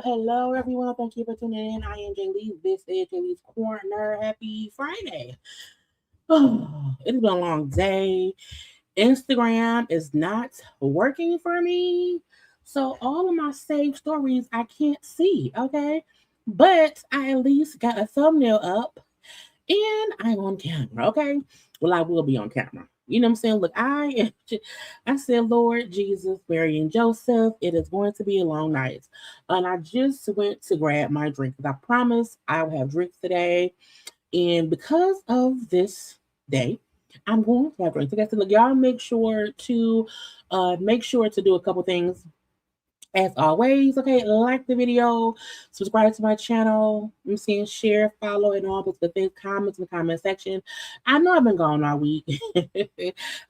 Hello, everyone. Thank you for tuning in. I am Jaylee. This is JayLeesCorner. Happy Friday. It's been a long day. Instagram is not working for me. So all of my saved stories I can't see, okay? But I at least got a thumbnail up and I'm on camera, okay? Well, I will be on camera. You know what I'm saying? Look, I said, Lord Jesus, Mary, and Joseph, it is going to be a long night. And I just went to grab my drink because I promised I would have drinks today. And because of this day, I'm going to have drinks. Okay, so look, y'all make sure to do a couple things. As always, okay, like the video, subscribe to my channel. I'm saying share, follow, and all those good things. Comments in the comment section. I know I've been gone all week.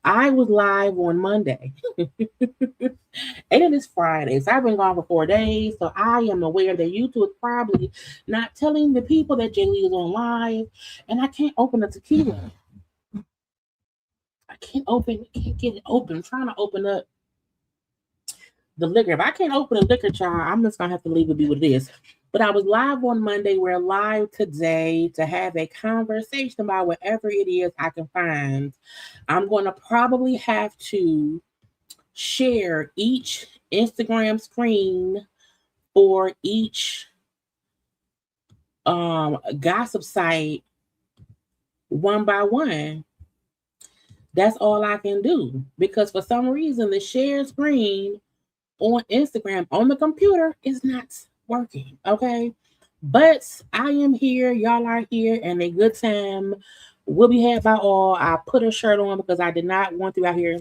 I was live on Monday. And it is Friday. So I've been gone for 4 days. So I am aware that YouTube is probably not telling the people that Jaylee is on live. And I can't open the tequila. I can't get it open. I'm trying to open up the liquor. If I can't open a liquor, child, I'm just gonna have to leave it be what it is. But I was live on Monday. We're live today to have a conversation about whatever it is I can find. I'm going to probably have to share each Instagram screen for each gossip site one by one. That's all I can do because for some reason the share screen on Instagram on the computer is not working, okay? But I am here, y'all are here, and a good time will be had by all. I put a shirt on because I did not want to out here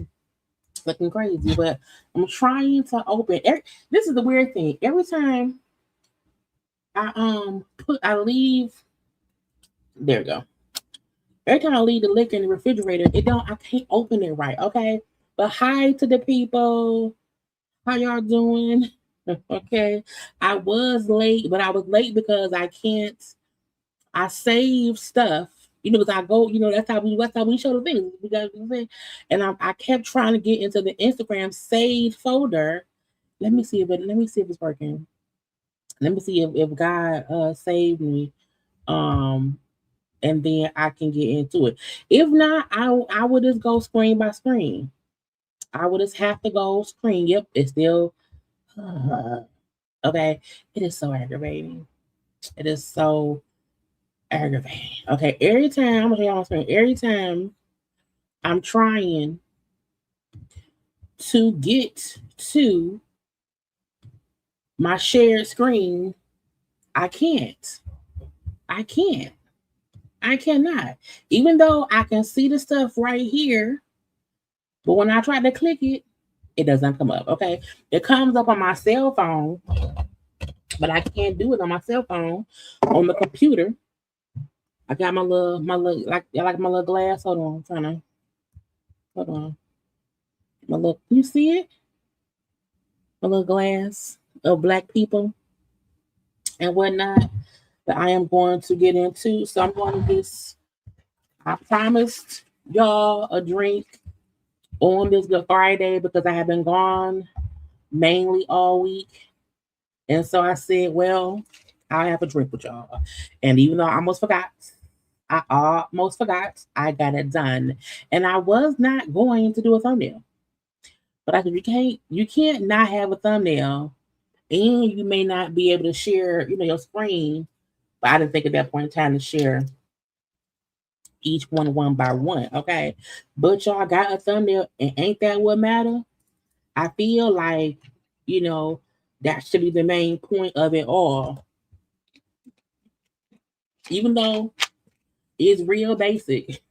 looking crazy, but I'm trying to open. This is the weird thing. Every time I leave, there we go. Every time I leave the liquor in the refrigerator, I can't open it right, okay? But hi to the people. How y'all doing? Okay. I was late, but I was late because I save stuff, because I go, that's how we show the things. We got to say. And I kept trying to get into the Instagram saved folder. Let me see if it's working. Let me see if God saved me. And then I can get into it. If not, I would just go screen by screen. I would just have to go screen. Yep, it's still okay. It is so aggravating. It is so aggravating. Okay, every time I'm gonna y'all screen, every time I'm trying to get to my shared screen, I can't. I can't. I cannot. Even though I can see the stuff right here, but when I try to click it, it doesn't come up. Okay. It comes up on my cell phone, but I can't do it on my cell phone. On the computer, I got like my little glass. Hold on, I'm trying to hold on. My little, you see it? My little glass of black people and whatnot that I am going to get into. So I'm going to just, I promised y'all a drink on this Good Friday because I have been gone mainly all week. And so I said, well, I'll have a drink with y'all. And even though I almost forgot, I got it done. And I was not going to do a thumbnail. But I said, you can't not have a thumbnail and you may not be able to share, your screen. But I didn't think at that point in time to share each one by one. Okay. But y'all got a thumbnail, and ain't that what matter? I feel like, that should be the main point of it all. Even though it's real basic.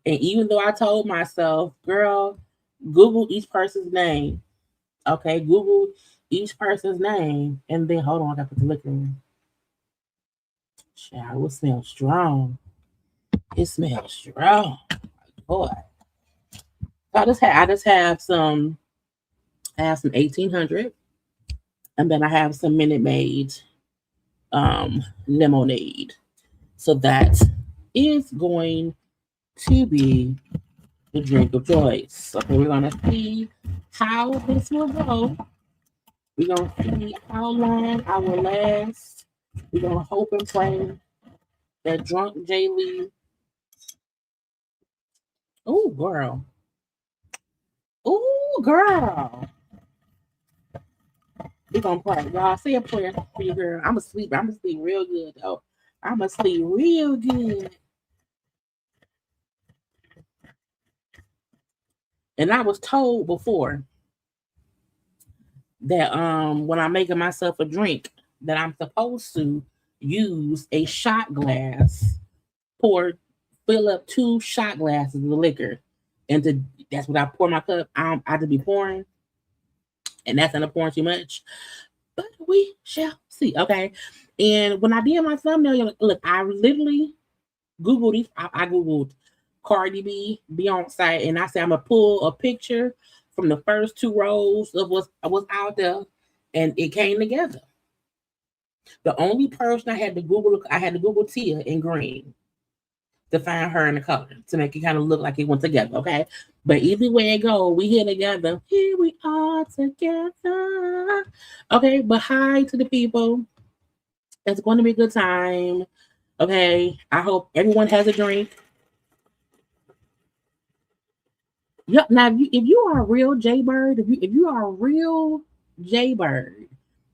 And even though I told myself, girl, Google each person's name. Okay, Google each person's name. And then hold on, I gotta put the liquor in. Child, it smells strong. It smells strong. Boy. So I just have some 1800, and then I have some Minute Maid lemonade. So that is going to be the drink of choice. Okay, we're gonna see how this will go. We're gonna see how long I will last. We're gonna hope and pray that drunk Jaylee. Oh, girl. Oh, girl. We're gonna pray. Y'all say a prayer for you, girl. I'm asleep. I'm asleep real good, though. I'm asleep real good. And I was told before that when I'm making myself a drink, that I'm supposed to use a shot glass, fill up 2 shot glasses of liquor, and that's what I pour my cup. I just be pouring, and that's not pouring too much. But we shall see. Okay. And when I did my thumbnail, look, I literally Googled these. I Googled Cardi B, Beyoncé, and I said I'm gonna pull a picture from the first 2 rows of what's out there, and it came together. The only person I had to Google Tia in green to find her in the color to make it kind of look like it went together. Okay, but either way it go, we here together. Here we are together. Okay, but hi to the people. It's going to be a good time. Okay, I hope everyone has a drink. Yep. Now, if you are a real JayBird, if you are a real JayBird,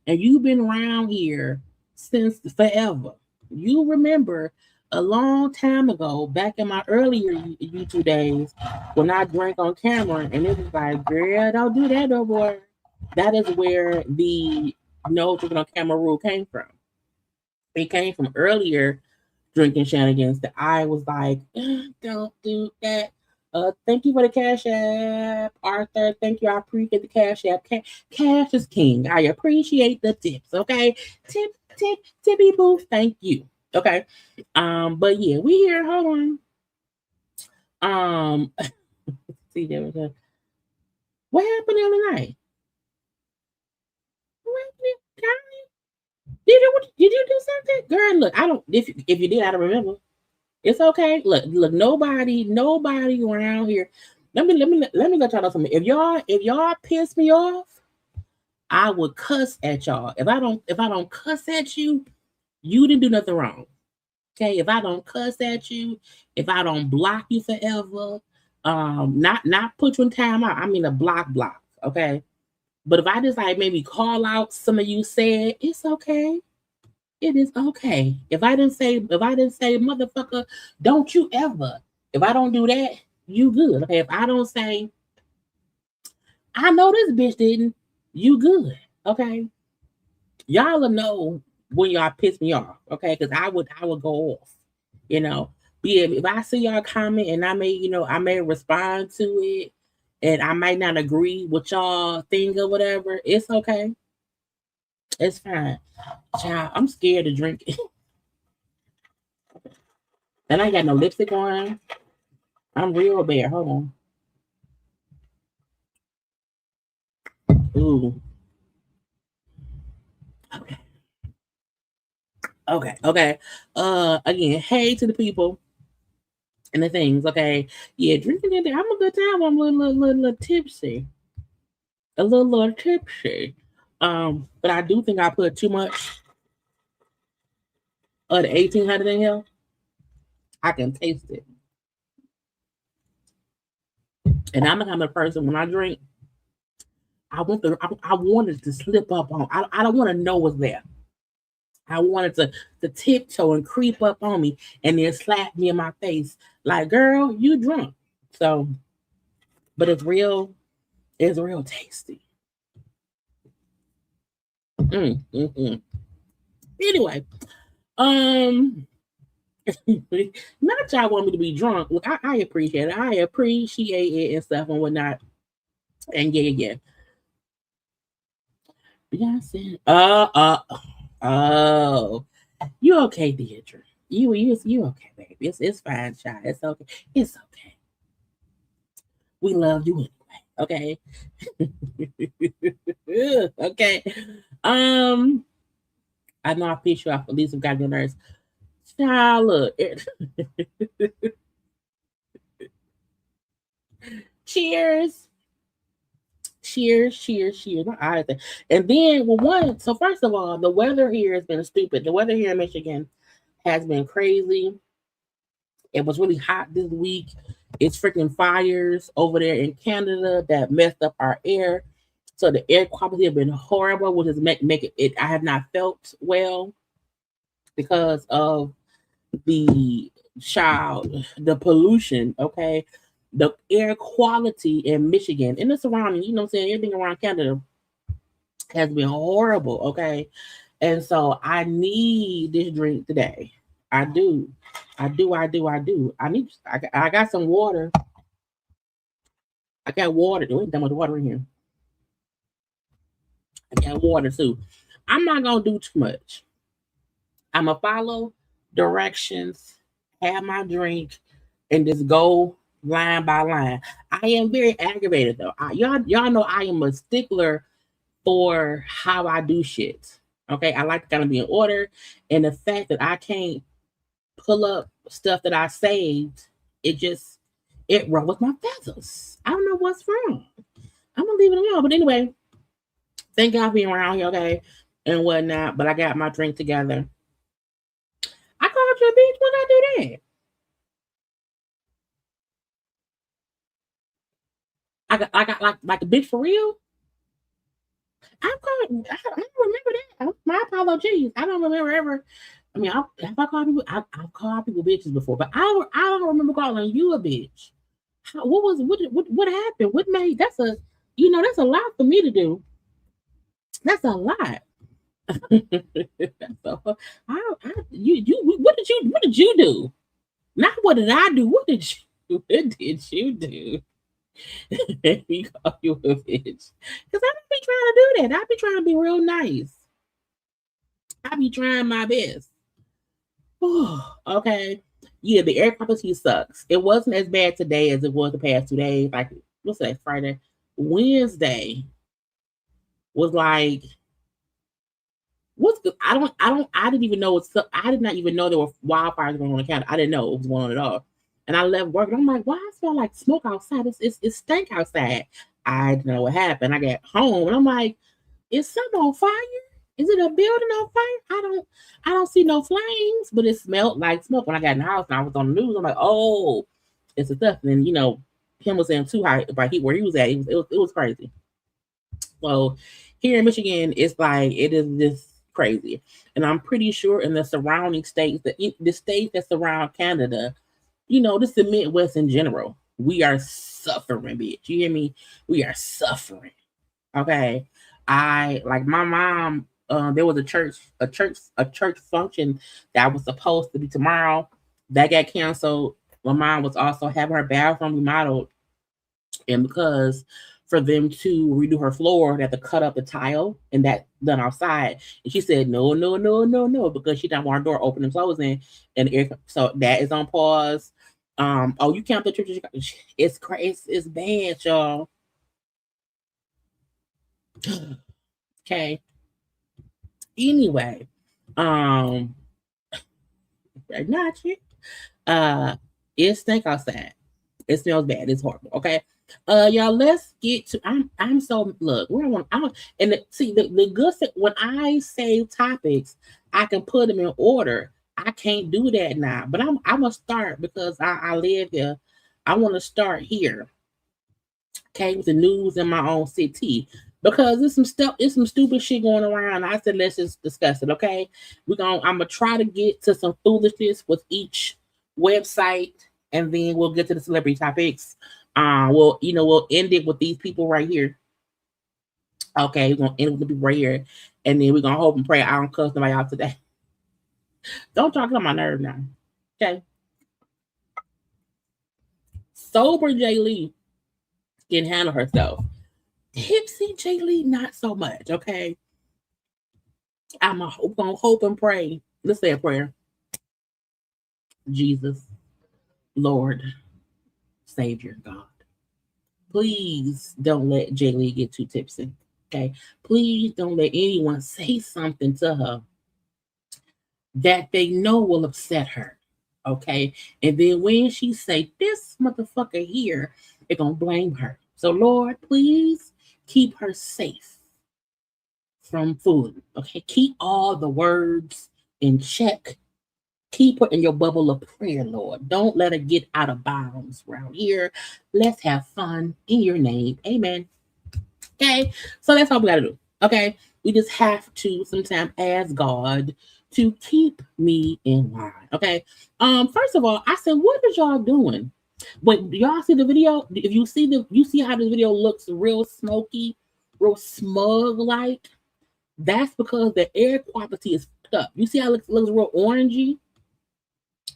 and you've been around here since forever, you remember a long time ago, back in my earlier YouTube days, when I drank on camera, and it was like, girl, don't do that no more. That is where the no drinking on camera rule came from. It came from earlier drinking shenanigans that I was like, don't do that. Thank you for the Cash App, Arthur. Thank you. I appreciate the Cash App. Cash is king. I appreciate the tips. Okay, tippy boo. Thank you. Okay. But yeah, we here. Hold on. See there we go. What happened the other night? What happened? Did you do something, girl? Look, I don't. If you did, I don't remember. It's okay. Look. Nobody around here. Let me let y'all know something. If y'all piss me off, I would cuss at y'all. If I don't cuss at you, you didn't do nothing wrong. Okay. If I don't cuss at you, if I don't block you forever, Not put you in time out. I mean a block, okay? But if I just like maybe call out some of you said, it's okay. It is okay. If I didn't say motherfucker, don't you ever. If I don't do that, you good. Okay. If I don't say, I know this bitch didn't, you good. Okay. Y'all will know when y'all piss me off. Okay. Because I would go off. You know. If I see y'all comment and I may respond to it and I might not agree with y'all thing or whatever, it's okay. It's fine. Child, I'm scared to drink it. And I ain't got no lipstick on. I'm real bad. Hold on. Ooh. Okay. Again, hey to the people and the things. Okay. Yeah, drinking it. I'm a good time. I'm a little tipsy. A little tipsy. But I do think I put too much of the 1800 in here. I can taste it. And I'm the kind of person when I drink, I wanted to slip up on. I don't want to know what's there. I wanted to tiptoe and creep up on me and then slap me in my face like, girl, you drunk. So, but it's real tasty. Anyway, not y'all want me to be drunk. Look, I appreciate it. I appreciate it and stuff and whatnot. And yeah. Beyonce. Oh. You okay, Deidre? You okay, baby? It's fine, child. It's okay. It's okay. We love you anyway. Okay. Okay. I know I pissed you off. At least I've got your nerves. Child, look. Cheers. Cheers. And then, so first of all, the weather here has been stupid. The weather here in Michigan has been crazy. It was really hot this week. It's freaking fires over there in Canada that messed up our air. So the air quality has been horrible, which is make it. I have not felt well because of the pollution. Okay, the air quality in Michigan and the surrounding, I'm saying, everything around Canada has been horrible. Okay, and so I need this drink today. I do. I got some water. I got water. There ain't that much water in here. I got water too. I'm not gonna do too much. I'm gonna follow directions, have my drink, and just go line by line. I am very aggravated though. Y'all know I am a stickler for how I do shit. Okay, I like to kind of be in order, and the fact that I can't pull up stuff that I saved, it ruffles my feathers. I don't know what's wrong. I'm gonna leave it alone. But anyway, thank y'all for being around here, okay, and whatnot. But I got my drink together. I called you a bitch when I do that. I got like a bitch for real. I don't remember that. My apologies. I don't remember ever. I mean, I've called people bitches before, but I don't remember calling you a bitch. What happened? What made that's a lot for me to do. That's a lot. So, what did you do? Not what did I do? What did you do? Me call you a bitch. Because I don't be trying to do that. I be trying to be real nice. I be trying my best. Okay. Yeah, the air quality sucks. It wasn't as bad today as it was the past 2 days. Like, what's that, Friday? Wednesday was like, what's good? I didn't even know I did not even know there were wildfires going on in Canada. I didn't know it was going on at all. And I left work and I'm like, why I smell like smoke outside? It's stank outside. I didn't know what happened. I got home and I'm like, is something on fire? Is it a building on fire? I don't see no flames, but it smelled like smoke when I got in the house and I was on the news. I'm like, oh, it's a stuff. And him was in too high, but where he was at, it was crazy. So here in Michigan, it's like it is just crazy, and I'm pretty sure in the surrounding states, the states that surround Canada, this is the Midwest in general. We are suffering, bitch. You hear me? We are suffering. Okay. I like my mom. There was a church function that was supposed to be tomorrow that got canceled. My mom was also having her bathroom remodeled, and because for them to redo her floor, they had to cut up the tile and that done outside. And she said, no, no, no, no, no, because she don't want her door open and closing. So that is on pause. Oh, you count the church? It's crazy. It's bad, y'all. Okay. Anyway, not you. It stink outside. It smells bad. It's horrible. Okay. Y'all, let's get to. I'm so look. Where I want. See the good thing when I save topics, I can put them in order. I can't do that now, but I'm gonna start because I live here. I want to start here. Okay, with the news in my own city because there's some stupid shit going around. I said let's just discuss it. Okay, I'm gonna try to get to some foolishness with each website, and then we'll get to the celebrity topics. We'll end it with these people right here. Okay, we're gonna end it with the people right here, and then we're gonna hope and pray I don't cuss nobody out today. Don't talk on my nerve now. Okay. Sober Jaylee can handle herself. Tipsy Jaylee, not so much. Okay. I'm gonna hope and pray. Let's say a prayer. Jesus, Lord, Savior, God. Please don't let Jaylee get too tipsy. Okay. Please don't let anyone say something to her that they know will upset her. Okay. And then when she say this motherfucker here, they're gonna blame her. So Lord, please keep her safe from food. Okay. Keep all the words in check. Keep her in your bubble of prayer, Lord. Don't let her get out of bounds around here. Let's have fun in your name. Amen. Okay. So that's all we got to do. Okay. We just have to sometimes ask God to keep me in line. Okay. First of all, I said, what is y'all doing? When y'all see the video, if you see how the video looks real smoky, real smug like, that's because the air quality is up. You see how it looks real orangey?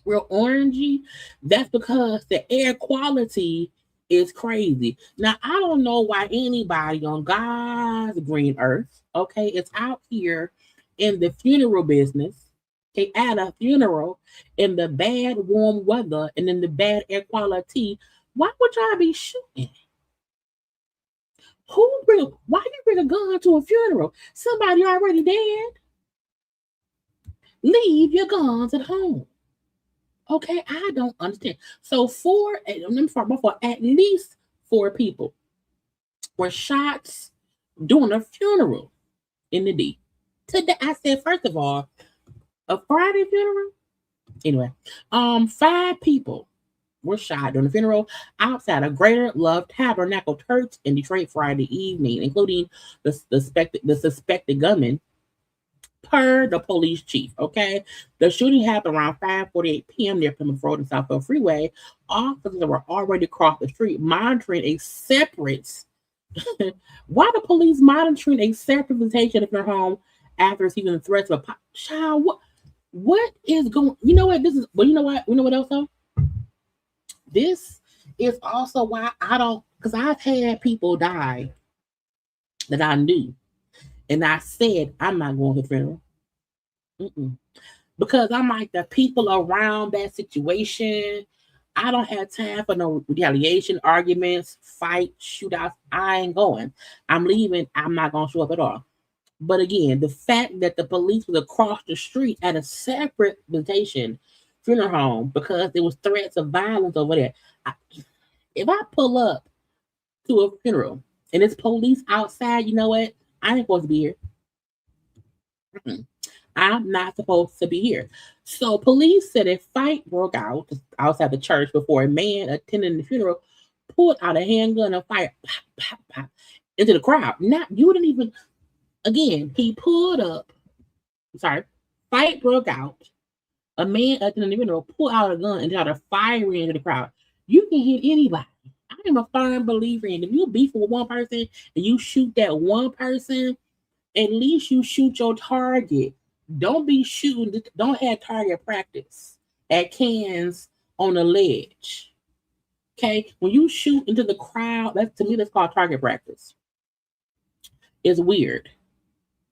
Real orangey. That's because the air quality is crazy. Now, I don't know why anybody on God's green earth, okay, is out here in the funeral business, okay, at a funeral in the bad warm weather and in the bad air quality. Why would y'all be shooting? Why you bring a gun to a funeral? Somebody already dead. Leave your guns at home. Okay, I don't understand. So at least 4 people were shot during a funeral in the D. Today, I said, first of all, a Friday funeral. Anyway, 5 people were shot during the funeral outside of Greater Love Tabernacle Church in Detroit Friday evening, including the suspected gunman. Per the police chief, okay? The shooting happened around 5:48 p.m. near Plymouth Road and Southfield Freeway. Officers were already across the street monitoring a separate. Why the police monitoring a separate visitation of their home after receiving the threats of a child? What is going? You know what? This is. Well, you know what? You know what else though? This is also why I don't. Because I've had people die that I knew. And I said, I'm not going to the funeral. Because I'm like, the people around that situation, I don't have time for no retaliation, arguments, fight, shootouts. I ain't going. I'm leaving. I'm not going to show up at all. But again, the fact that the police was across the street at a separate visitation funeral home because there was threats of violence over there. If I pull up to a funeral and it's police outside, you know what? I ain't supposed to be here. I'm not supposed to be here. So police said a fight broke out outside the church before a man attending the funeral pulled out a handgun and fired pop, pop, pop, into the crowd. Not you didn't even. Again, he pulled up. Sorry, fight broke out. A man at the window pulled out a gun and tried to fire into the crowd. You can hit anybody. I am a firm believer in if you beef with one person and you shoot that one person, at least you shoot your target. Don't be shooting. Don't have target practice at cans on a ledge. Okay, when you shoot into the crowd, that's to me that's called target practice. It's weird.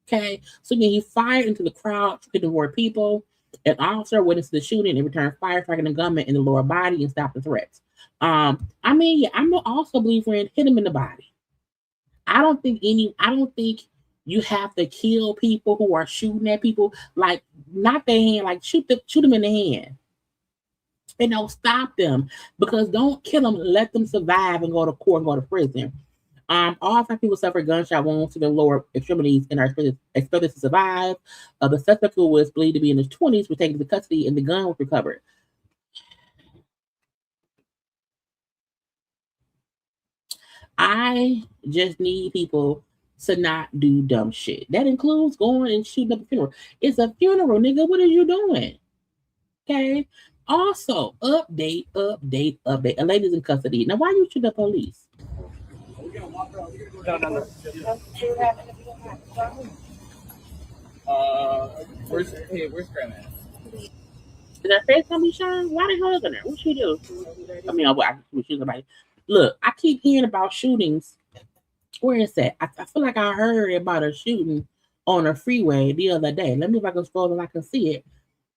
Okay, so then he fired into the crowd, hitting more people. An officer witnessed the shooting and returned fire, striking the gunman in the lower body and stopped the threats. I mean, yeah, I'm also believer in hit him in the body. I don't think you have to kill people who are shooting at people. Like, not their hand, like shoot them in the hand. And don't stop them, because don't kill them, let them survive and go to court and go to prison. All 5 people suffered gunshot wounds to their lower extremities and are expected to survive. The suspect, who was believed to be in his 20s, was taken to custody and the gun was recovered. I just need people to not do dumb shit. That includes going and shooting up a funeral. It's a funeral, nigga. What are you doing? Okay. Also, update. A lady's in custody. Now, why you shoot the police? No. Where's Grandma? Is her face gonna be shown? Why they hugging her? What she do? I mean, she's somebody. Look, I keep hearing about shootings. Where is that? I feel like I heard about a shooting on a freeway the other day. Let me see if I can scroll and I can see it.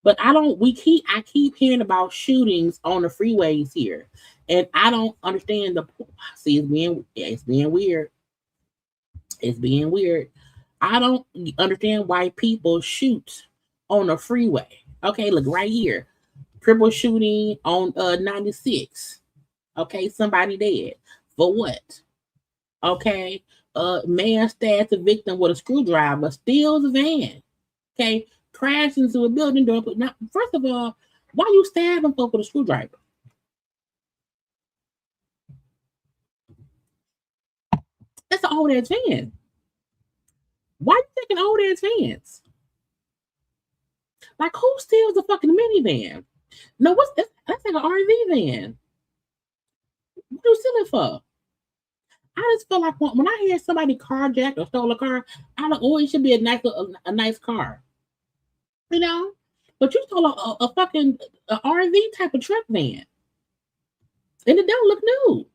But I keep hearing about shootings on the freeways here. And I don't understand it's being weird. It's being weird. I don't understand why people shoot on a freeway. Okay, look right here. Triple shooting on 96. Okay, somebody dead. For what? Okay. Man stabs a victim with a screwdriver, steals a van. Okay, crashes into a building door. Now, first of all, why you stabbing folk with a screwdriver? That's an old ass van. Why you taking old ass vans? Like, who steals a fucking minivan? No, what's this? That's like an RV van. What you stealing for? I just feel like when I hear somebody carjacked or stole a car, it should be a nice car. You know? But you stole a fucking RV type of truck van. And it don't look new.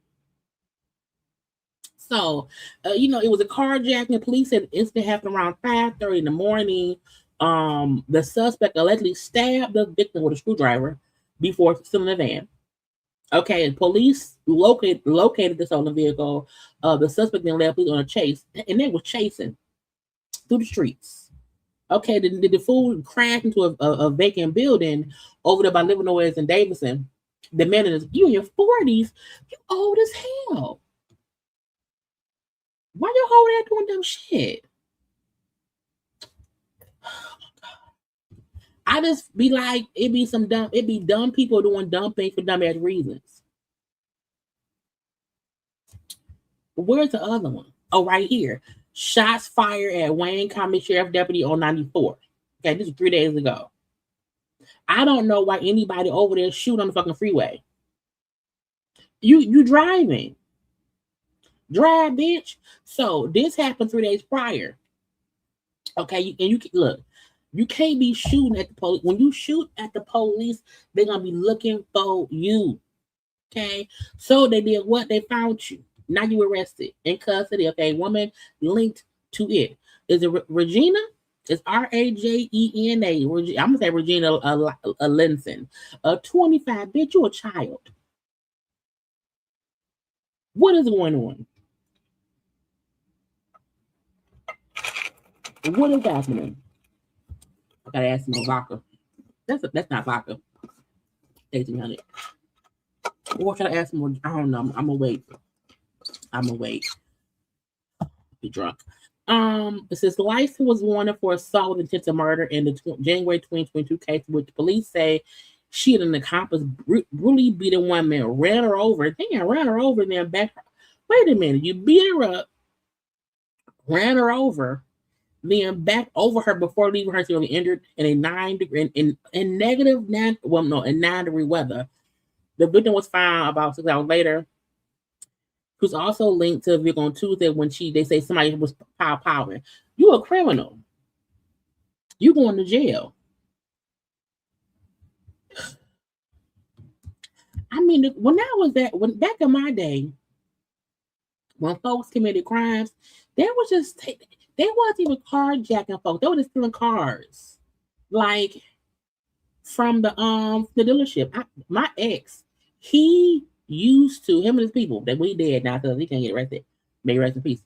So, it was a carjacking. Police said the incident happened around 5:30 in the morning. The suspect allegedly stabbed the victim with a screwdriver before stealing the van. Okay, and police located the stolen vehicle. The suspect then led police on a chase, and they were chasing through the streets. Okay, the fool crashed into a vacant building over there by Livernois and Davidson. The man you in your 40s, you old as hell. Why you hold that doing dumb shit? I just be like, it be dumb people doing dumb things for dumb ass reasons. Where's the other one? Oh, right here. Shots fired at Wayne County Sheriff Deputy on 94. Okay, this is 3 days ago. I don't know why anybody over there shoot on the fucking freeway. You driving. Drive, bitch. So this happened 3 days prior. Okay, you can't be shooting at the police. When you shoot at the police, they're gonna be looking for you. Okay, so they did what? They found you. Now you arrested in custody. Okay, woman linked to it. Is it Regina? It's Rajena. I'm gonna say Regina Linson. 25, bitch. You a child. What is going on? What is happening? I gotta ask some vodka. That's not vodka. 1800. Or should I ask more? I don't know. I'm gonna wait. Be drunk. It says Lyson was wanted for assault with intent to murder in the January 2022 case, which police say She and the coppers really beat a woman, ran her over, and then back. Wait a minute, you beat her up, ran her over, then back over her before leaving her severely injured in a 9 degree in negative 9 degree weather. The victim was found about 6 hours later. She was also linked to a vehicle on Tuesday when they say somebody was powering. You a criminal. You going to jail. I mean, when back in my day, when folks committed crimes, they wasn't even carjacking folks. They were just stealing cars, like from the dealership. My ex, he used to, him and his people that we dead now because he can't get arrested. May rest in peace.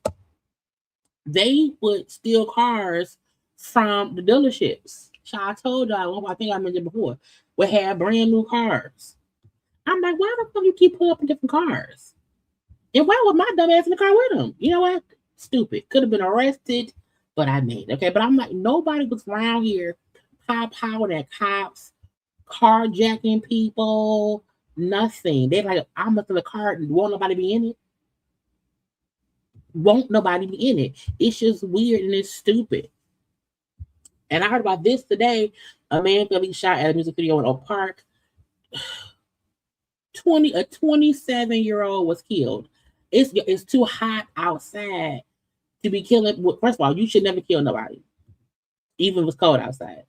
They would steal cars from the dealerships. So I told y'all, I think I mentioned before, would have brand new cars. I'm like, why the fuck you keep pulling up in different cars? And why was my dumb ass in the car with him? You know what? Stupid. Could have been arrested, but I made it. Okay, but I'm like, nobody was around here powering at cops, carjacking people, nothing. They're like, I'm up in the car and won't nobody be in it. Won't nobody be in it. It's just weird and it's stupid. And I heard about this today. A man got shot at a music video in Oak Park. A 27-year-old was killed. It's too hot outside to be killing. First of all, you should never kill nobody, even if it's cold outside.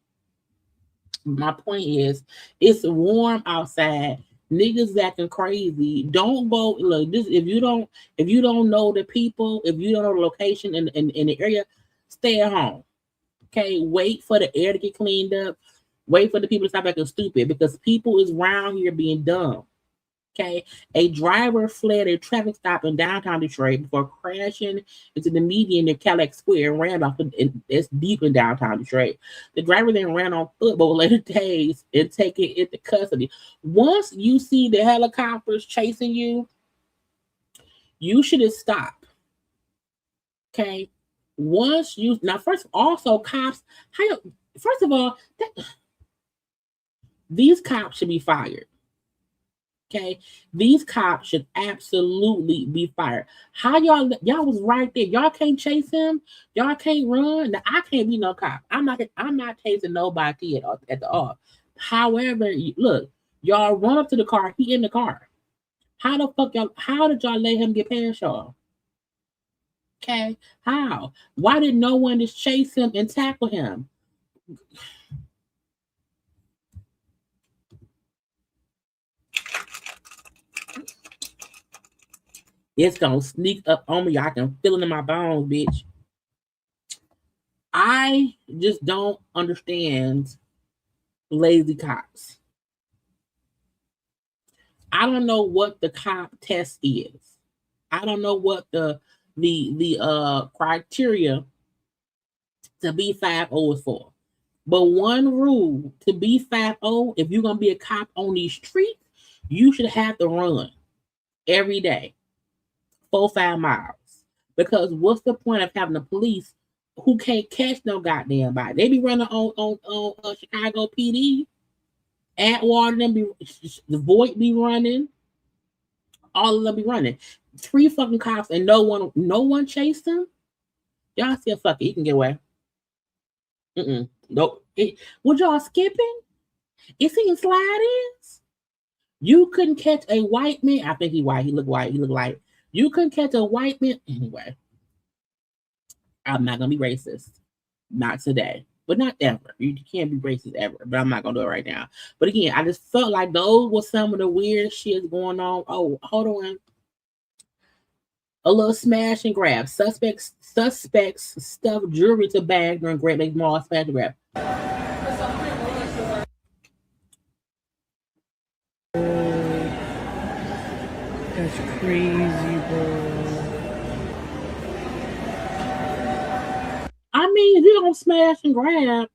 My point is, it's warm outside. Niggas acting crazy. Don't go look. This if you don't know the people, if you don't know the location in the area, stay at home. Okay, wait for the air to get cleaned up. Wait for the people to stop acting stupid because people is around here being dumb. Okay, a driver fled a traffic stop in downtown Detroit before crashing into the median near Cadillac Square and ran off. It's deep in downtown Detroit. The driver then ran on foot, but later days and taken into custody. Once you see the helicopters chasing you, you should have stopped. Okay, once you now first also cops. First of all, these cops should be fired. Okay, these cops should absolutely be fired. How y'all was right there. Y'all can't chase him. Y'all can't run. Now, I can't be no cop. I'm not chasing nobody at the all. However, look, y'all run up to the car. He in the car. How did y'all let him get past y'all? Okay, how? Why did no one just chase him and tackle him? It's gonna sneak up on me. I can feel it in my bones, bitch. I just don't understand lazy cops. I don't know what the cop test is. I don't know what the criteria to be 5-0 is for. But one rule to be 5-0, if you're gonna be a cop on these streets, you should have to run every day. 4-5 miles. Because what's the point of having the police who can't catch no goddamn body? They be running on Chicago PD, Atwater, the Voight be running, all of them be running. 3 fucking cops and no one chased them. Y'all still fuck it, you can get away. Nope. Was y'all skipping? Is he in slide-ins? You couldn't catch a white man. I think he white. He look white. He look like. You couldn't catch a white man. Anyway, I'm not going to be racist. Not today. But not ever. You can't be racist ever. But I'm not going to do it right now. But again, I just felt like those were some of the weird shit going on. Oh, hold on. A little smash and grab. Suspects stuffed jewelry to bag during Great Lakes Mall smash and grab. That's crazy, bro. I mean, if you're gonna smash and grab,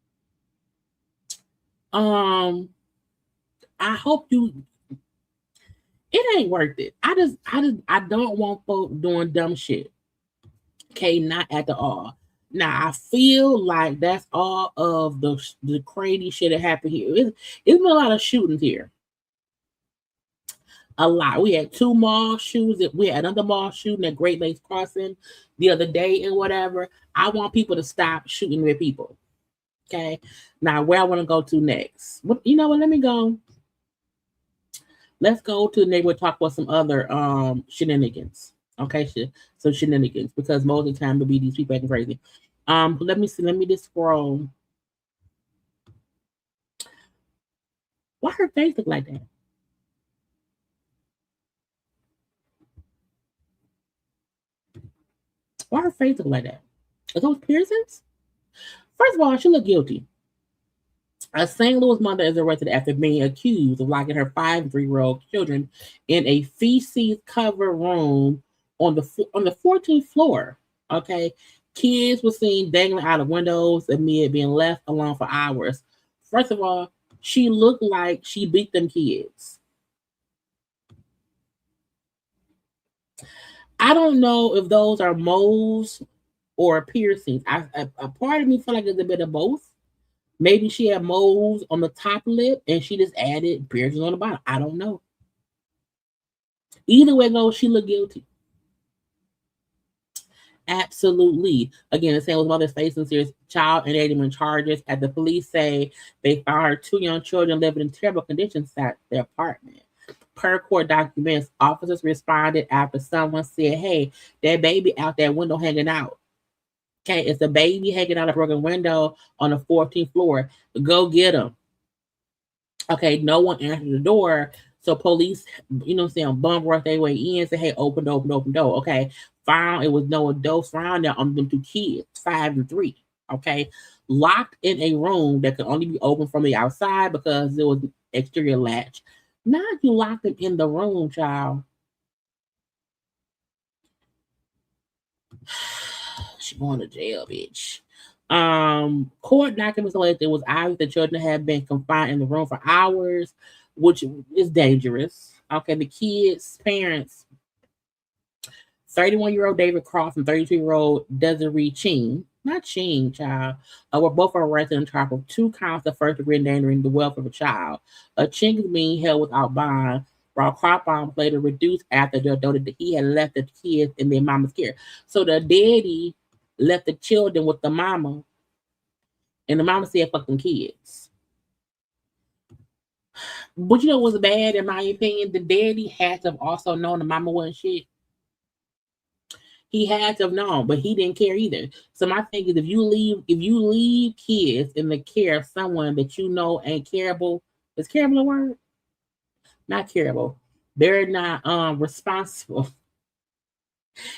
I hope you. It ain't worth it. I don't want folks doing dumb shit. Okay, not at the all. Now I feel like that's all of the crazy shit that happened here. It's been a lot of shootings here. A lot. We had two mall shootings. We had another mall shooting at Great Lakes Crossing the other day and whatever. I want people to stop shooting with people. Okay. Now where I want to go to next. You know what? Let me go. Let's go to the neighborhood, talk about some other shenanigans. Okay, so shenanigans, because most of the time it'll be these people acting crazy. Let me see. Let me just scroll. Why her face look like that? Why her face look like that? Are those piercings? First of all, she look guilty. A St. Louis mother is arrested after being accused of locking her 5 and 3-year-old children in a feces-covered room on the 14th floor. Okay, kids were seen dangling out of windows amid being left alone for hours. First of all, she looked like she beat them kids. I don't know if those are moles or piercings. A part of me feel like it's a bit of both. Maybe she had moles on the top lip and she just added piercings on the bottom. I don't know. Either way goes, she looked guilty. Absolutely. Again, the same with mother's facing serious child endangerment charges. As the police say, they found her 2 young children living in terrible conditions at their apartment. Per court documents, officers responded after someone said, "Hey, that baby out that window hanging out." Okay, it's a baby hanging out a broken window on the 14th floor. Go get him. Okay, no one answered the door. So police, bum rush their way in, say, "Hey, open door." Okay, found it was no adults around there on them 2 kids, 5 and 3. Okay, locked in a room that could only be opened from the outside because there was an exterior latch. Now you locked them in the room, child. She going to jail, bitch. Court documents alleged it was obvious the children had been confined in the room for hours, which is dangerous. Okay, the kids' parents, 31-year-old David Cross and 32-year-old Desiree Ching, not Ching, child, were both arrested and charged with 2 counts of first-degree endangering the welfare of a child. Ching is being held without bond, while Crawford later reduced after the adult that he had left the kids in their mama's care. So the daddy left the children with the mama, and the mama said, "Fuck them kids." But you know what's bad, in my opinion? The daddy had to have also known the mama wasn't shit. He had to have known, but he didn't care either. So my thing is, if you leave kids in the care of someone that you know ain't careable, is careable a word? Not careable. They're not responsible.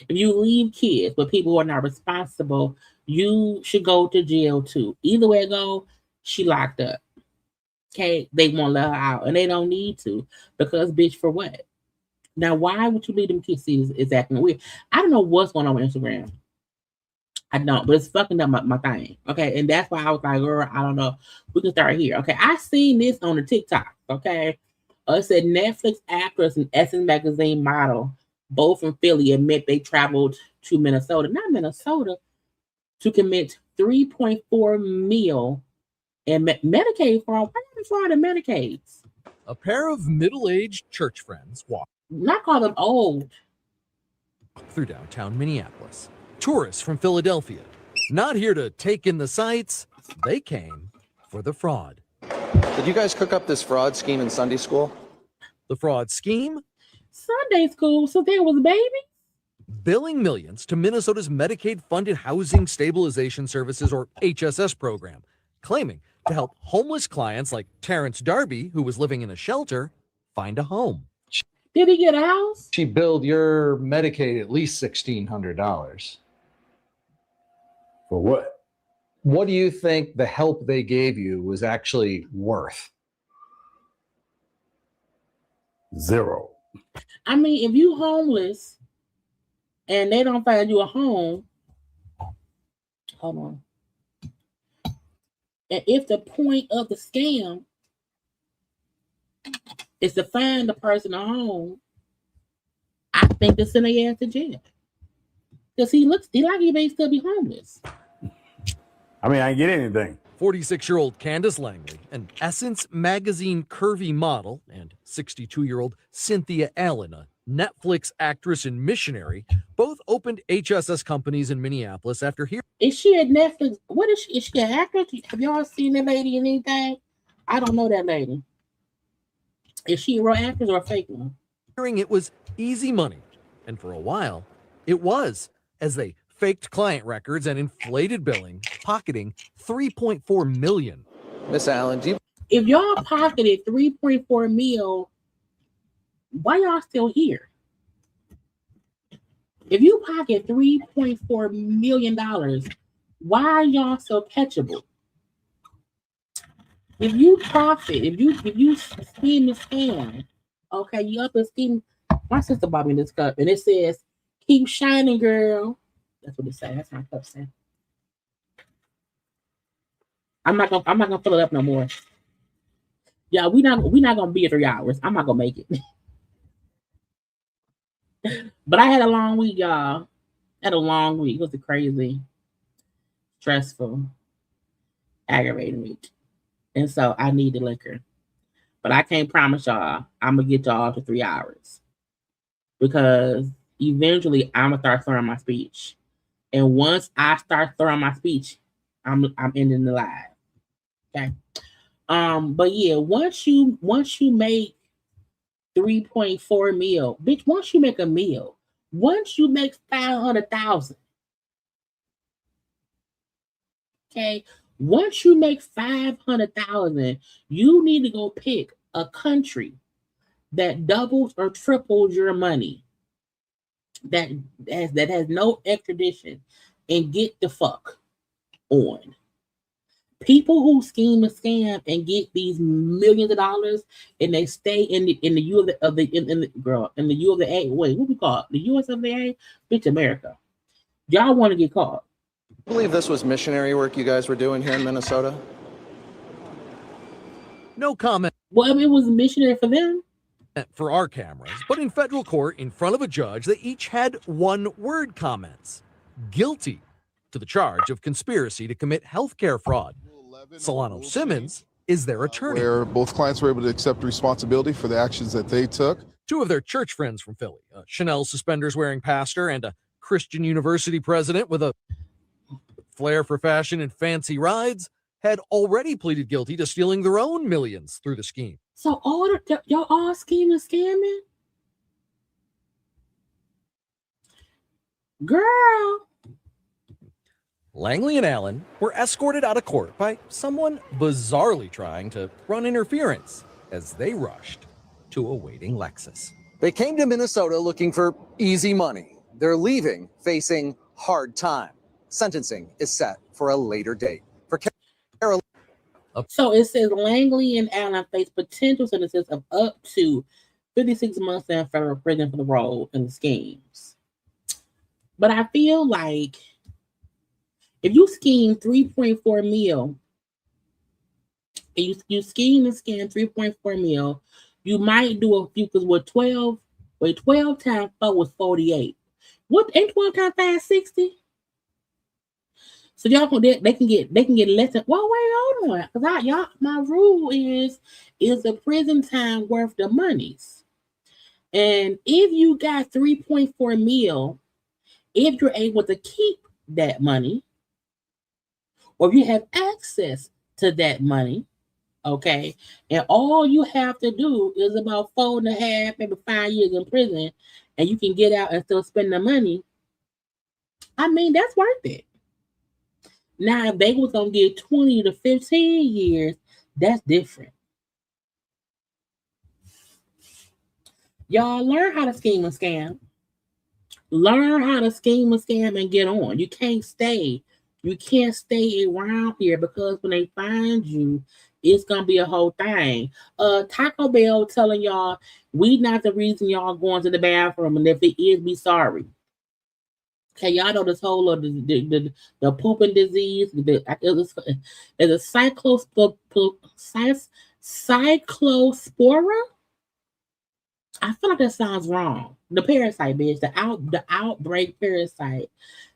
If you leave kids with people who are not responsible, you should go to jail too. Either way it go, she locked up. Okay, they won't let her out, and they don't need to, because bitch, for what? Now, why would you leave them kids? Is acting weird. I don't know what's going on with Instagram. I don't, but it's fucking up my thing. Okay, and that's why I was like, girl, I don't know. We can start here. Okay, I seen this on the TikTok. Okay, it said Netflix actress and Essence magazine model, both from Philly, admit they traveled to Minnesota, not Minnesota, to commit 3.4 mil in Medicaid fraud. Why are fraud in Medicaids? A pair of middle-aged church friends walked Not call them old. through downtown Minneapolis. Tourists from Philadelphia, not here to take in the sights, they came for the fraud. Did you guys cook up this fraud scheme in Sunday school? The fraud scheme? Sunday school, so there was a baby? Billing millions to Minnesota's Medicaid-funded Housing Stabilization Services, or HSS program, claiming to help homeless clients like Terrence Darby, who was living in a shelter, find a home. Did he get a house? She billed your Medicaid at least $1,600. For what? What do you think the help they gave you was actually worth? 0. I mean, if you homeless and they don't find you a home, hold on. And if the point of the scam is to find the person a home, I think they're sending their ass to jail. Because he like he may still be homeless. I mean, I didn't get anything. 46-year-old Candace Langley, an Essence magazine curvy model, and 62-year-old Cynthia Allen, a Netflix actress and missionary, both opened HSS companies in Minneapolis after hearing. Is she at Netflix? What is she? Is she an actress? Have y'all seen that lady in anything? I don't know that lady. Is she a real actress or a fake one? It was easy money, and for a while, it was, as they faked client records and inflated billing, pocketing $3.4 million. Miss Allen, do you If y'all pocketed $3.4 million, why y'all still here? If you pocket $3.4 million, why are y'all so catchable? If you profit, if you scheme and scam, okay, you up and scheme. My sister bought me this cup, and it says, "Keep shining, girl." That's what it says. That's my cup saying. I'm not gonna fill it up no more. Yeah, we not gonna be at 3 hours. I'm not gonna make it. But I had a long week, y'all. Had a long week. It was a crazy, stressful, aggravating week. And so I need the liquor. But I can't promise y'all I'm gonna get y'all to 3 hours. Because eventually I'm gonna start throwing my speech. And once I start throwing my speech, I'm ending the live. Okay. But yeah, once you make 3.4 mil, bitch, once you make a meal, once you make 500,000, okay, once you make 500,000, you need to go pick a country that doubles or triples your money, that has no extradition, and get the fuck on. People who scheme and scam and get these millions of dollars and they stay in the U of the U of the A. Wait, what we call it? The US of the A? Bitch, America. Y'all want to get caught. I believe this was missionary work you guys were doing here in Minnesota? No comment. Well, it was a missionary for them. For our cameras, but in federal court, in front of a judge, they each had one-word comments. Guilty to the charge of conspiracy to commit healthcare fraud. Solano Simmons is their attorney. Where both clients were able to accept responsibility for the actions that they took. Two of their church friends from Philly, a Chanel suspenders-wearing pastor and a Christian university president with a flair for fashion and fancy rides, had already pleaded guilty to stealing their own millions through the scheme. So y'all all scheming, scamming? Girl. Langley and Allen were escorted out of court by someone bizarrely trying to run interference as they rushed to a waiting Lexus. They came to Minnesota looking for easy money. They're leaving facing hard time. Sentencing is set for a later date. For Carol. So it says Langley and Allen face potential sentences of up to 56 months in federal prison for the role in the schemes. But I feel like if you scheme 3.4 mil, and you scheme and scam 3.4 mil, you might do a few, because 12 times 4 was 48. What ain't 12 times 5 60? So y'all they can get less than, well, wait, hold on. Because my rule is a prison time worth the monies. And if you got 3.4 mil, if you're able to keep that money, or if you have access to that money, okay, and all you have to do is about 4.5, maybe 5 years in prison, and you can get out and still spend the money, I mean, that's worth it. Now, if they was going to get 20 to 15 years, that's different. Y'all learn how to scheme and scam. Learn how to scheme and scam and get on. You can't stay around here, because when they find you, it's going to be a whole thing. Taco Bell telling y'all, we not the reason y'all going to the bathroom, and if it is, be sorry. Okay, y'all know this whole the pooping disease. There's a cyclospora. I feel like that sounds wrong. The parasite, bitch. The outbreak parasite.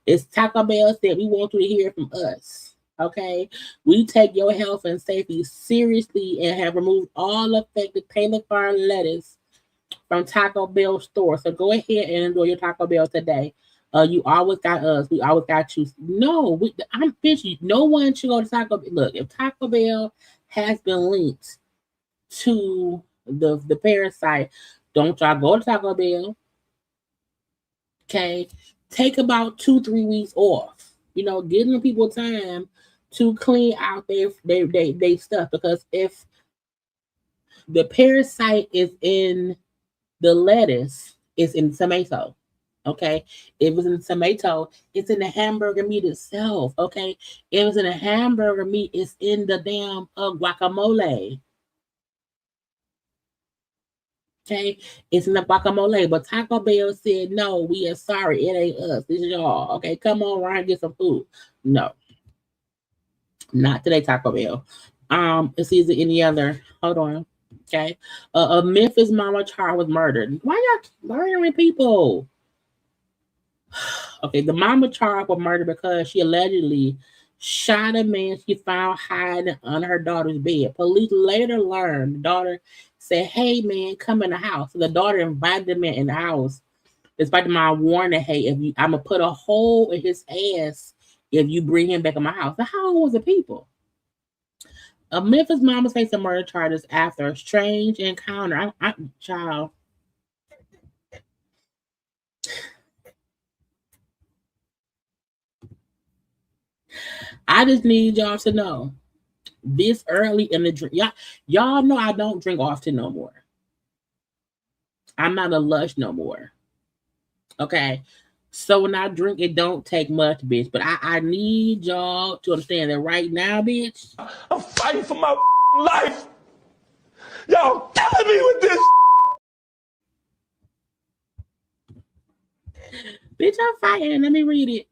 It's Taco Bell said we want you to hear from us. Okay, we take your health and safety seriously and have removed all affected Taylor Farm lettuce from Taco Bell store. So go ahead and enjoy your Taco Bell today. You always got us. We always got you. No, I'm fishy. No one should go to Taco Bell. Look, if Taco Bell has been linked to the parasite, don't y'all go to Taco Bell. Okay, take about 2-3 weeks off. Giving people time to clean out their stuff, because if the parasite is in the lettuce, it's in tomato. Okay, if it's in tomato, it's in the hamburger meat itself. Okay, if it's in the hamburger meat, it's in the damn guacamole. Okay, it's in the guacamole. But Taco Bell said, no, we are sorry, it ain't us, this is y'all. Okay, come on around and get some food. No, not today, Taco Bell. It's either any other. Hold on. Okay, a Memphis mama child was murdered. Why y'all murdering people? Okay, the mama child was murdered because she allegedly shot a man she found hiding under her daughter's bed. Police later learned the daughter said, "Hey man, come in the house." So the daughter invited the man in the house, despite the mom warning, "Hey, I'm gonna put a hole in his ass if you bring him back in my house." So how old was the people? A Memphis mom was facing murder charges after a strange encounter. Child. I just need y'all to know this early in the drink. Y'all know I don't drink often no more. I'm not a lush no more. Okay. So when I drink, it don't take much, bitch. But I need y'all to understand that right now, bitch. I'm fighting for my life. Y'all killing me with this. Bitch, I'm fighting. Let me read it.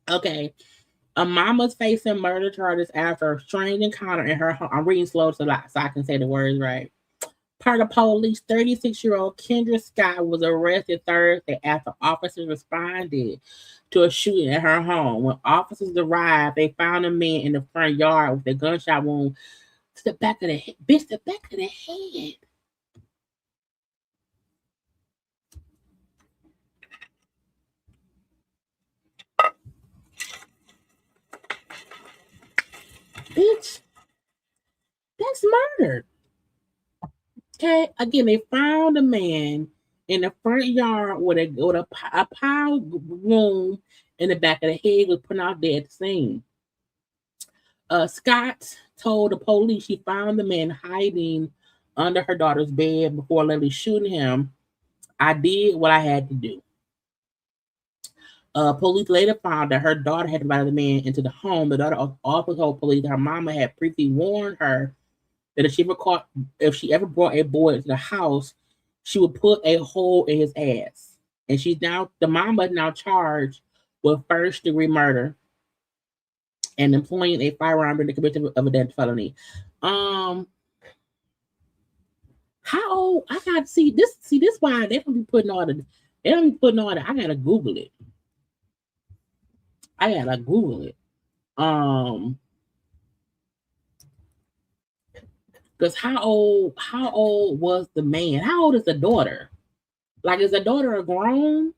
Okay. A mama's facing murder charges after a strange encounter in her home. I'm reading slow so I can say the words right. Per the police, 36-year-old Kendra Scott was arrested Thursday after officers responded to a shooting at her home. When officers arrived, they found a man in the front yard with a gunshot wound to the back of the head. Bitch, the back of the head. Bitch, that's murder. Okay, again, they found a man in the front yard with a pile wound in the back of the head, was put out there at the scene. Scott told the police she found the man hiding under her daughter's bed before allegedly shooting him. "I did what I had to do." Police later found that her daughter had invited the man into the home. The daughter also told police that her mama had previously warned her that if she ever brought a boy into the house, she would put a hole in his ass. And the mama is now charged with first-degree murder and employing a firearm in the commission of a deadly felony. How old? I gotta see this. See this why they don't be putting all the. They don't be putting all the. I gotta Google it. Because how old was the man? How old is the daughter? Like, is the daughter a grown?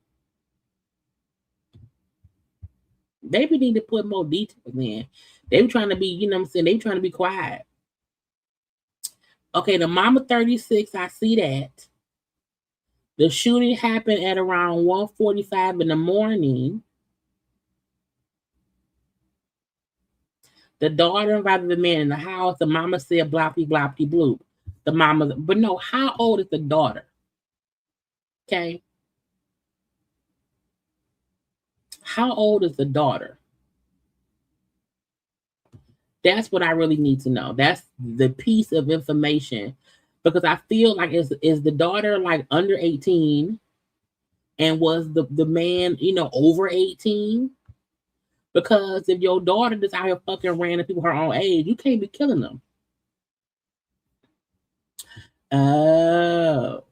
Maybe need to put more details in. They were trying to be, you know what I'm saying? They were trying to be quiet. Okay, the mama 36, I see that. The shooting happened at around 1:45 in the morning. The daughter invited the man in the house. The mama said bloppy, bloppy, bloop. But no, how old is the daughter? Okay. How old is the daughter? That's what I really need to know. That's the piece of information. Because I feel like is the daughter like under 18? And was the man, over 18? Because if your daughter just out here fucking random people her own age, you can't be killing them. Oh.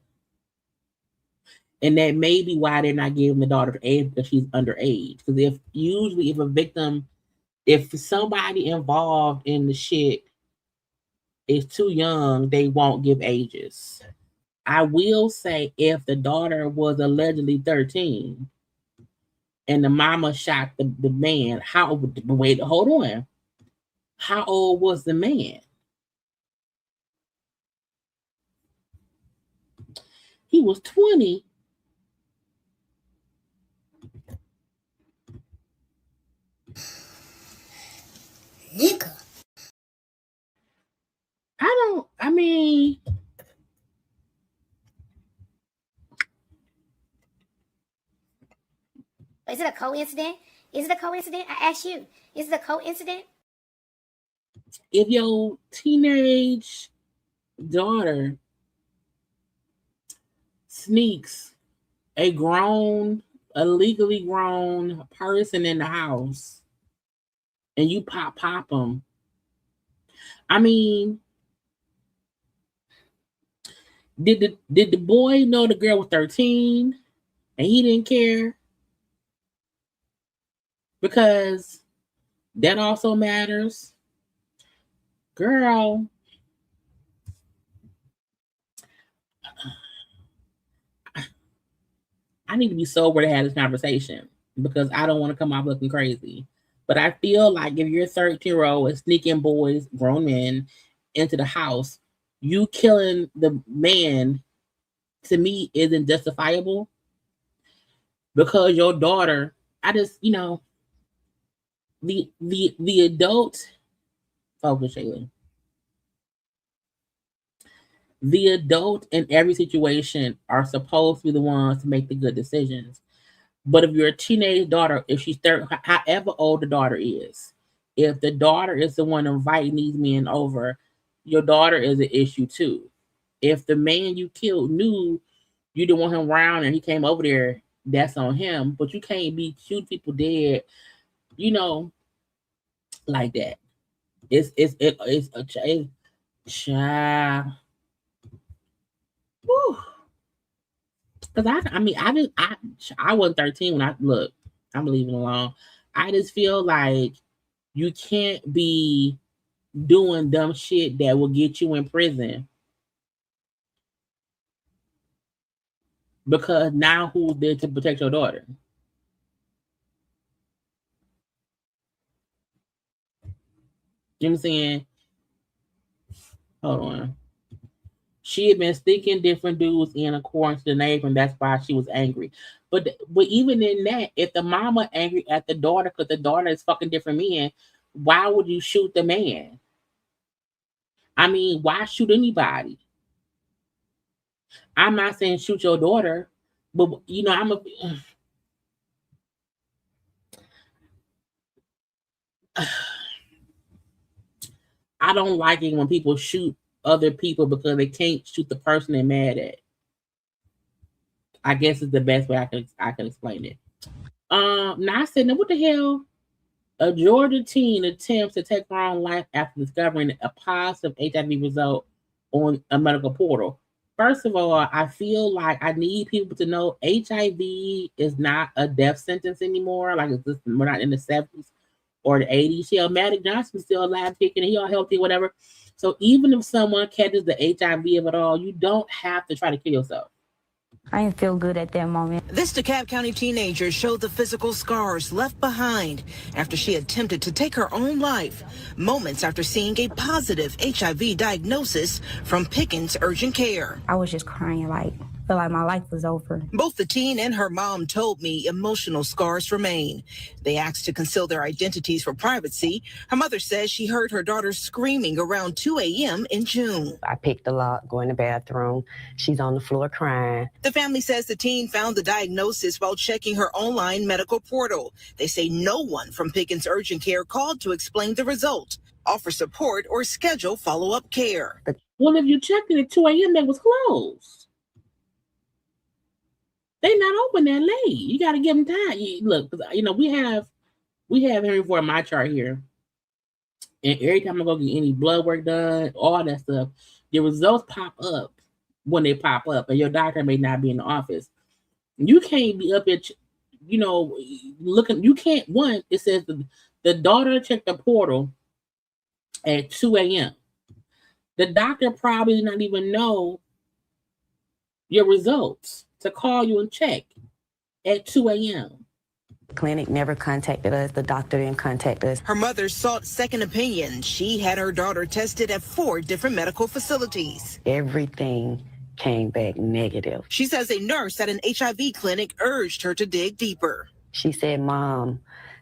And that may be why they're not giving the daughter age, because she's underage. Because if a victim If somebody involved in the shit is too young, they won't give ages. I will say if the daughter was allegedly 13 and the mama shot the man, wait, hold on. How old was the man? He was 20. Nigga. I mean, Is it a coincidence? Is it a coincidence? I ask you. Is it a coincidence? if your teenage daughter sneaks a legally grown person in the house and you pop them, I mean, did the boy know the girl was 13 and he didn't care? Because that also matters. Girl, I need to be sober to have this conversation because I don't want to come off looking crazy. But I feel like if you're 13-year-old and sneaking boys, grown men, into the house, you killing the man, to me, isn't justifiable. Because your daughter, the adult, focus, Jaylee. The adult in every situation are supposed to be the ones to make the good decisions. But if you're a teenage daughter, if she's 30, however old the daughter is, if the daughter is the one inviting these men over, your daughter is an issue too. If the man you killed knew you didn't want him around and he came over there, that's on him. But you can't be shooting people dead, like that. It's a child. Whew. Because I wasn't 13 when I'm leaving alone. I just feel like you can't be doing dumb shit that will get you in prison. Because now who's there to protect your daughter? You know what I'm saying? Hold on. She had been sticking different dudes in according to the neighbor, and that's why she was angry. But even in that, if the mama angry at the daughter because the daughter is fucking different men, why would you shoot the man? I mean, why shoot anybody? I'm not saying shoot your daughter, but I don't like it when people shoot other people because they can't shoot the person they're mad at. I guess it's the best way I can explain it. Now I said, now what the hell? A Georgia teen attempts to take her own life after discovering a positive HIV result on a medical portal. First of all, I feel like I need people to know HIV is not a death sentence anymore. Like we're not in the 70s or the 80s. Hell, Magic Johnson's still alive, kicking, and he all healthy, whatever. So even if someone catches the HIV of it all, you don't have to try to kill yourself. I didn't feel good at that moment. This DeKalb County teenager showed the physical scars left behind after she attempted to take her own life, moments after seeing a positive HIV diagnosis from Pickens Urgent Care. I was just crying, felt like my life was over. Both the teen and her mom told me emotional scars remain. They asked to conceal their identities for privacy. Her mother says she heard her daughter screaming around 2 a.m. in June. I picked the lock, go in the bathroom. She's on the floor crying. The family says the teen found the diagnosis while checking her online medical portal. They say no one from Pickens Urgent Care called to explain the result, offer support, or schedule follow-up care. Well, if you checked it at 2 a.m., they was closed. They not open that late. You got to give them time. Look, we have Henry Ford, my chart here, and every time I go get any blood work done, all that stuff, the results pop up when they pop up, and your doctor may not be in the office. You can't be up at, looking. You can't. One, it says The daughter checked the portal at 2 a.m. The doctor probably did not even know your results to call you and check at 2 a.m. Clinic never contacted us. The doctor didn't contact us. Her mother sought second opinion. She had her daughter tested at 4 different medical facilities. Everything came back negative. She says a nurse at an HIV clinic urged her to dig deeper. She said, Mom,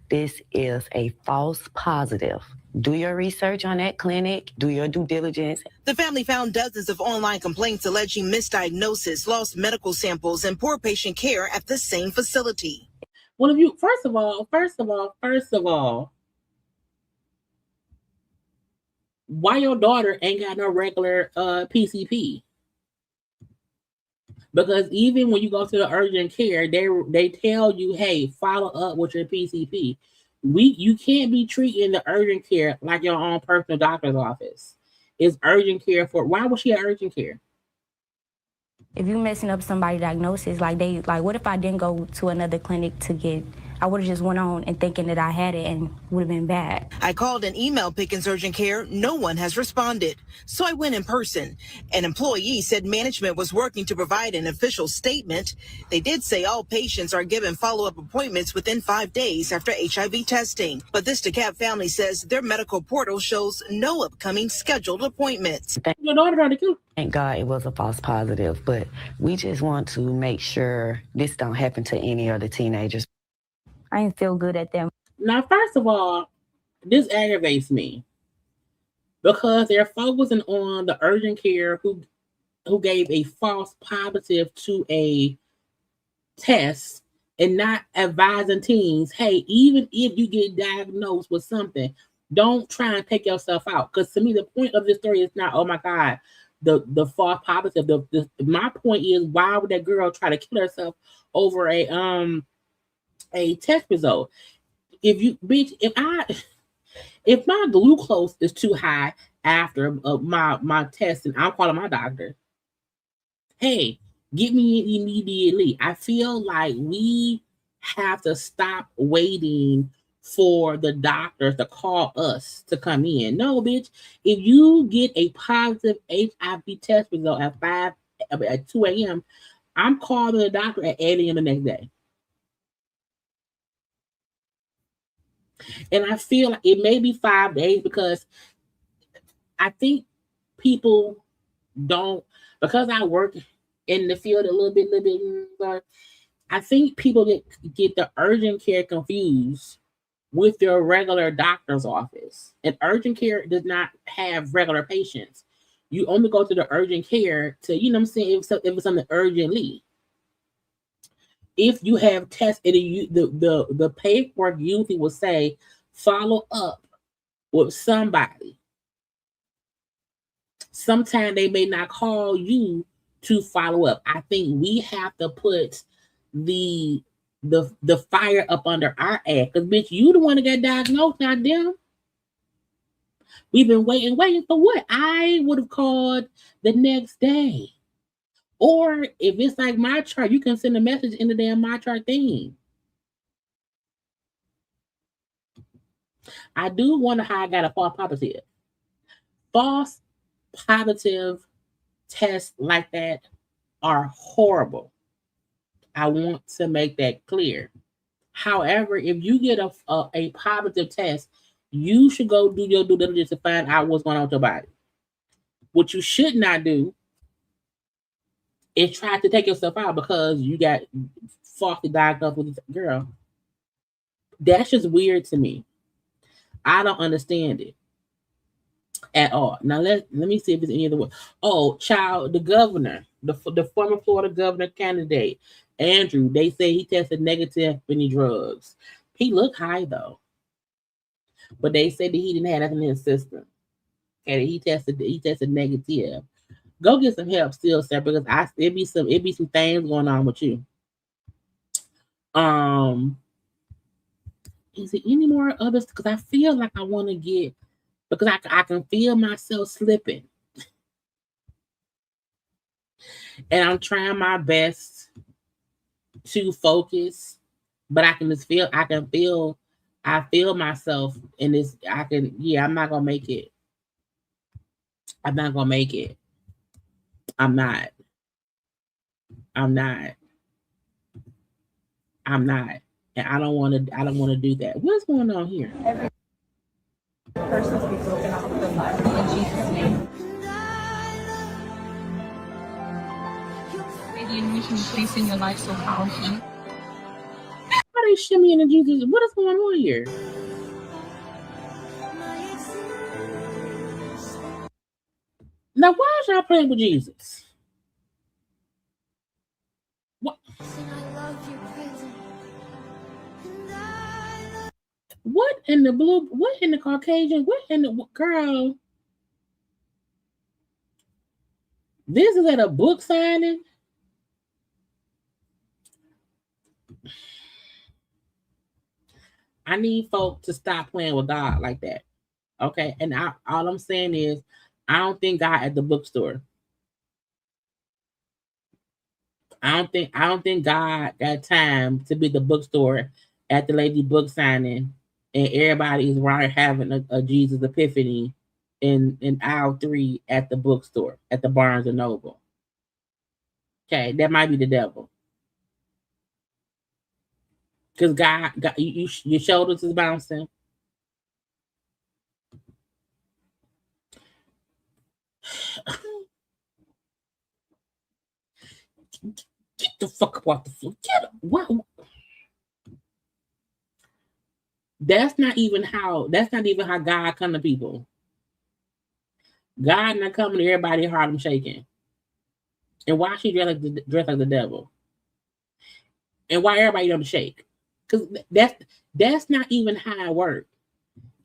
this is a false positive. Do your research on that clinic. Do your due diligence. The family found dozens of online complaints alleging misdiagnosis, lost medical samples, and poor patient care at the same facility. Well, if you first of all, why your daughter ain't got no regular PCP? Because even when you go to the urgent care, they tell you, hey, follow up with your PCP. You can't be treating the urgent care like your own personal doctor's office. It's urgent care for. Why was she at urgent care? If you messing up somebody's diagnosis, what if I didn't go to another clinic to get, I would have just went on and thinking that I had it and would have been bad. I called and emailed Pickens Urgent Care. No one has responded. So I went in person. An employee said management was working to provide an official statement. They did say all patients are given follow-up appointments within 5 days after HIV testing. But this DeKalb family says their medical portal shows no upcoming scheduled appointments. Thank God it was a false positive, but we just want to make sure this don't happen to any other teenagers. I didn't feel good at them. Now, first of all, this aggravates me because they're focusing on the urgent care who gave a false positive to a test and not advising teens, hey, even if you get diagnosed with something, don't try and take yourself out. Because to me, the point of this story is not, oh my God, the false positive. My point is, why would that girl try to kill herself over a test result? If my glucose is too high after my test and I'm calling my doctor, hey, get me in immediately. I feel like we have to stop waiting for the doctors to call us to come in. No, bitch. If you get a positive HIV test result at 2 a.m., I'm calling the doctor at 8 a.m. the next day. And I feel like it may be 5 days because I think people don't, because I work in the field a little bit, I think people get the urgent care confused with their regular doctor's office. And urgent care does not have regular patients. You only go to the urgent care to, you know what I'm saying, if it's something urgently. If you have tests, the paperwork usually will say, follow up with somebody. Sometimes they may not call you to follow up. I think we have to put the fire up under our ass. Because, bitch, you the one that got diagnosed, not them. We've been waiting for what? I would have called the next day. Or if it's like my chart, you can send a message in the damn my chart thing. I do wonder how I got a false positive. False positive tests like that are horrible. I want to make that clear. However, if you get a positive test, you should go do your due diligence to find out what's going on with your body. What you should not do is try to take yourself out because you got falsely diagnosed with this girl. That's just weird to me. I don't understand it at all. Now let me see if there's any other word. Oh, child, the governor, the former Florida governor candidate, Andrew, they say he tested negative for any drugs. He looked high though, but they said that he didn't have nothing in his system, and he tested negative. Go get some help still, sir, because it be some things going on with you. Is there any more others? Because I feel like I want to get, because I can feel myself slipping. And I'm trying my best to focus, but I can feel I feel myself in this. I'm not gonna make it. I'm not gonna make it. I'm not. I'm not. I'm not. And I don't want to do that. What's going on here? Every person be broken off their life in Jesus' name. May the anointing be placed in your life so powerfully. How they shimmying in Jesus? What is going on here? Now, why is y'all playing with Jesus? What? What in the blue? What in the Caucasian? What in the girl? This is at a book signing. I need folk to stop playing with God like that. Okay, and all I'm saying is, I don't think God at the bookstore. I don't think God got time to be at the bookstore at the lady book signing, and everybody is right having a Jesus epiphany in aisle 3 at the bookstore at the Barnes and Noble. Okay, that might be the devil. Because God, your shoulders is bouncing. Get the fuck up off the floor. Get up. What? That's not even how God come to people. God not coming to everybody Harlem shaking. And why she dress like the devil? And why everybody don't shake? Because that's not even how it works.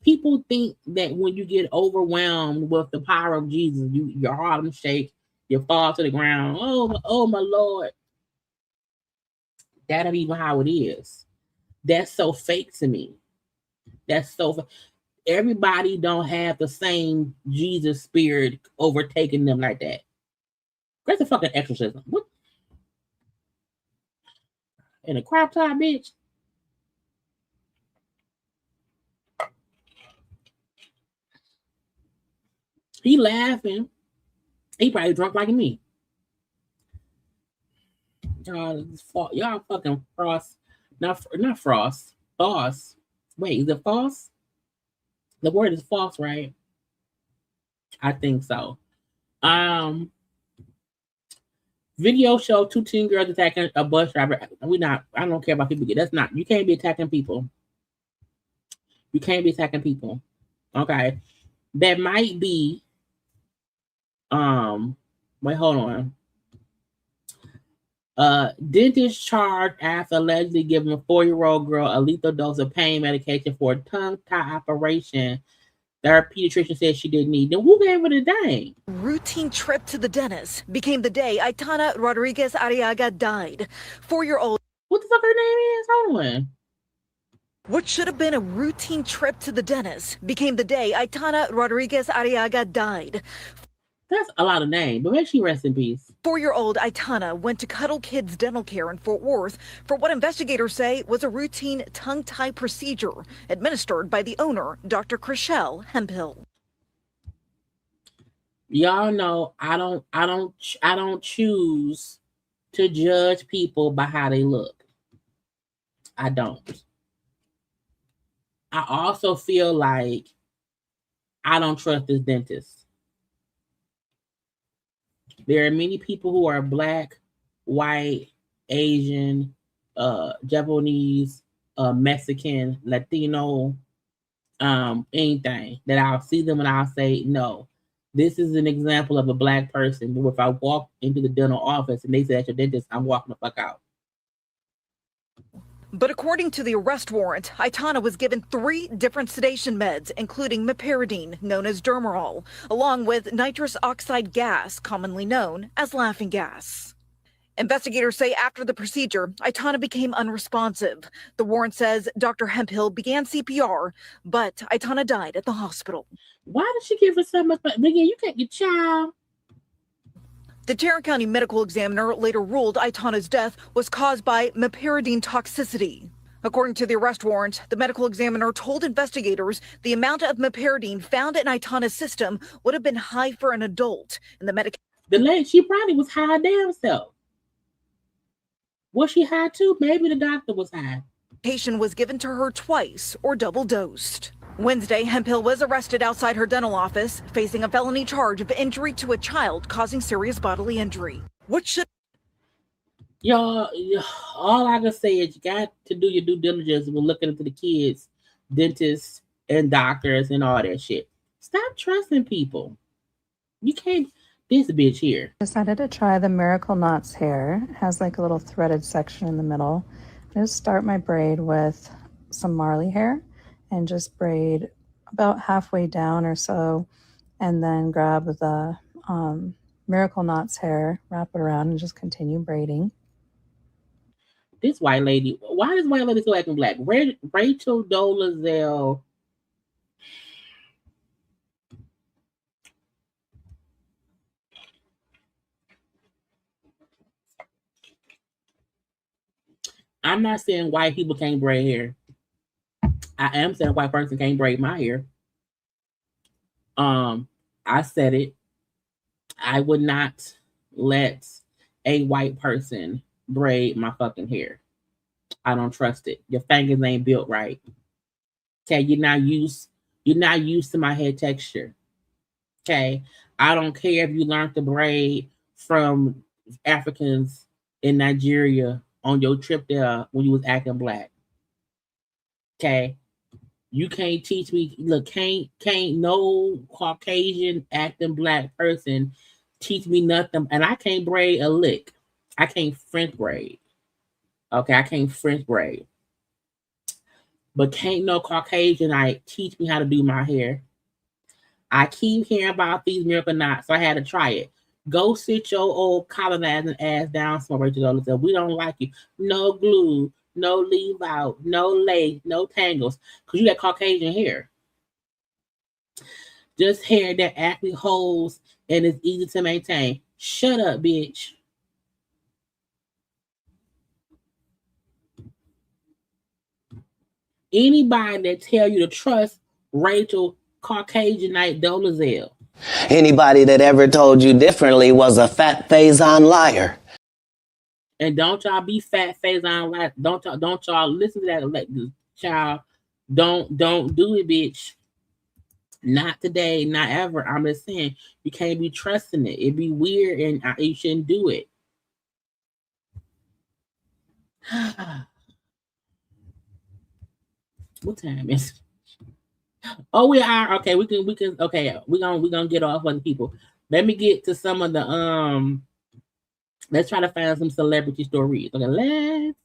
People think that when you get overwhelmed with the power of Jesus, your Harlem shake, you fall to the ground. Oh my Lord. That ain't even how it is. That's so fake to me. That's so. Everybody don't have the same Jesus spirit overtaking them like that. That's a fucking exorcism. What? In a crop top, bitch. He laughing. He probably drunk like me. Y'all fucking Frost. Not Frost. False. Wait, is it false? The word is false, right? I think so. Video show 2 teen girls attacking a bus driver. I don't care about people. That's not. You can't be attacking people. You can't be attacking people. Okay. That might be. Wait, hold on. Dentist charged after allegedly giving a 4-year-old girl a lethal dose of pain medication for a tongue tie operation that her pediatrician said she didn't need. Then who gave her the dang? Routine trip to the dentist became the day Teyana Rodriguez Arriaga died. 4-year-old. What the fuck her name is? Hold on. What should have been a routine trip to the dentist became the day Teyana Rodriguez Arriaga died. That's a lot of names, but make she rest in peace. 4-year-old Teyana went to Cuddle Kids Dental Care in Fort Worth for what investigators say was a routine tongue tie procedure administered by the owner, Dr. Chriselle Hemphill. Y'all know I don't choose to judge people by how they look. I don't. I also feel like I don't trust this dentist. There are many people who are Black, white, Asian, Japanese, Mexican, Latino, anything that I'll see them and I'll say, no, this is an example of a Black person. But if I walk into the dental office and they say that's your dentist, I'm walking the fuck out. But according to the arrest warrant, Teyana was given 3 different sedation meds, including meperidine, known as Dermarol, along with nitrous oxide gas, commonly known as laughing gas. Investigators say after the procedure, Teyana became unresponsive. The warrant says Dr. Hemphill began CPR, but Teyana died at the hospital. Why did she give her so much? Again, you can't get child. The Tarrant County medical examiner later ruled Teyana's death was caused by meperidine toxicity. According to the arrest warrant, the medical examiner told investigators the amount of meperidine found in Itana's system would have been high for an adult. And the lady, she probably was high damn self. Was she high too? Maybe the doctor was high. Medication was given to her twice or double dosed. Wednesday, Hemphill was arrested outside her dental office, facing a felony charge of injury to a child causing serious bodily injury. What should Y'all, all I can say is you got to do your due diligence when looking into the kids, dentists, and doctors and all that shit. Stop trusting people. You can't. This bitch here. Decided to try the Miracle Knots hair. It has like a little threaded section in the middle. I just start my braid with some Marley hair and just braid about halfway down or so, and then grab the Miracle Knots hair, wrap it around, and just continue braiding. This white lady, why is white lady so acting black? Rachel Dolezal. I'm not saying white people can't braid hair. I am saying a white person can't braid my hair. I said it. I would not let a white person braid my fucking hair. I don't trust it. Your fingers ain't built right. Okay, you're not used to my hair texture. Okay. I don't care if you learned to braid from Africans in Nigeria on your trip there when you was acting black. Okay. You can't teach me. Look, can't no Caucasian acting black person teach me nothing. And I can't braid a lick. I can't French braid. Okay, I can't French braid. But can't no Caucasian teach me how to do my hair. I keep hearing about these miracle knots, so I had to try it. Go sit your old colonizing ass down somewhere, Rachel. We don't like you. No glue, no leave out, no lace, no tangles, because you got Caucasian hair. Just hair that actually holds and is easy to maintain. Shut up, bitch. Anybody that tell you to trust Rachel Caucasianite Dolezal. Anybody that ever told you differently was a fat Faison liar. And don't y'all be fat Faison liar. Don't y'all listen to that child. Don't do it, bitch. Not today, not ever. I'm just saying you can't be trusting it. It'd be weird and you shouldn't do it. What time is it? Oh, we are okay. We can okay. We're gonna get off other people. Let me get to some of the let's try to find some celebrity stories. Okay, let's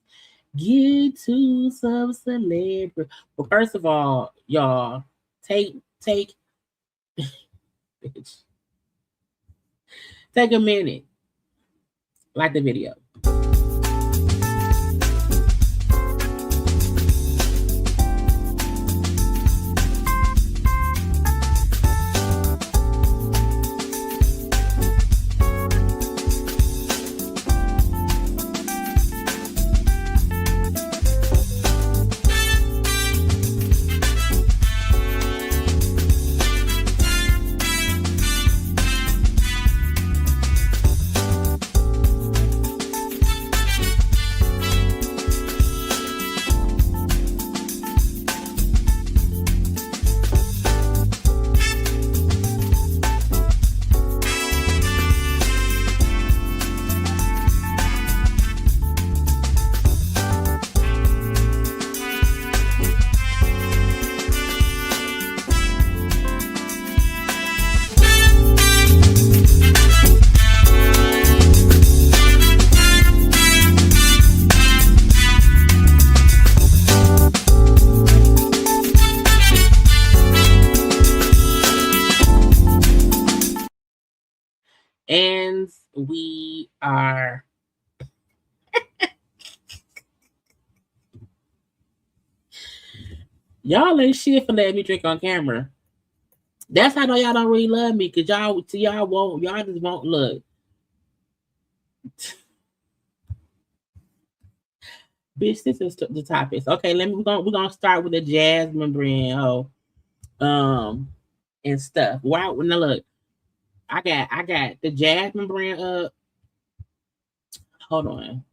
get to some celebrity. Well, first of all, y'all, take take a minute. Like the video. And we are y'all ain't shit for letting me drink on camera. That's how I know y'all don't really love me, because y'all just won't look. Bitch, this is the topics. Okay, we're gonna start with the Jasmine brand, and stuff. Wow, now look, I got the Jasmine brand up. Hold on.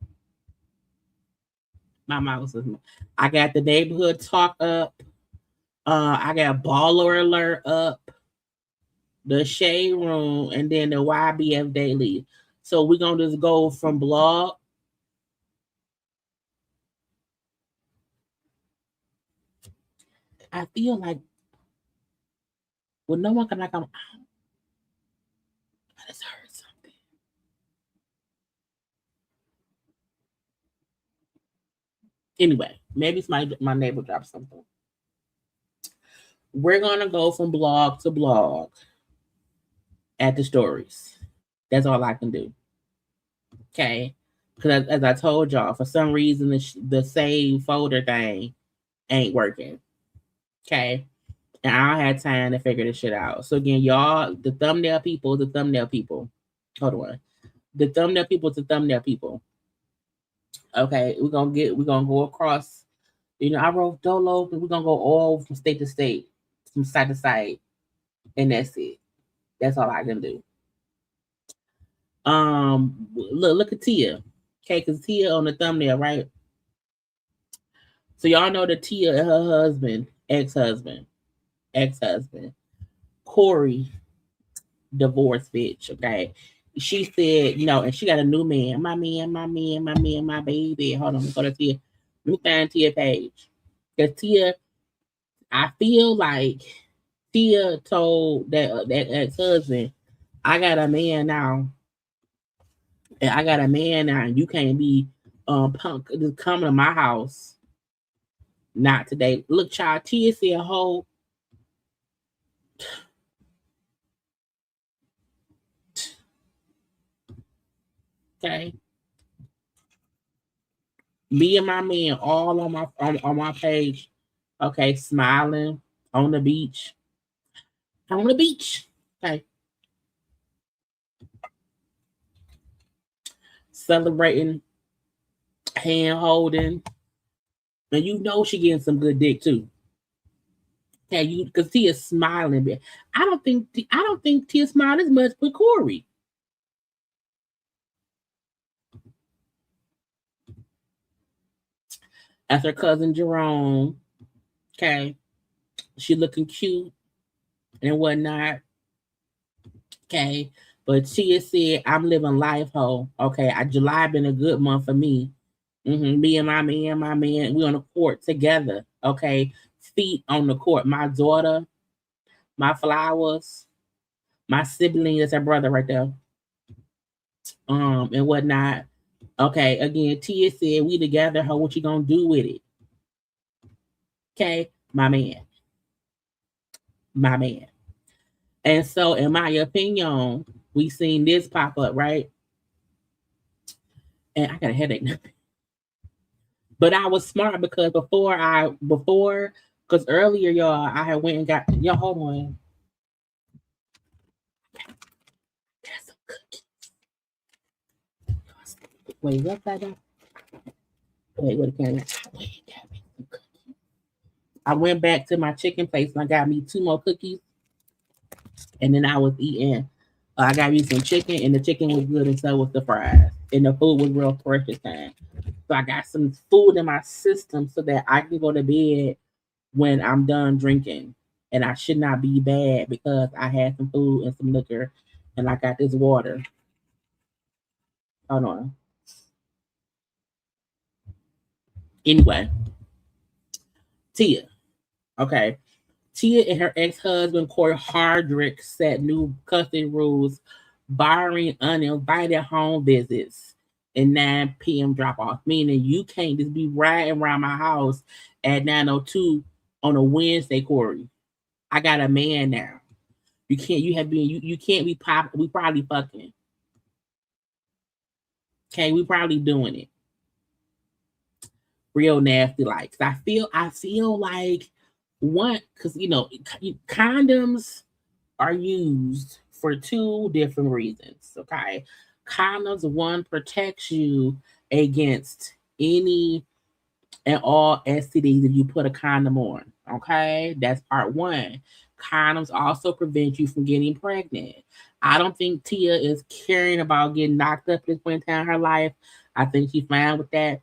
My mouse is. I got the neighborhood talk up. I got baller alert up, the shade room, and then the YBF daily. So we're gonna just go from blog. I feel like when no one can like I just heard something. Anyway, maybe it's my neighbor dropped something. We're gonna go from blog to blog at the stories. That's all I can do. Okay, because as I told y'all, for some reason the save folder thing ain't working. Okay, and I don't have time to figure this shit out. So again, y'all, the thumbnail people. Hold on, the thumbnail people. Okay, we're gonna go across. I wrote Dolo, but we're gonna go all from state to state, from side to side, and that's it. That's all I can do. Look at Tia. Okay, because Tia on the thumbnail, right? So y'all know that Tia and her husband, ex-husband, Corey, divorced bitch. Okay, she said, and she got a new man. My man, my baby. Hold on, let me go to Tia. Let me find Tia page. Because Tia, I feel like Tia told that ex-husband, I got a man now. And I got a man now, and you can't be punk just coming to my house. Not today. Look, child, Tia said, "Ho." Okay. Me and my man all on my page. Okay, smiling on the beach. On the beach. Okay. Celebrating, hand holding. And she getting some good dick too. Okay, because Tia's smiling. I don't think Tia smiled as much with Corey. As her cousin Jerome. Okay. She looking cute and whatnot. Okay. But Tia said, I'm living life, ho. Okay. July been a good month for me. Me and my man, we on the court together. Okay. Feet on the court. My daughter, my flowers, my sibling, that's her brother right there. And whatnot. Okay. Again, Tia said, we together, ho. What you gonna do with it? Okay. My man. And so, in my opinion, we seen this pop up, right? And I got a headache now. But I was smart because because earlier, y'all, I had went and got, y'all, hold on. Got some cookies. Wait, what's that? Wait, what can I went back to my chicken place and I got me 2 more cookies. And then I was eating. I got me some chicken, and the chicken was good, and so was the fries. And the food was real precious time. So I got some food in my system so that I can go to bed when I'm done drinking. And I should not be bad because I had some food and some liquor, and I got this water. Hold on. Anyway, Tia. Okay. Tia and her ex-husband, Corey Hardrick, set new custody rules, barring uninvited home visits and 9 p.m. drop-off, meaning you can't just be riding around my house at 9:02 on a Wednesday, Corey. I got a man now. You can't be pop. We probably fucking. Okay, we probably doing it. Real nasty like. I feel like because condoms are used for 2 different reasons. Okay, condoms, one, protects you against any and all STDs if you put a condom on. Okay, that's part one. Condoms also prevent you from getting pregnant. I don't think Tia is caring about getting knocked up at this point in time in her life. I think she's fine with that.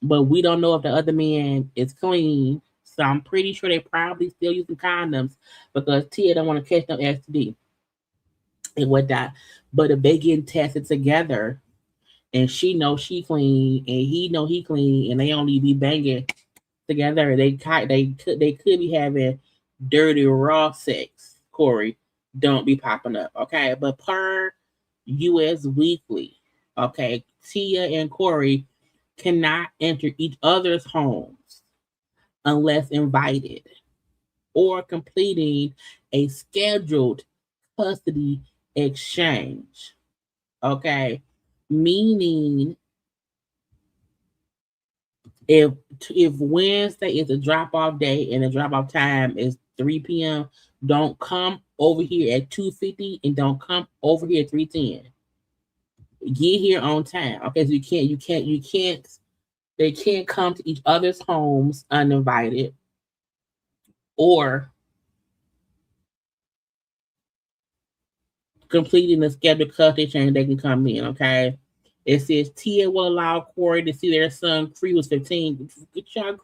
But we don't know if the other man is clean. So I'm pretty sure they probably still using condoms because Tia don't want to catch no STD and whatnot. But if they getting tested together and she know she clean and he know he clean and they only be banging together, they could be having dirty raw sex. Corey, don't be popping up, okay? But per U.S. Weekly, okay, Tia and Corey cannot enter each other's homes unless invited or completing a scheduled custody exchange. Okay, meaning if Wednesday is a drop off day and the drop off time is 3 p.m., don't come over here at 2:50 and don't come over here at 3:10. Get here on time. Okay, so they can't come to each other's homes uninvited or completing the scheduled custody change, they can come in, okay? It says Tia will allow Corey to see their son Cree was 15. Get y'all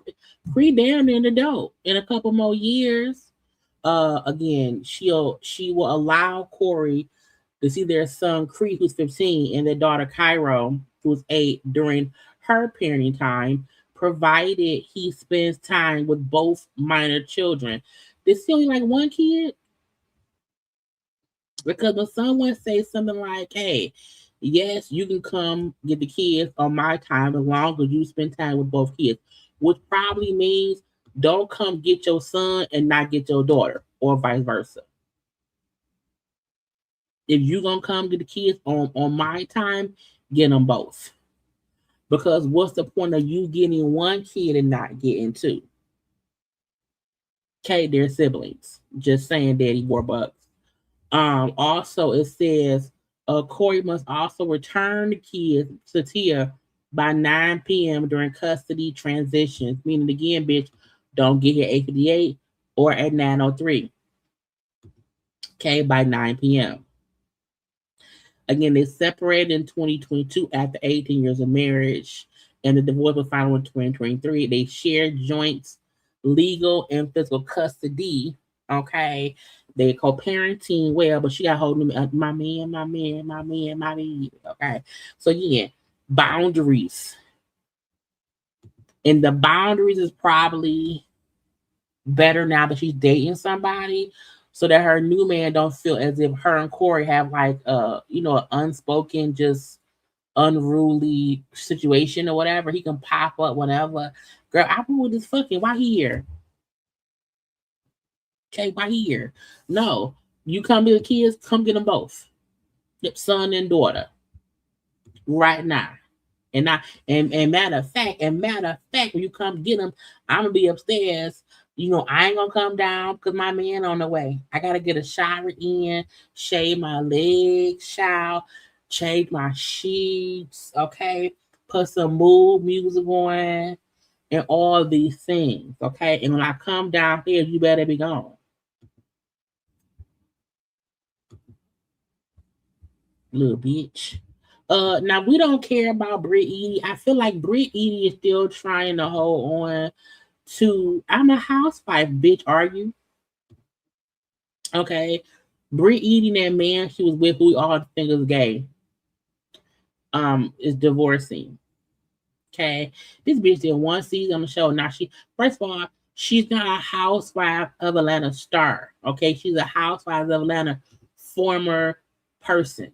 Cree down there in the dope in a couple more years. Again, she will allow Corey to see their son Cree, who's 15, and their daughter Cairo, who's 8, during her parenting time, provided he spends time with both minor children. This is only like one kid? Because when someone says something like, hey, yes, you can come get the kids on my time as long as you spend time with both kids, which probably means don't come get your son and not get your daughter, or vice versa. If you're going to come get the kids on my time, get them both. Because what's the point of you getting one kid and not getting two? Okay, they're siblings. Just saying, Daddy Warbucks. Also, it says Corey must also return the kids to Tia by 9 p.m. during custody transitions. Meaning, again, bitch, don't get here 8:58 or at 9:03. Okay, by 9 p.m. Again, they separated in 2022 after 18 years of marriage, and the divorce was filed in 2023. They shared joint legal and physical custody. Okay, they co-parenting well, but she got holding my man. Okay, so yeah, boundaries, and the boundaries is probably better now that she's dating somebody, so that her new man don't feel as if her and Corey have like an unspoken, just unruly situation or whatever. He can pop up whenever. Girl, I with this fucking why he here? Okay, why he here? No, you come to the kids, come get them both, son and daughter, right now. And matter of fact, when you come get them, I'm gonna be upstairs. I ain't gonna come down because my man on the way. I gotta get a shower in, shave my legs, shower, change my sheets, okay, put some mood music on, and all these things, okay. And when I come down here, you better be gone. Little bitch. Now we don't care about Britt Edie. I feel like Britt Edie is still trying to hold on to I'm a housewife, bitch. Are you? Okay. Britt Edie, that man she was with, who we all think is gay, is divorcing. Okay. This bitch did one season on the show. Now first of all, she's not a housewife of Atlanta star. Okay. She's a housewife of Atlanta former person.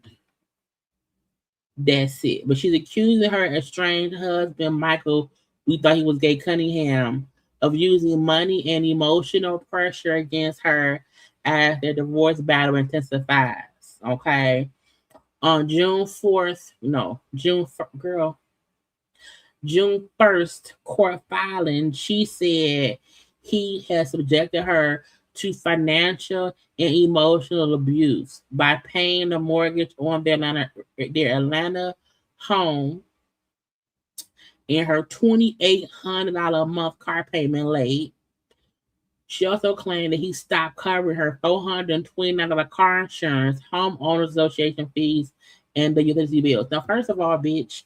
That's it. But she's accusing her estranged husband, Michael, we thought he was gay, Cunningham, of using money and emotional pressure against her as their divorce battle intensifies. Okay. On June 1st court filing, she said he has subjected her to financial and emotional abuse by paying the mortgage on their Atlanta home and her $2,800 a month car payment late. She also claimed that he stopped covering her $429 car insurance, homeowners association fees, and the utility bills. Now, first of all, bitch,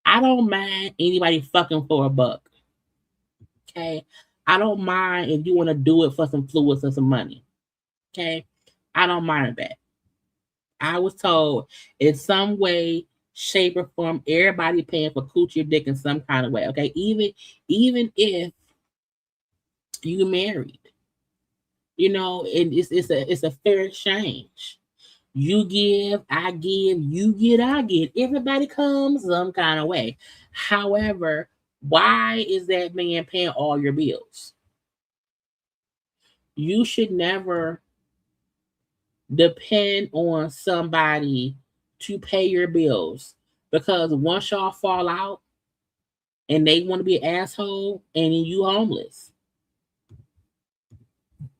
I don't mind anybody fucking for a buck. Okay? I don't mind if you want to do it for some fluids or some money. Okay? I don't mind that. I was told in some way, shape, or form, everybody paying for coochie or dick in some kind of way. Okay? Even if you married, you know, and it's a fair exchange. You give, I give, you get, I get. Everybody comes some kind of way. However, why is that man paying all your bills? You should never depend on somebody to pay your bills, because once y'all fall out and they want to be an asshole and you homeless.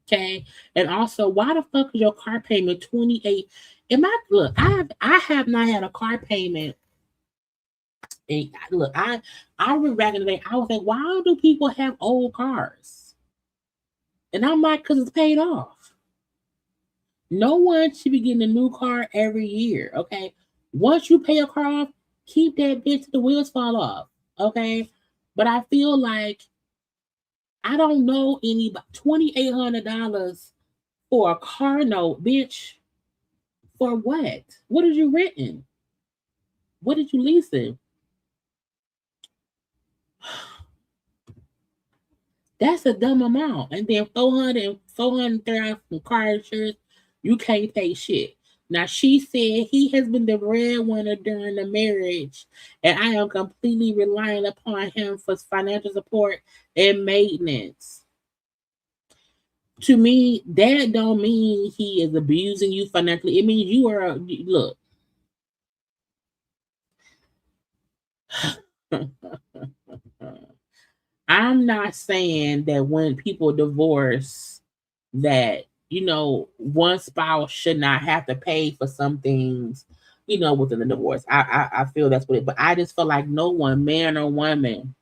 Okay. And also, why the fuck is your car payment 28? Look, I have not had a car payment. And look, I remember back in the day, I was like, why do people have old cars? And I'm like, because it's paid off. No one should be getting a new car every year. Okay. Once you pay a car off, keep that bitch till the wheels fall off. Okay. But I feel like I don't know anybody. $2,800 for a car note, bitch. For what? What did you renting? What did you leasing? That's a dumb amount. And then $430 from car insurance, you can't pay shit. Now, she said he has been the breadwinner during the marriage, and I am completely relying upon him for financial support and maintenance. To me, that don't mean he is abusing you financially. It means you are, look. I'm not saying that when people divorce that, you know, one spouse should not have to pay for some things, you know, within the divorce. I feel that's what it, but I just feel like no one man or woman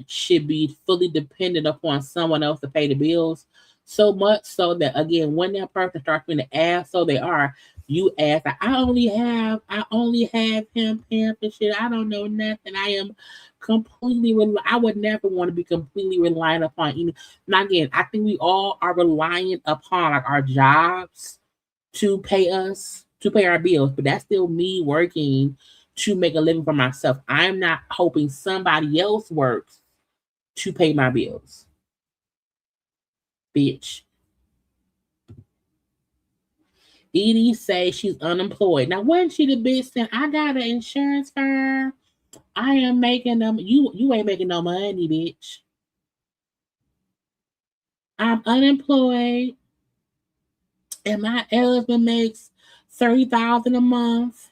should be fully dependent upon someone else to pay the bills. So much so that, again, when that person starts being the asshole they are, you ask, I only have him paying for shit. I don't know nothing. I am I would never want to be completely reliant upon any. Now, again, I think we all are reliant upon like our jobs to pay our bills, but that's still me working to make a living for myself. I'm not hoping somebody else works to pay my bills. Bitch. Edie say she's unemployed. Now, wasn't she the bitch saying, I got an insurance firm. I am making them. You ain't making no money, bitch. I'm unemployed. And my husband makes $30,000 a month.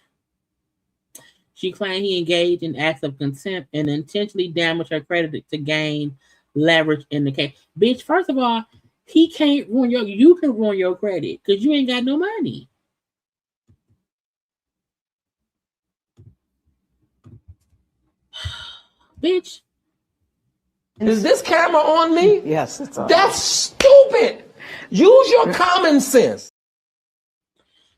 She claimed he engaged in acts of contempt and intentionally damaged her credit to gain leverage in the case. Bitch, first of all, he can't ruin you can ruin your credit because you ain't got no money. Bitch. Is this camera on me? Yes, it's on. That's stupid. Use your common sense.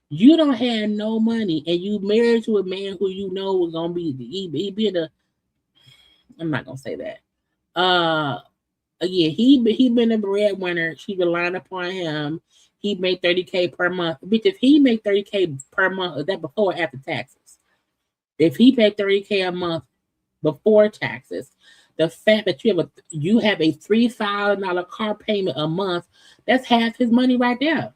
You don't have no money and you married to a man who you know is gonna be I'm not gonna say that. Again, he been a breadwinner. She relying upon him. He made $30K per month. Bitch, if he made $30K per month, is that before or after taxes? If he paid $30K a month before taxes, the fact that you have a $3,000 car payment a month, that's half his money right there.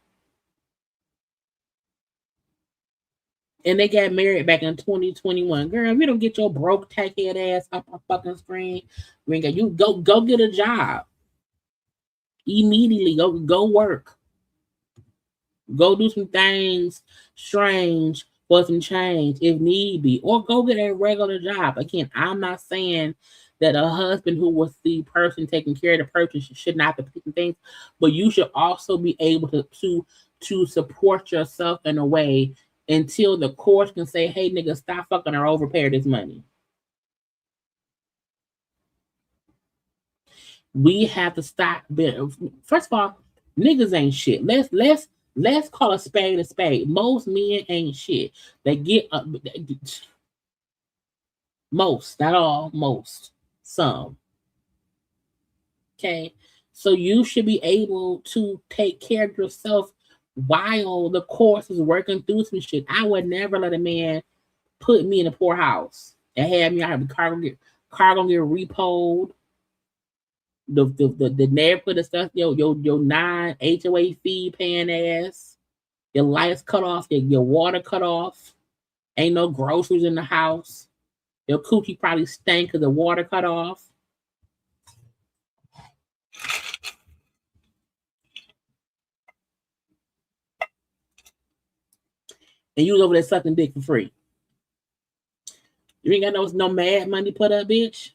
And they got married back in 2021. Girl, if you don't get your broke tackhead ass up on fucking screen, you go get a job. Immediately, go work. Go do some things strange for some change if need be. Or go get a regular job. Again, I'm not saying that a husband who was the person taking care of the person should not be picking things, but you should also be able to to support yourself in a way until the court can say, hey, nigga, stop fucking or overpay this money. We have to stop. First of all, niggas ain't shit. Let's call a spade a spade. Most men ain't shit. They get most, not all, most, some. Okay, so you should be able to take care of yourself while the course is working through some shit. I would never let a man put me in a poorhouse and have me. I have the car gonna get repoed. The neighborhood stuff, your non HOA fee paying ass, your lights cut off, your water cut off, ain't no groceries in the house, your coochie probably stank because the water cut off. And you was over there sucking dick for free. You ain't got no mad money put up, bitch.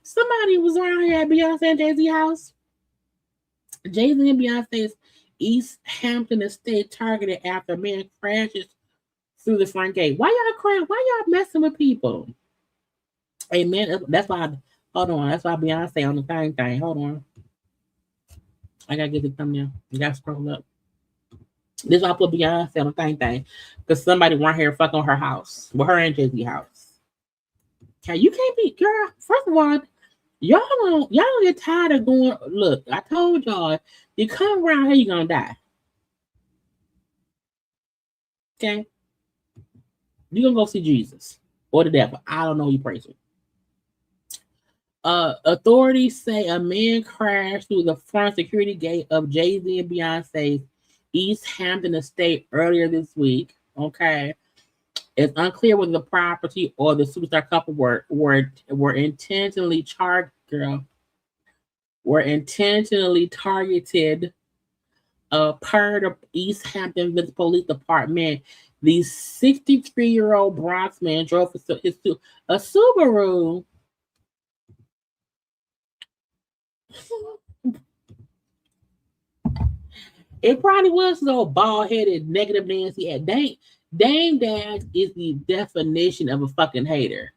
Somebody was around here at Beyonce and Jay-Z house. Jay-Z and Beyonce's East Hampton estate targeted after a man crashes through the front gate. Why y'all crying? Why y'all messing with people? Hey, man, that's why. Hold on. That's why Beyonce on the thing. Hold on. I gotta get the thumbnail. You gotta scroll up. This is why I put Beyonce on the thing. Because somebody run here fucking on her house. Well, her and Jay-Z house. Okay, you can't be, girl. First of all, y'all don't get tired of going. Look, I told y'all, you come around here, you're gonna die. Okay? You're gonna go see Jesus or the devil. I don't know who you pray to. Authorities say a man crashed through the front security gate of Jay-Z and Beyonce's East Hampton estate earlier this week. Okay. It's unclear whether the property or the superstar couple were intentionally targeted. Per the East Hampton Police Department, the 63-year-old Bronx man drove a Subaru. It probably was so bald-headed, negative Nancy. Dame Dash is the definition of a fucking hater.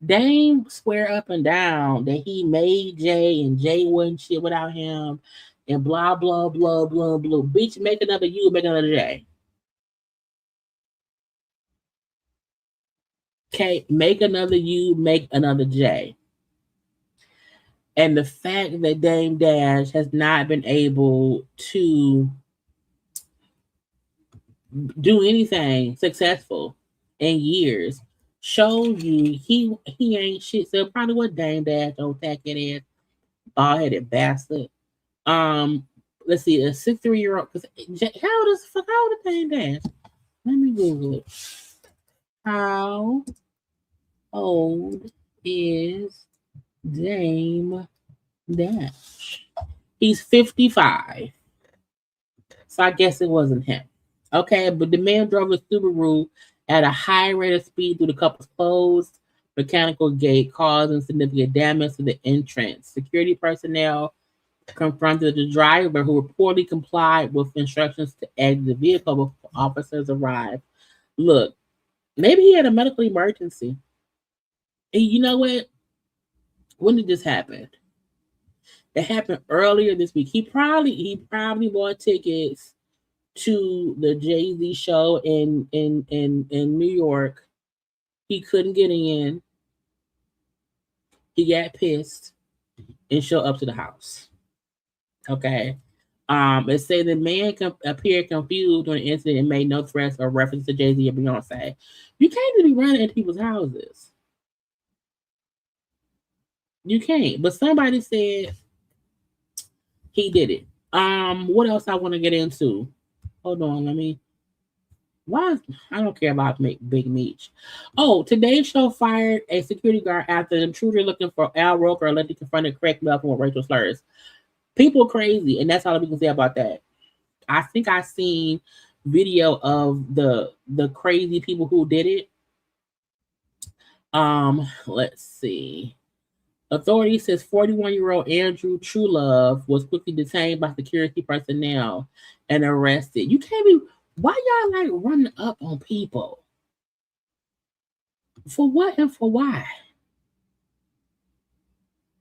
Dame swear up and down that he made Jay and Jay wasn't shit without him and blah, blah, blah, blah, blah. Bitch, make another you, make another Jay. Okay, make another you, make another Jay. And the fact that Dame Dash has not been able to do anything successful in years shows you he ain't shit. So probably what Dame Dash, old tacky ass, bald-headed bastard. Let's see, a 63-year-old. How old is Dame Dash? Let me Google it. How old is Dame Dash? He's 55. So I guess it wasn't him. Okay, but the man drove a Subaru at a high rate of speed through the couple's closed mechanical gate, causing significant damage to the entrance. Security personnel confronted the driver, who reportedly complied with instructions to exit the vehicle before officers arrived. Look, maybe he had a medical emergency. And you know what? When did this happen? It happened earlier this week. He probably bought tickets to the Jay-Z show in New York. He couldn't get in. He got pissed and showed up to the house. Okay. It said the man appeared confused during the incident and made no threats or reference to Jay-Z or Beyonce. You can't just be running into people's houses. You can't. But somebody said he did it. What else I want to get into? Hold on, I don't care about Big Meech. Oh, today's show fired a security guard after the intruder looking for Al Roker allegedly confronted Craig Melvin with racial slurs. People crazy, and that's all we can say about that. I think I seen video of the crazy people who did it. Let's see. Authorities says 41-year-old Andrew Truelove was quickly detained by security personnel and arrested. You can't be. Why y'all like running up on people? For what and for why?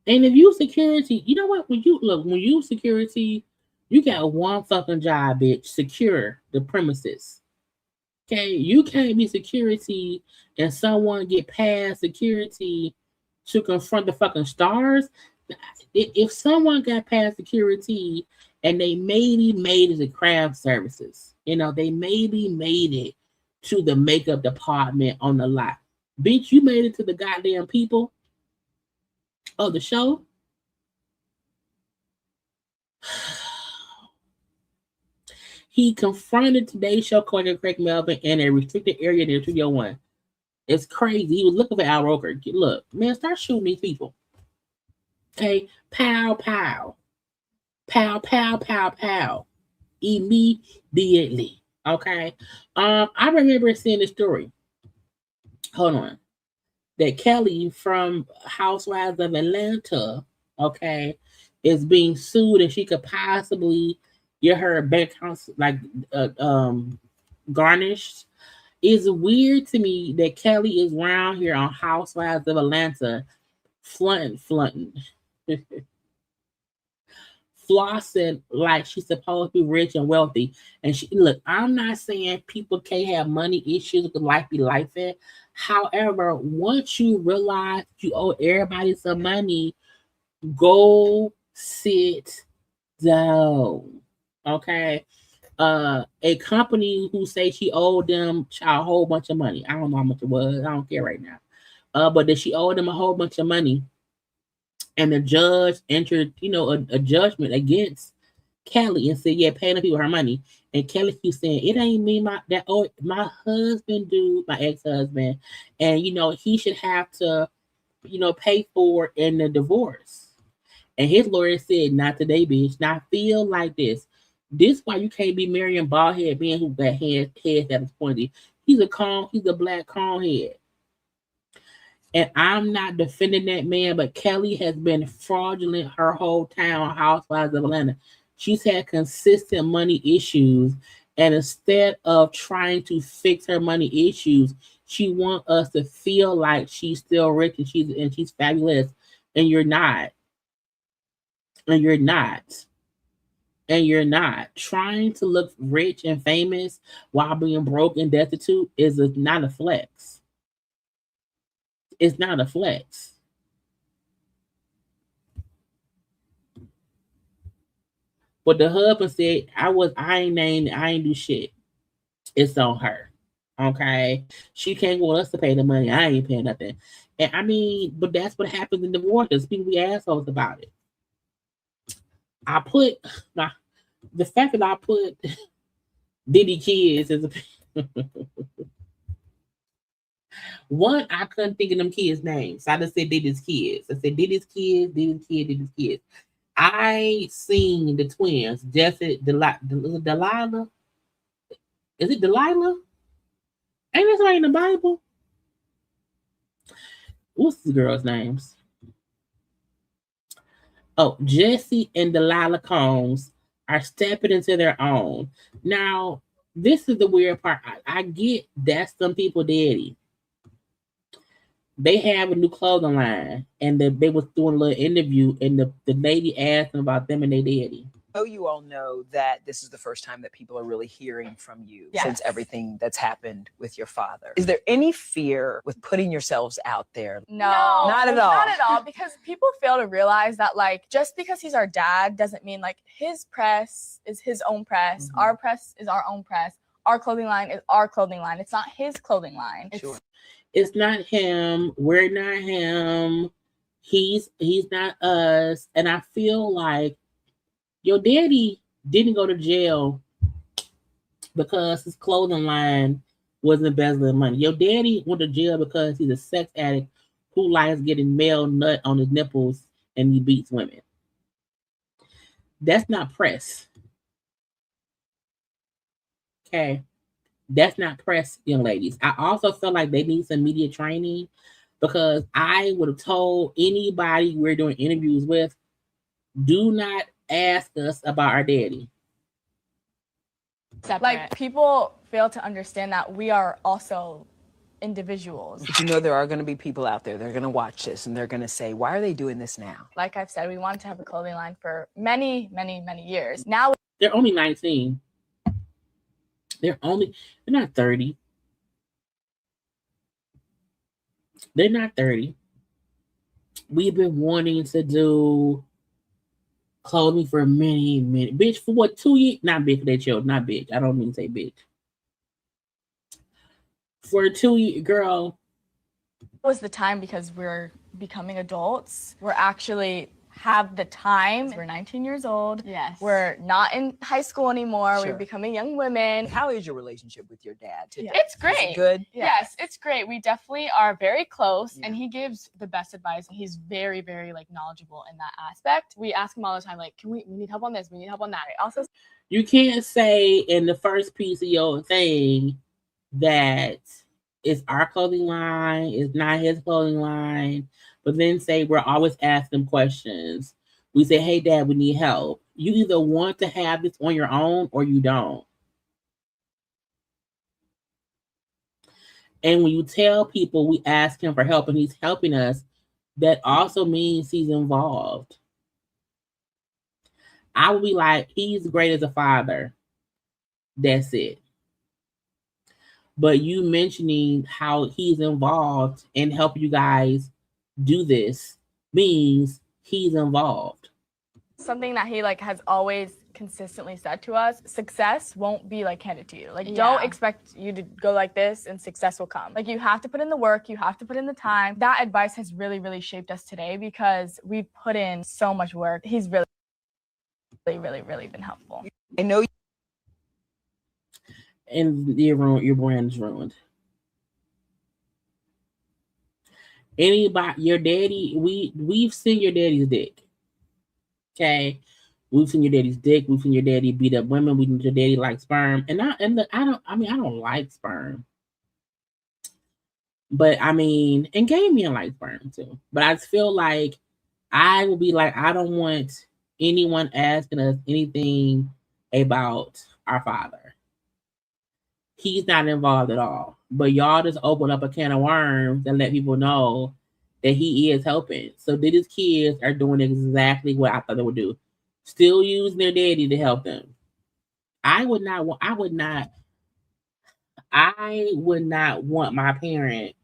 And if you security, you know what? When you security, you got one fucking job, bitch. Secure the premises. Okay, you can't be security and someone get past security to confront the fucking stars. If someone got past security and they maybe made it to craft services, they maybe made it to the makeup department on the lot. Bitch, you made it to the goddamn people of the show. He confronted Today's Show co-anchor Craig Melvin in a restricted area near Studio One. It's crazy. He was looking for Al Roker. Look, man, start shooting these people. Okay, pow, pow. Pow, pow, pow, pow. Immediately. Okay. I remember seeing the story. Hold on. That Kelly from Housewives of Atlanta, okay, is being sued and she could possibly get her bank accounts garnished. It's weird to me that Kelly is around here on Housewives of Atlanta flunting. Flossing like she's supposed to be rich and wealthy. And look, I'm not saying people can't have money issues because life be like that. However, once you realize you owe everybody some money, go sit down. Okay. A company who say she owed them a whole bunch of money. I don't know how much it was. I don't care right now. But that she owed them a whole bunch of money. And the judge entered, a judgment against Kelly and said, yeah, pay the people her money. And Kelly keeps saying, it ain't me, my husband do, my ex-husband. And, he should have to, pay for in the divorce. And his lawyer said, not today, bitch. Now I feel like this. This why you can't be marrying bald head man who got head that is pointy. He's a black calm head. And I'm not defending that man, but Kelly has been fraudulent her whole time on Housewives of Atlanta. She's had consistent money issues. And instead of trying to fix her money issues, she wants us to feel like she's still rich and she's fabulous. And you're not. And you're not. And you're not. Trying to look rich and famous while being broke and destitute is not a flex. It's not a flex. But the husband said, I ain't do shit. It's on her. Okay. She can't want us to pay the money. I ain't paying nothing. And I mean, but that's what happens in divorces. People be assholes about it. The fact that I put Diddy kids as a one, I couldn't think of them kids' names. So I just said Diddy's kids. I said Diddy's kids, Diddy's kids, Diddy's kids. I seen the twins, Jesse, Delilah. Is it Delilah? Ain't this right in the Bible? What's the girls' names? Oh, Jesse and Delilah Combs are stepping into their own. Now, this is the weird part. I get that's some people daddy. They have a new clothing line, and they was doing a little interview, and the lady asked them about them and their daddy. Oh, you all know that this is the first time that people are really hearing from you since everything that's happened with your father. Is there any fear with putting yourselves out there? No, not at all. Not at all, because people fail to realize that, like, just because he's our dad doesn't mean, like, his press is his own press. Mm-hmm. Our press is our own press. Our clothing line is our clothing line. It's not his clothing line. It's not him. We're not him. He's not us. And I feel like your daddy didn't go to jail because his clothing line was embezzling money. Your daddy went to jail because he's a sex addict who likes getting male nut on his nipples and he beats women. That's not press. Okay. That's not press, young ladies. I also feel like they need some media training because I would have told anybody we're doing interviews with, do not ask us about our daddy. Like, people fail to understand that we are also individuals. But you know there are going to be people out there that are going to watch this and they're going to say, why are they doing this now? Like I've said, we wanted to have a clothing line for many, many, many years. Now they're only 19. They're not 30. They're not 30. We've been wanting to do clothing for many, bitch, for what, 2 years? Not big for their children, not big. I don't mean to say big. For 2 years, girl. it was the time because we're becoming adults. We're actually have the time. We're 19 years old. Yes. We're not in high school anymore. Sure. We're becoming young women. How is your relationship with your dad today? It's great. Is it good? Yes, it's great. We definitely are very close, and he gives the best advice. He's very, very like knowledgeable in that aspect. We ask him all the time, like, we need help on this, we need help on that. Also, you can't say in the first piece of your thing that it's our clothing line, it's not his clothing line, but then say we're always asking questions. We say, hey, Dad, we need help. You either want to have this on your own or you don't. And when you tell people we ask him for help and he's helping us, that also means he's involved. I would be like, he's great as a father. That's it. But you mentioning how he's involved and help you guys do this means he's involved. something that he like has always consistently said to us, success won't be like handed to you. Like don't expect you to go like this and success will come. Like you have to put in the work, you have to put in the time. That advice has really, really shaped us today because we've put in so much work. He's really been helpful. I know. And your brand is ruined. Anybody, your daddy, we've seen your daddy's dick. Okay, we've seen your daddy's dick. We've seen your daddy beat up women. We seen your daddy like sperm, I don't like sperm, but I mean, and gay men like sperm too. But I just feel like I will be like, I don't want anyone asking us anything about our father. He's not involved at all. But y'all just open up a can of worms and let people know that he is helping. So Diddy's kids are doing exactly what I thought they would do. Still using their daddy to help them. I would not want my parent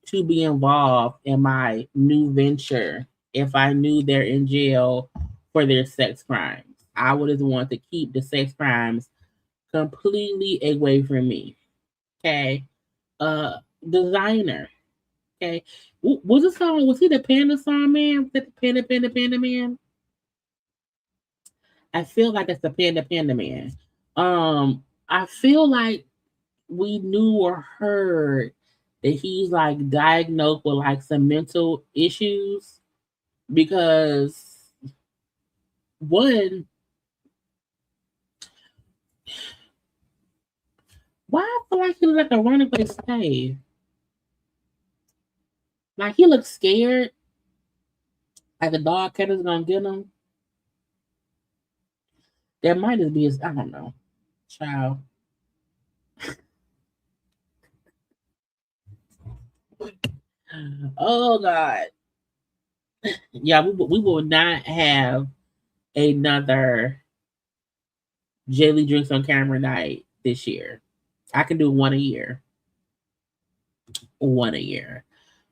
to be involved in my new venture if I knew they're in jail for their sex crimes. I would just want to keep the sex crimes completely away from me. Okay. Designer. Okay. Was this song, was he the Panda song man? Was it the Panda man? I feel like it's the Panda man. I feel like we knew or heard that he's like diagnosed with like some mental issues because one, why I feel like he looks like a runaway slave? Like he looks scared. Like the dog catcher's gonna get him. That might just be his, I don't know, child. Oh God. Yeah, we will not have another Jaylee Drinks on Camera night this year. I can do one a year.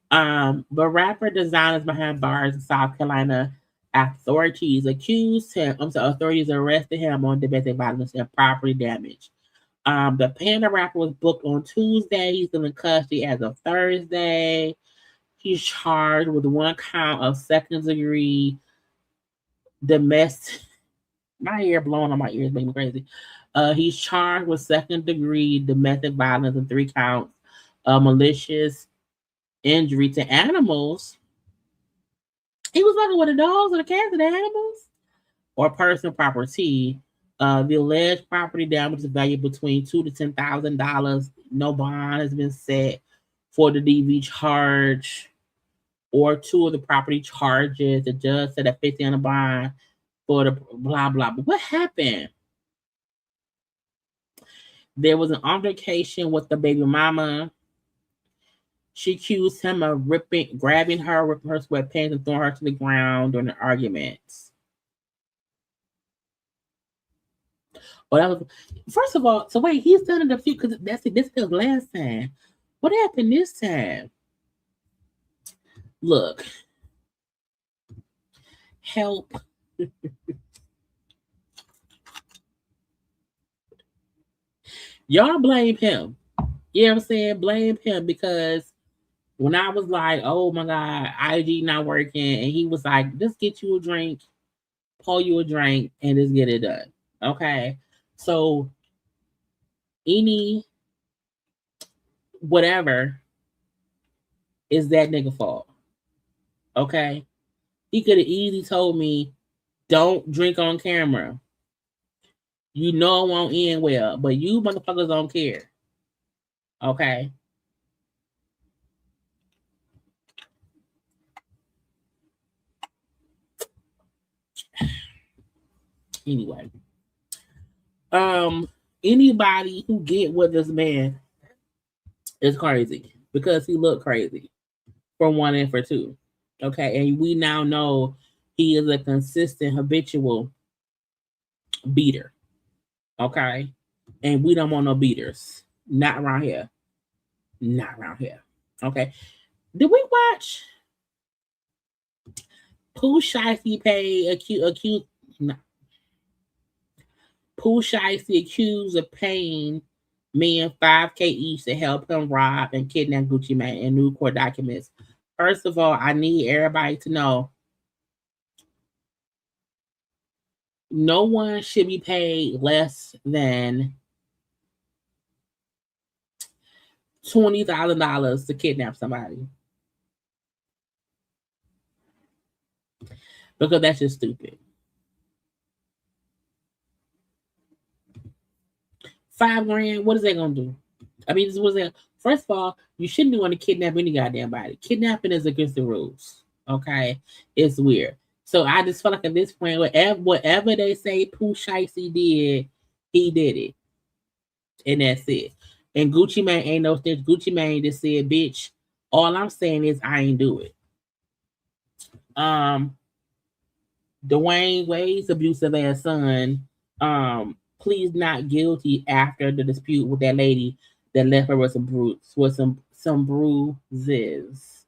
But rapper designers behind bars in South Carolina, authorities arrested him on domestic violence and property damage. The Panda rapper was booked on Tuesday. He's in custody as of Thursday. He's charged with one count of second-degree domestic. My ear blowing on my ears, making me crazy. He's charged with second-degree domestic violence and 3 counts of malicious injury to animals. He was fucking with the dogs or the cats or the animals or personal property. The alleged property damage is valued between $2,000 to $10,000. No bond has been set for the DV charge. or 2 of the property charges. The judge said a 50 on the bond for the blah, blah. But what happened? There was an altercation with the baby mama. She accused him of grabbing her, ripping her sweatpants, and throwing her to the ground during the arguments. Oh, that was, first of all, so wait, he's done it a few, because this is his last time. What happened this time? Look. Help. Y'all blame him. You know what I'm saying? Blame him, because when I was like, oh my God, IG not working, and he was like, just get you a drink, pour you a drink, and just get it done. Okay? So, any whatever is that nigga fault. Okay? He could have easily told me, don't drink on camera. You know it won't end well, but you motherfuckers don't care. Okay? Anyway. Anybody who get with this man is crazy, because he looked crazy for 1 and for 2. Okay, and we now know he is a consistent, habitual beater. Okay, and we don't want no beaters. Not around here. Not around here. Okay, did we watch Pooh Shiesty Pooh Shiesty accused of paying men $5K each to help him rob and kidnap Gucci Mane in new court documents? First of all, I need everybody to know no one should be paid less than $20,000 to kidnap somebody, because that's just stupid. $5,000, what is that gonna do? I mean, this was first of all, you shouldn't be want to kidnap any goddamn body. Kidnapping is against the rules. Okay, it's weird. So I just feel like at this point, whatever they say Pooh Shiesty did, he did it, and that's it. And Gucci Mane ain't no snitch. Gucci Mane just said, "Bitch, all I'm saying is I ain't do it." Dwayne Wade's abusive ass son, pleads not guilty after the dispute with that lady that left her with some bruises.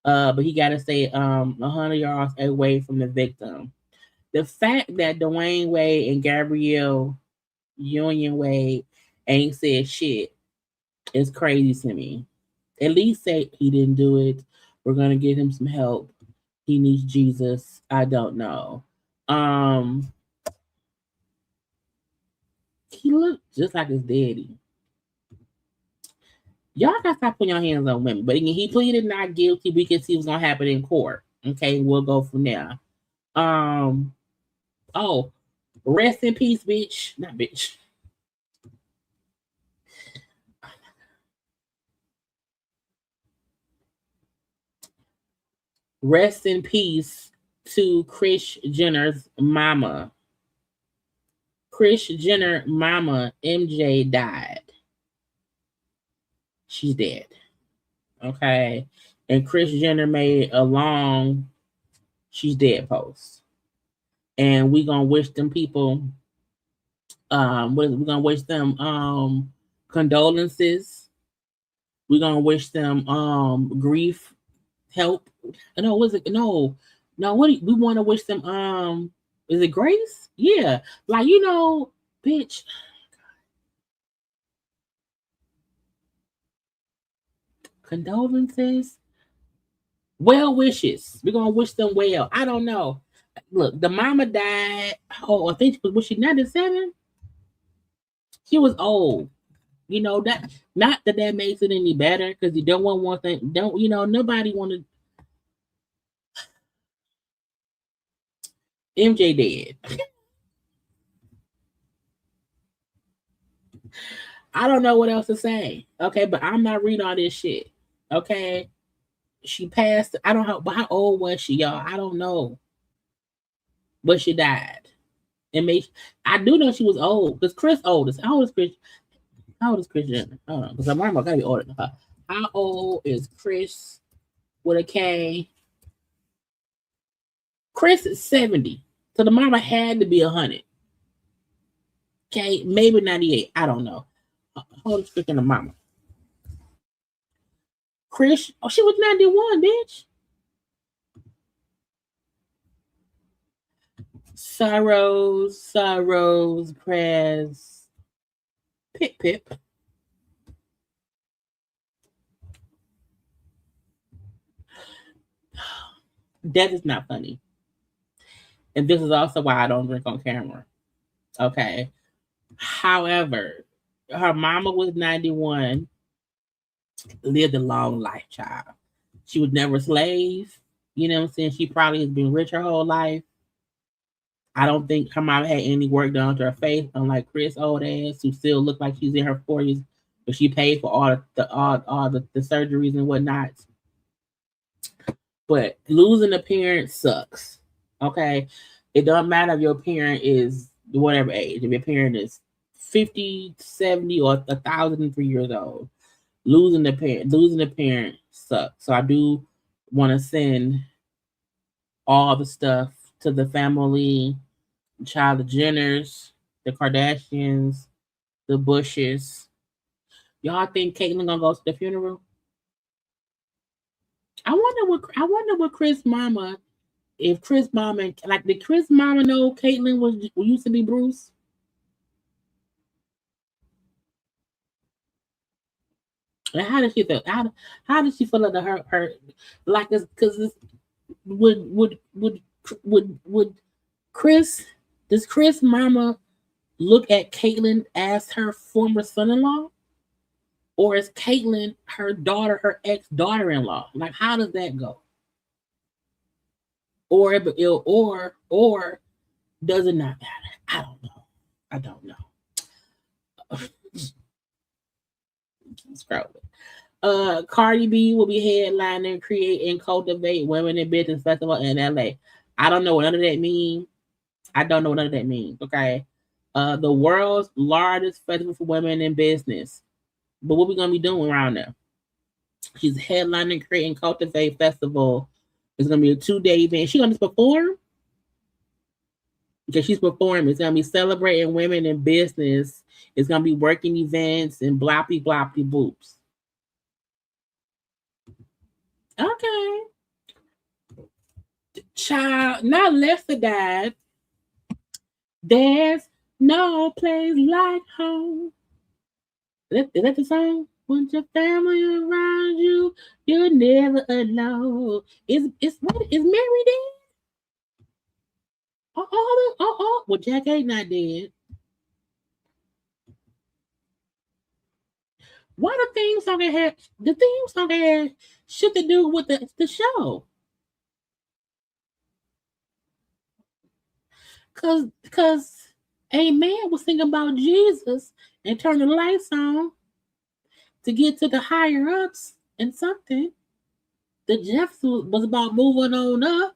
But he got to stay 100 yards away from the victim. The fact that Dwayne Wade and Gabrielle Union Wade ain't said shit is crazy to me. At least say he didn't do it. We're gonna get him some help. He needs Jesus. I don't know. He looked just like his daddy. Y'all gotta stop putting your hands on women. But again, he pleaded not guilty. We can see what's gonna happen in court. Okay, we'll go from there. Oh, rest in peace, bitch. Not bitch. Rest in peace to Kris Jenner's mama. Kris Jenner mama, MJ, died. She's dead. Okay. And Kris Jenner made a long she's dead post. And we gonna wish them people we're gonna wish them condolences. We're gonna wish them grief, help. No, was it no, what we want to wish them is it grace? Yeah. Like, bitch. Condolences. Well wishes. We're gonna wish them well. I don't know. Look, the mama died. Oh, I think was she 97? She was old. That not that makes it any better, because you don't want one thing. Nobody wanted MJ dead. I don't know what else to say. Okay, but I'm not reading all this shit. Okay. She passed. I don't know, but how old was she, y'all? I don't know. But she died. I do know she was old because Chris oldest. How old is Chris? How old is Chris Jenner? Hold on, because I'm gotta be older than her. How old is Chris with a K? Chris is 70. So the mama had to be 100. Okay, maybe 98. I don't know. How old is Chris and the mama? Chris, oh, she was 91, bitch. Sorrows, prayers, pip. That is not funny. And this is also why I don't drink on camera. Okay. However, her mama was 91, lived a long life, child. She was never a slave. You know what I'm saying? She probably has been rich her whole life. I don't think her mom had any work done to her face, unlike Chris' old ass, who still looked like she's in her 40s, but she paid for all the surgeries and whatnot. But losing a parent sucks. Okay, it doesn't matter if your parent is whatever age. If your parent is 50, 70, or 1,003 years old, losing a parent sucks. So I do want to send all the stuff to the family, child, the Jenners, the Kardashians, the Bushes. Y'all think Caitlyn gonna go to the funeral? I wonder what Chris mama, if Chris mama, like, did Chris mama know Caitlyn was used to be Bruce? And how did she feel? How did she feel about her like this? Because would Chris, does Chris mama look at Caitlyn as her former son-in-law? Or is Caitlyn her daughter, her ex-daughter-in-law? Like, how does that go? Or does it not matter? I don't know. Scrolling. Cardi B will be headlining, create, and cultivate Women in Business Festival in LA. I don't know what none of that means. Okay. The world's largest festival for women in business. But what we gonna be doing around there? She's headlining, creating, cultivate festival. It's gonna be a 2-day event. She gonna just perform? Because she's performing. It's gonna be celebrating women in business. It's gonna be working events and bloppy boops. Okay. Child, not Lester died. There's no place like home. Is that the song? Want your family around you, you're never alone. Is Mary dead? Well, Jack ain't not dead. Why the theme song had shit to do with the show? Cause a man was thinking about Jesus and turning the lights on to get to the higher ups and something. The Jefferson was about moving on up.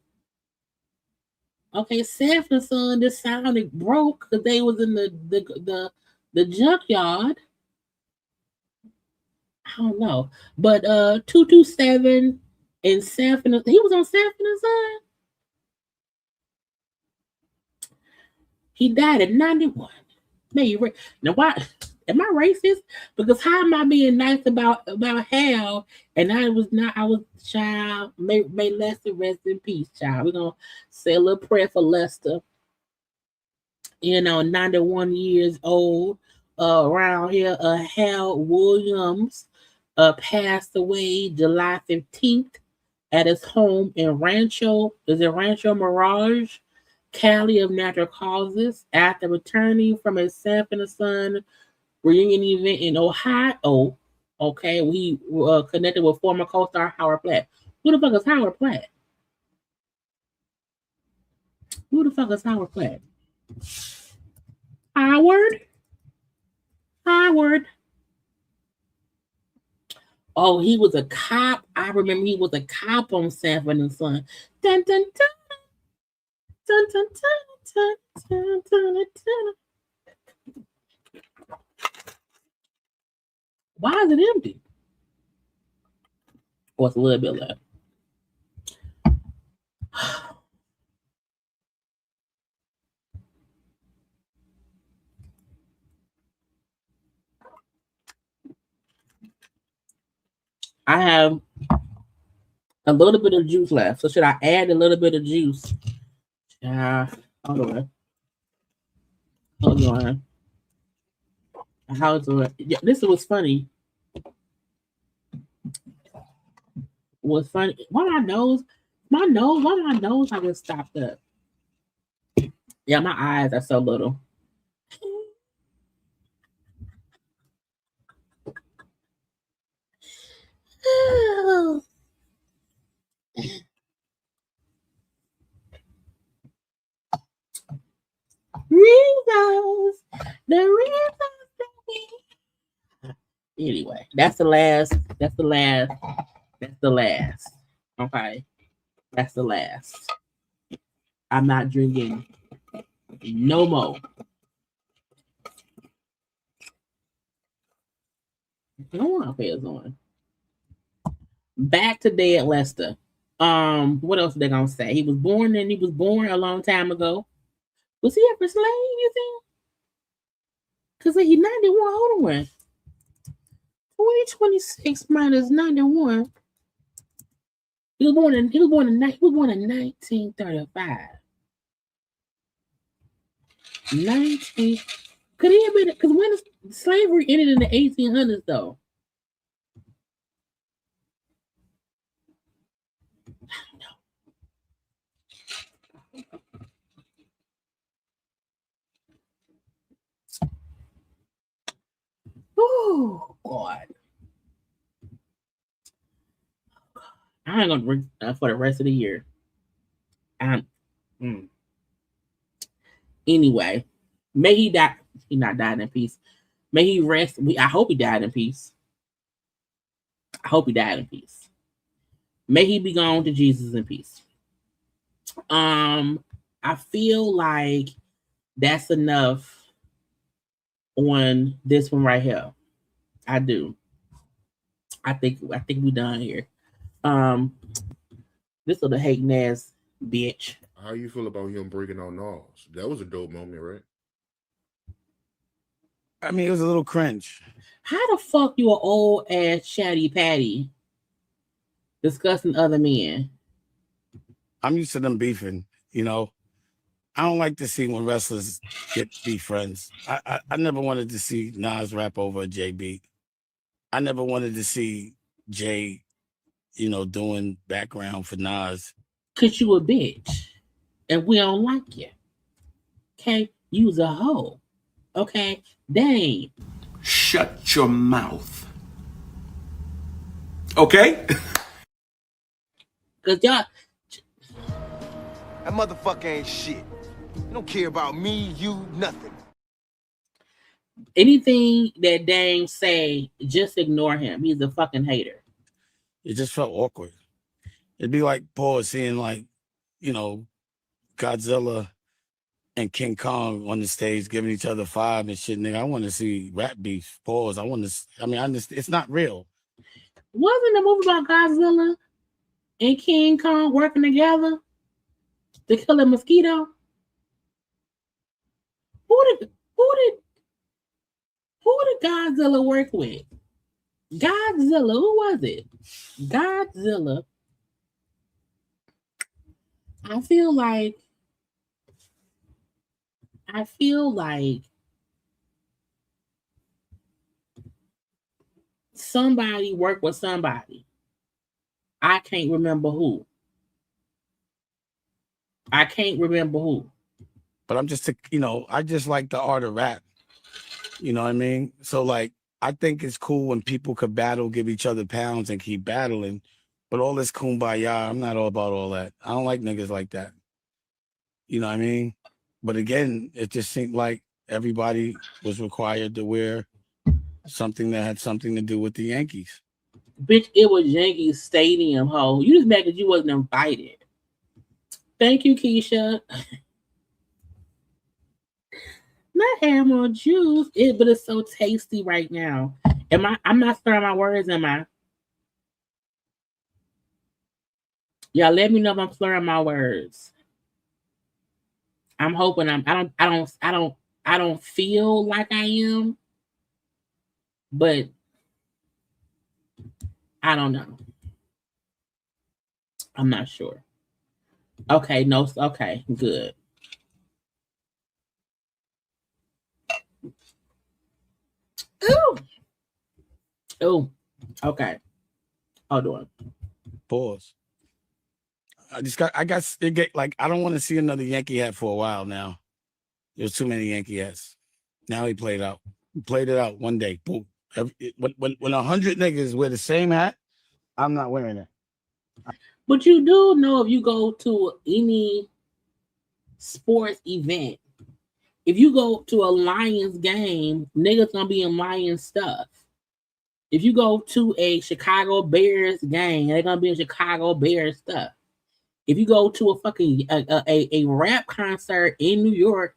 Okay, Stefon and Son just sounded broke because they was in the junkyard. I don't know. But 227 and Stefon, he was on Stefon and Son. He died at 91. Now why am I racist? Because how am I being nice about Hal? And I was child. May Lester rest in peace, child. We're gonna say a little prayer for Lester. 91 years old. Around here, Hal Williams passed away July 15th at his home in Rancho Mirage, Cali, of natural causes, after returning from a Stefon and Son reunion event in Ohio. Okay, we connected with former co-star Howard Platt. Who the fuck is Howard Platt? Howard. Oh, he was a cop. I remember he was a cop on Sanford and Son. Dun, dun, dun, dun, dun, dun, dun, dun, dun, dun. Why is it empty? Oh, it's a little bit left. I have a little bit of juice left. So should I add a little bit of juice? Hold on. Hold on. How's it? Yeah, this was funny. Was funny. Why my nose? Why my nose? I just stopped up. Yeah, my eyes are so little. Reasons, the reasons that we. Anyway, that's the last. That's the last. That's the last. Okay, that's the last. I'm not drinking no more. No one pays on. Back to Dead Lester. What else are they gonna say? He was born a long time ago. Was he ever slave, you think? Because he's 91. Hold on. 2026 minus 91. He was born in 1935. 19. Could he have been? Because when slavery ended in the 1800s, though. Oh God! I ain't gonna drink for the rest of the year. Anyway, may he die. He not died in peace. May he rest. I hope he died in peace. I hope he died in peace. May he be gone to Jesus in peace. I feel like that's enough on this one right here. I do. I think we done here. This little hating ass bitch. How you feel about him breaking out Nas? That was a dope moment, right? I mean, it was a little cringe. How the fuck you an old ass chatty patty discussing other men? I'm used to them beefing, you know. I don't like to see when wrestlers be friends. I never wanted to see Nas rap over a Jay beat. I never wanted to see Jay, doing background for Nas. Cause you a bitch. And we don't like you. Okay? You's a hoe. Okay? Dang. Shut your mouth. Okay? Cause y'all. That motherfucker ain't shit. You don't care about me, you, nothing. Anything that Dame say, just ignore him. He's a fucking hater. It just felt awkward. It'd be like Paul seeing Godzilla and King Kong on the stage giving each other five and shit. Nigga, I want to see rap beef. Pause. It's not real. Wasn't the movie about Godzilla and King Kong working together to kill a mosquito? Who did Godzilla work with? Godzilla, who was it? Godzilla. I feel like somebody worked with somebody. I can't remember who. But I just like the art of rap. You know what I mean? So I think it's cool when people could battle, give each other pounds and keep battling. But all this kumbaya, I'm not all about all that. I don't like niggas like that. You know what I mean? But again, it just seemed like everybody was required to wear something that had something to do with the Yankees. Bitch, it was Yankee Stadium, ho. You just mad because you wasn't invited. Thank you, Keisha. Not have more juice, but it's so tasty right now. I'm not slurring my words, am I? Y'all let me know if I'm slurring my words. I'm hoping I don't feel like I am, but I don't know. I'm not sure. Okay, no, okay, good. Ooh. Ooh. Okay. Hold on. Pause. I don't want to see another Yankee hat for a while now. There's too many Yankee hats. Now he played out. He played it out one day. Boom. When 100 niggas wear the same hat, I'm not wearing it. But you do know if you go to any sports event, if you go to a Lions game, niggas gonna be in Lions stuff. If you go to a Chicago Bears game, they're gonna be in Chicago Bears stuff. If you go to a fucking a rap concert in New York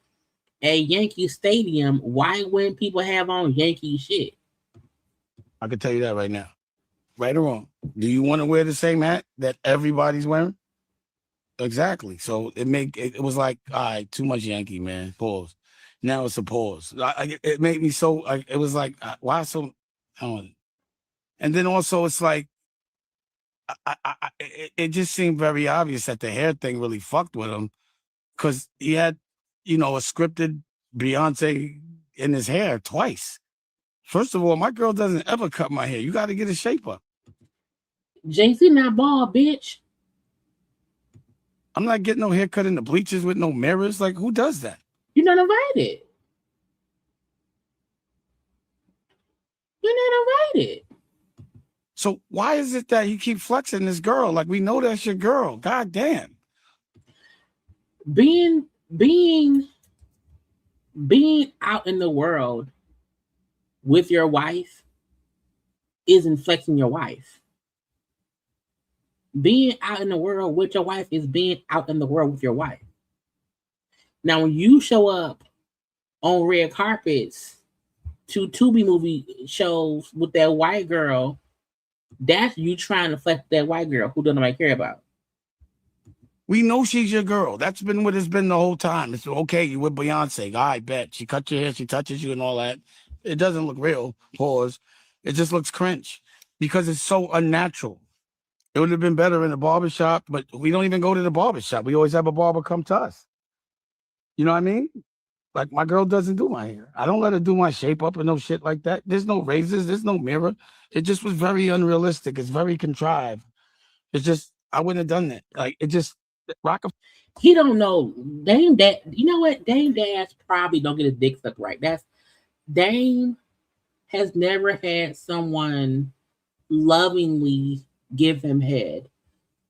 at Yankee Stadium, why wouldn't people have on Yankee shit? I can tell you that right now. Right or wrong. Do you want to wear the same hat that everybody's wearing? Exactly. So it was like, all right, too much Yankee, man. Pause. Now it's a pause. It made me so. It was like, why so? And then also, it's like, it just seemed very obvious that the hair thing really fucked with him, because he had, a scripted Beyonce in his hair twice. First of all, my girl doesn't ever cut my hair. You got to get a shape up. Jay-Z not bald, bitch. I'm not getting no haircut in the bleachers with no mirrors. Like, who does that? You're not invited. You're not invited. So why is it that you keep flexing this girl? Like, we know that's your girl. God damn. Being out in the world with your wife isn't flexing your wife. Being out in the world with your wife is being out in the world with your wife. Now, when you show up on red carpets to Tubi movie shows with that white girl, that's you trying to flex that white girl who doesn't nobody care about. We know she's your girl. That's been what it's been the whole time. It's okay, you with Beyonce. I bet. She cut your hair, she touches you and all that. It doesn't look real. Pause. It just looks cringe because it's so unnatural. It would have been better in the barbershop, but we don't even go to the barbershop. We always have a barber come to us. You know what I mean? Like, my girl doesn't do my hair. I don't let her do my shape up and no shit like that. There's no razors. There's no mirror. It just was very unrealistic. It's very contrived. It's just, I wouldn't have done that. Like, it just, He don't know. Dame Dash, you know what? Dame Dash probably don't get his dick sucked right. Dame has never had someone lovingly give him head.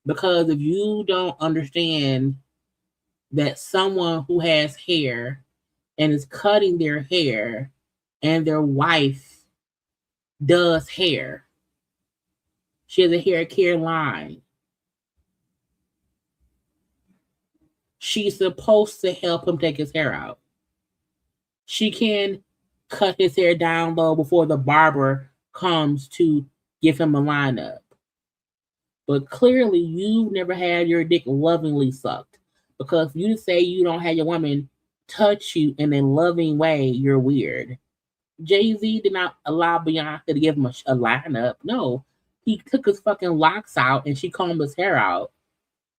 Because if you don't understand that someone who has hair and is cutting their hair and their wife does hair, she has a hair care line. She's supposed to help him take his hair out. She can cut his hair down low before the barber comes to give him a lineup. But clearly, you've never had your dick lovingly sucked. Because if you say you don't have your woman touch you in a loving way, you're weird. Jay-Z did not allow Beyonce to give him a lineup. No, he took his fucking locks out and she combed his hair out.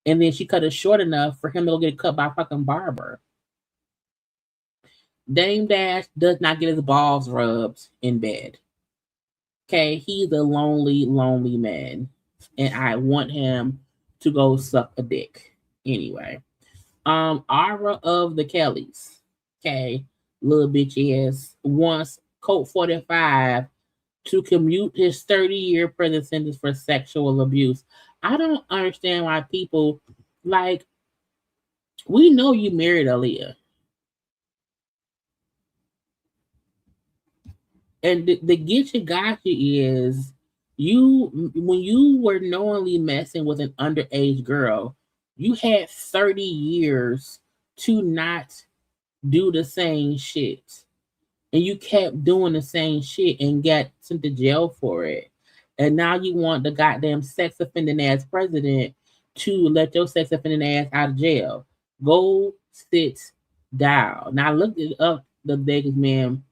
And then she cut it short enough for him to go get cut by a fucking barber. Dame Dash does not get his balls rubbed in bed. Okay, he's a lonely, lonely man. And I want him to go suck a dick. Anyway. Aura of the Kellys. Okay, little bitch ass wants Code 45 to commute his 30-year prison sentence for sexual abuse. I don't understand why people, like, we know you married Aaliyah. And the get you got you is When you were knowingly messing with an underage girl, you had 30 years to not do the same shit. And you kept doing the same shit and got sent to jail for it. And now you want the goddamn sex offending ass president to let your sex offending ass out of jail. Go sit down. Now I looked it up the Vegas man.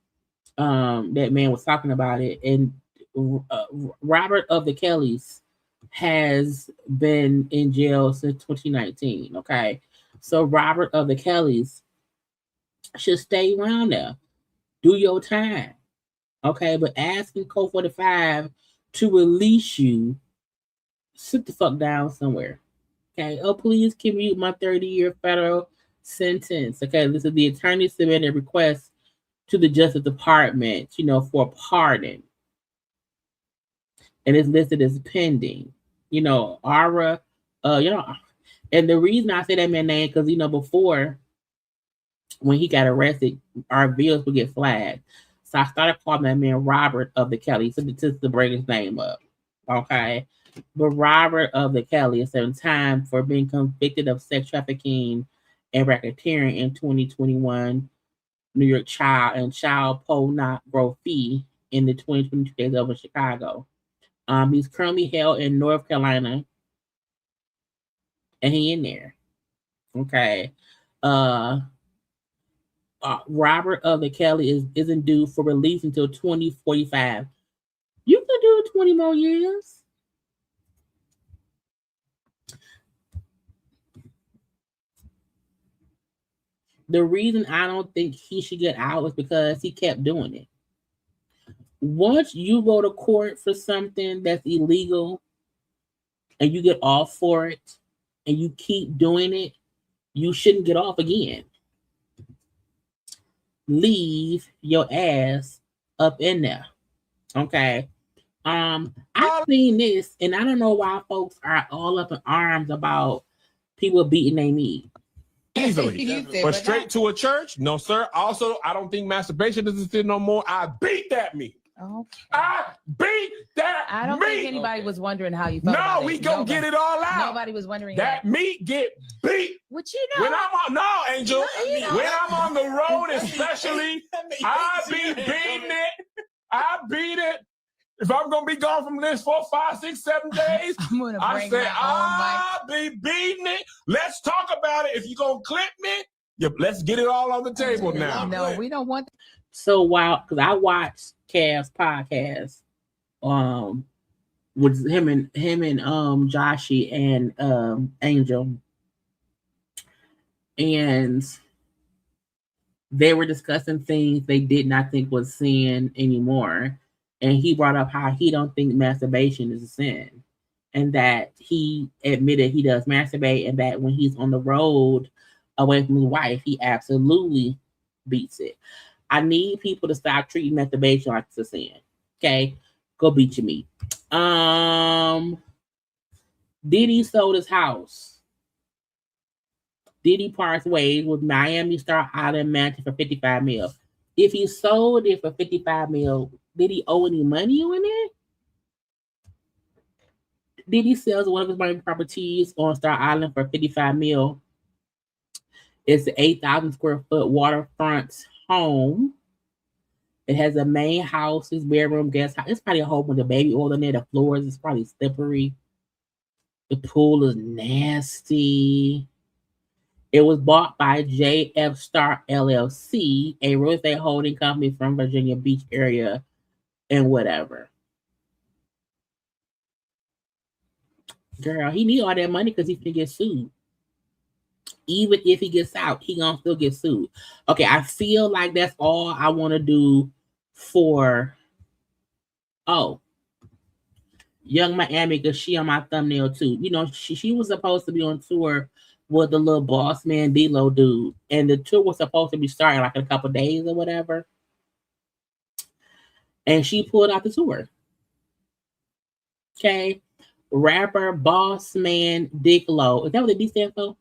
That man was talking about it, and Robert of the Kellys has been in jail since 2019. Okay, so Robert of the Kellys should stay around there, do your time. Okay, but asking Code 45 to release you, sit the fuck down somewhere. Okay, oh, please commute my 30-year federal sentence. Okay, this is the attorney submitted a request to the Justice Department, for a pardon. And it's listed as pending. Ara, and the reason I say that man's name, because, before, when he got arrested, our videos would get flagged. So I started calling that man Robert of the Kelly, just to bring his name up. Okay? But Robert of the Kelly is serving time for being convicted of sex trafficking and racketeering in 2021 New York child pornography in the 2022 case over Chicago. He's currently held in North Carolina, and he in there. Okay. Robert of the Kelly isn't due for release until 2045. You can do 20 more years. The reason I don't think he should get out is because he kept doing it. Once you go to court for something that's illegal and you get off for it and you keep doing it, you shouldn't get off again. Leave your ass up in there. Okay. I've seen this, and I don't know why folks are all up in arms about people beating their meat. Easily. But straight to a church? No, sir. Also, I don't think masturbation is a sin no more. I beat that meat. Okay. I beat that I don't meat. think anybody was wondering how you felt about No, we it. gonna get it all out. Nobody was wondering that meat get beat. What you know? When I'm on, Angel. You know. When I'm on the road, especially, I be beating it. I beat it. If I'm gonna be gone from this 4, 5, 6, 7 days, I say I'll be beating it. Let's talk about it. If you gonna clip me, let's get it all on the table now. No, we don't want. So because I watched Cav's podcast, with him and Joshy and Angel, and they were discussing things they did not think was sin anymore. And he brought up how he don't think masturbation is a sin, and that he admitted he does masturbate, and that when he's on the road away from his wife, he absolutely beats it. I need people to stop treating masturbation like it's a sin. Okay, go beat your meat. Diddy sold his house. Diddy parts ways with Miami Star Island Mansion for $55 million. If he sold it for $55 million, did he owe any money on it? Diddy sells one of his Miami properties on Star Island for $55 million. It's an 8,000 square foot waterfront home. It has a main house, his bedroom, guest house. It's probably a whole bunch of baby oil in there. The floors is probably slippery. The pool is nasty. It was bought by JF Star LLC, a real estate holding company from Virginia Beach area and whatever. Girl, he need all that money because he's going to get sued. Even if he gets out, he going to still get sued. Okay, I feel like that's all I want to do for, Young Miami, because she on my thumbnail too. You know, she was supposed to be on tour with the little boss man D-Lo dude, and the tour was supposed to be starting like in a couple days or whatever, and she pulled out the tour. Okay, rapper boss man D-Lo, is that what the D stands for?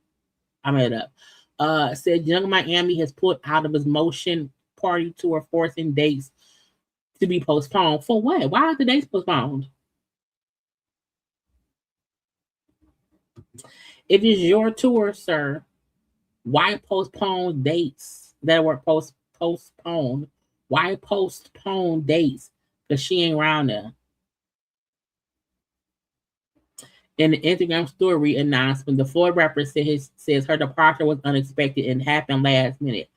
I made it up. Said Young Miami has pulled out of his Motion Party tour, forcing dates to be postponed. For what? Why are the dates postponed? It is your tour, sir. Why postpone dates that were postponed? Why postpone dates? Because she ain't around there. In the Instagram story announcement, the Florida rapper says her departure was unexpected and happened last minute.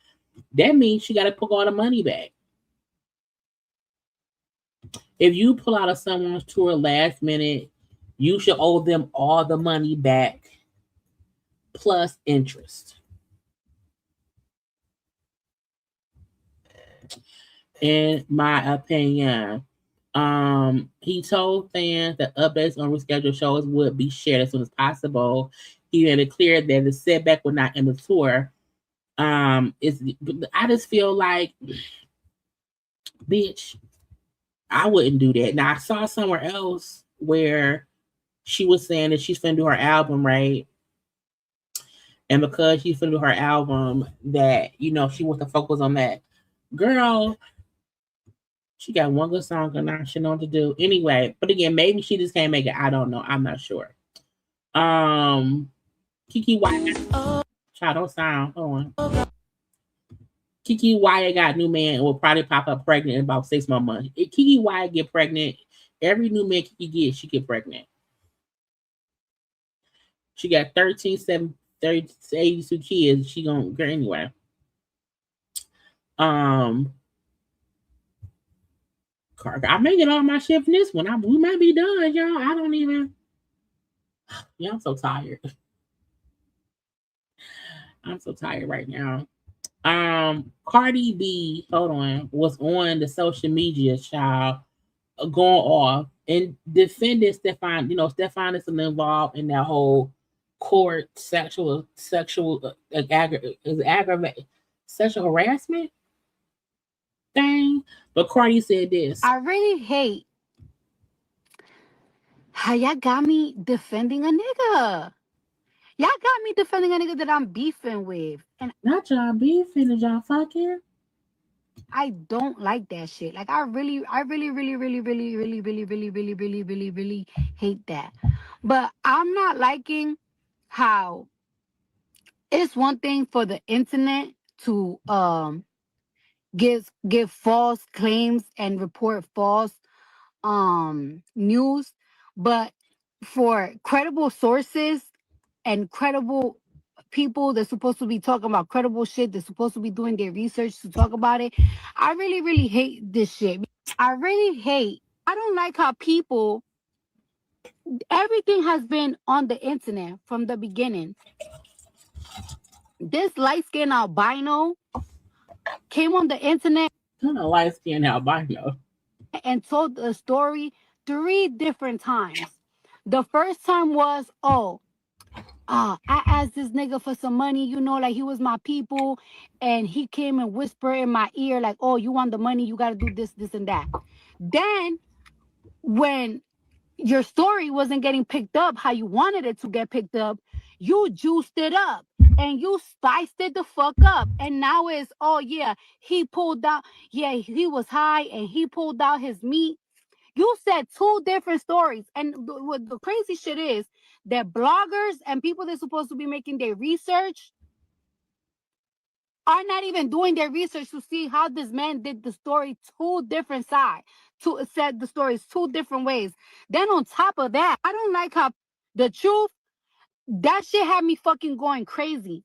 That means she got to put all the money back. If you pull out of someone's tour last minute, you should owe them all the money back plus interest. In my opinion, he told fans that updates on rescheduled shows would be shared as soon as possible. He made it clear that the setback would not end the tour. I just feel like, bitch, I wouldn't do that. Now I saw somewhere else where she was saying that she's gonna do her album, right? And because she's gonna do her album, that she wants to focus on that. Girl, she got one good song and now she know what to do. Anyway, but again, maybe she just can't make it. I don't know. I'm not sure. Kiki Wyatt. Child, don't sound. Hold on. Kiki Wyatt got a new man and will probably pop up pregnant in about 6 more months. If Kiki Wyatt get pregnant, every new man Kiki gets, she get pregnant. She got 82 kids. She gonna get anyway. I may get all my shit from this one. We might be done, y'all. I don't even. Yeah, I'm so tired. I'm so tired right now. Cardi B, hold on, was on the social media, child, going off and defended Stefon. Stefon is involved in that whole court sexual harassment thing. But Cardi said this. I really hate how y'all got me defending a nigga. Y'all got me defending a nigga that I'm beefing with. And not y'all beefing, is y'all fucking? I don't like that shit. Like I really hate that. But I'm not liking how it's one thing for the internet to give false claims and report false news, but for credible sources and credible people that's supposed to be talking about credible shit, that's supposed to be doing their research to talk about it, I really hate this shit. I don't like how people, everything has been on the internet from the beginning. This light-skinned albino came on the internet. Light-skinned albino. And told the story 3 different times. The first time was, I asked this nigga for some money, like he was my people, and he came and whispered in my ear like, oh, you want the money, you got to do this, this, and that. Then when your story wasn't getting picked up how you wanted it to get picked up, you juiced it up and you spiced it the fuck up. And now it's, oh yeah, he pulled out, yeah, he was high and he pulled out his meat. You said 2 different stories. And what the crazy shit is that bloggers and people that's supposed to be making their research are not even doing their research to see how this man did the story 2 different sides. Said the stories 2 different ways. Then on top of that, I don't like how the truth, that shit had me fucking going crazy.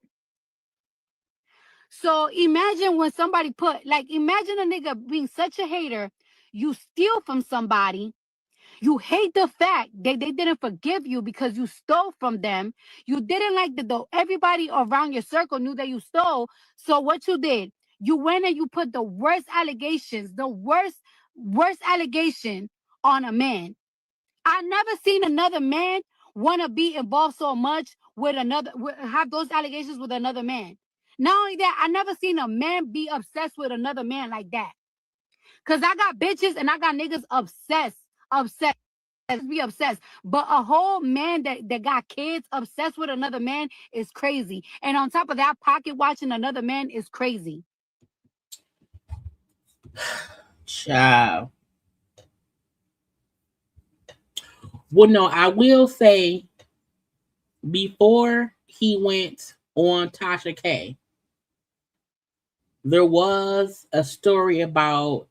So imagine when somebody imagine a nigga being such a hater, you steal from somebody, you hate the fact that they didn't forgive you because you stole from them. You didn't like everybody around your circle knew that you stole. So what you did, you went and you put the worst allegations, the worst allegation on a man. I never seen another man want to be involved so much with have those allegations with another man. Not only that, I never seen a man be obsessed with another man like that. Because I got bitches and I got niggas obsessed. Be obsessed. But a whole man that got kids obsessed with another man is crazy. And on top of that, pocket watching another man is crazy. Child. Well, no, I will say before he went on Tasha K, there was a story about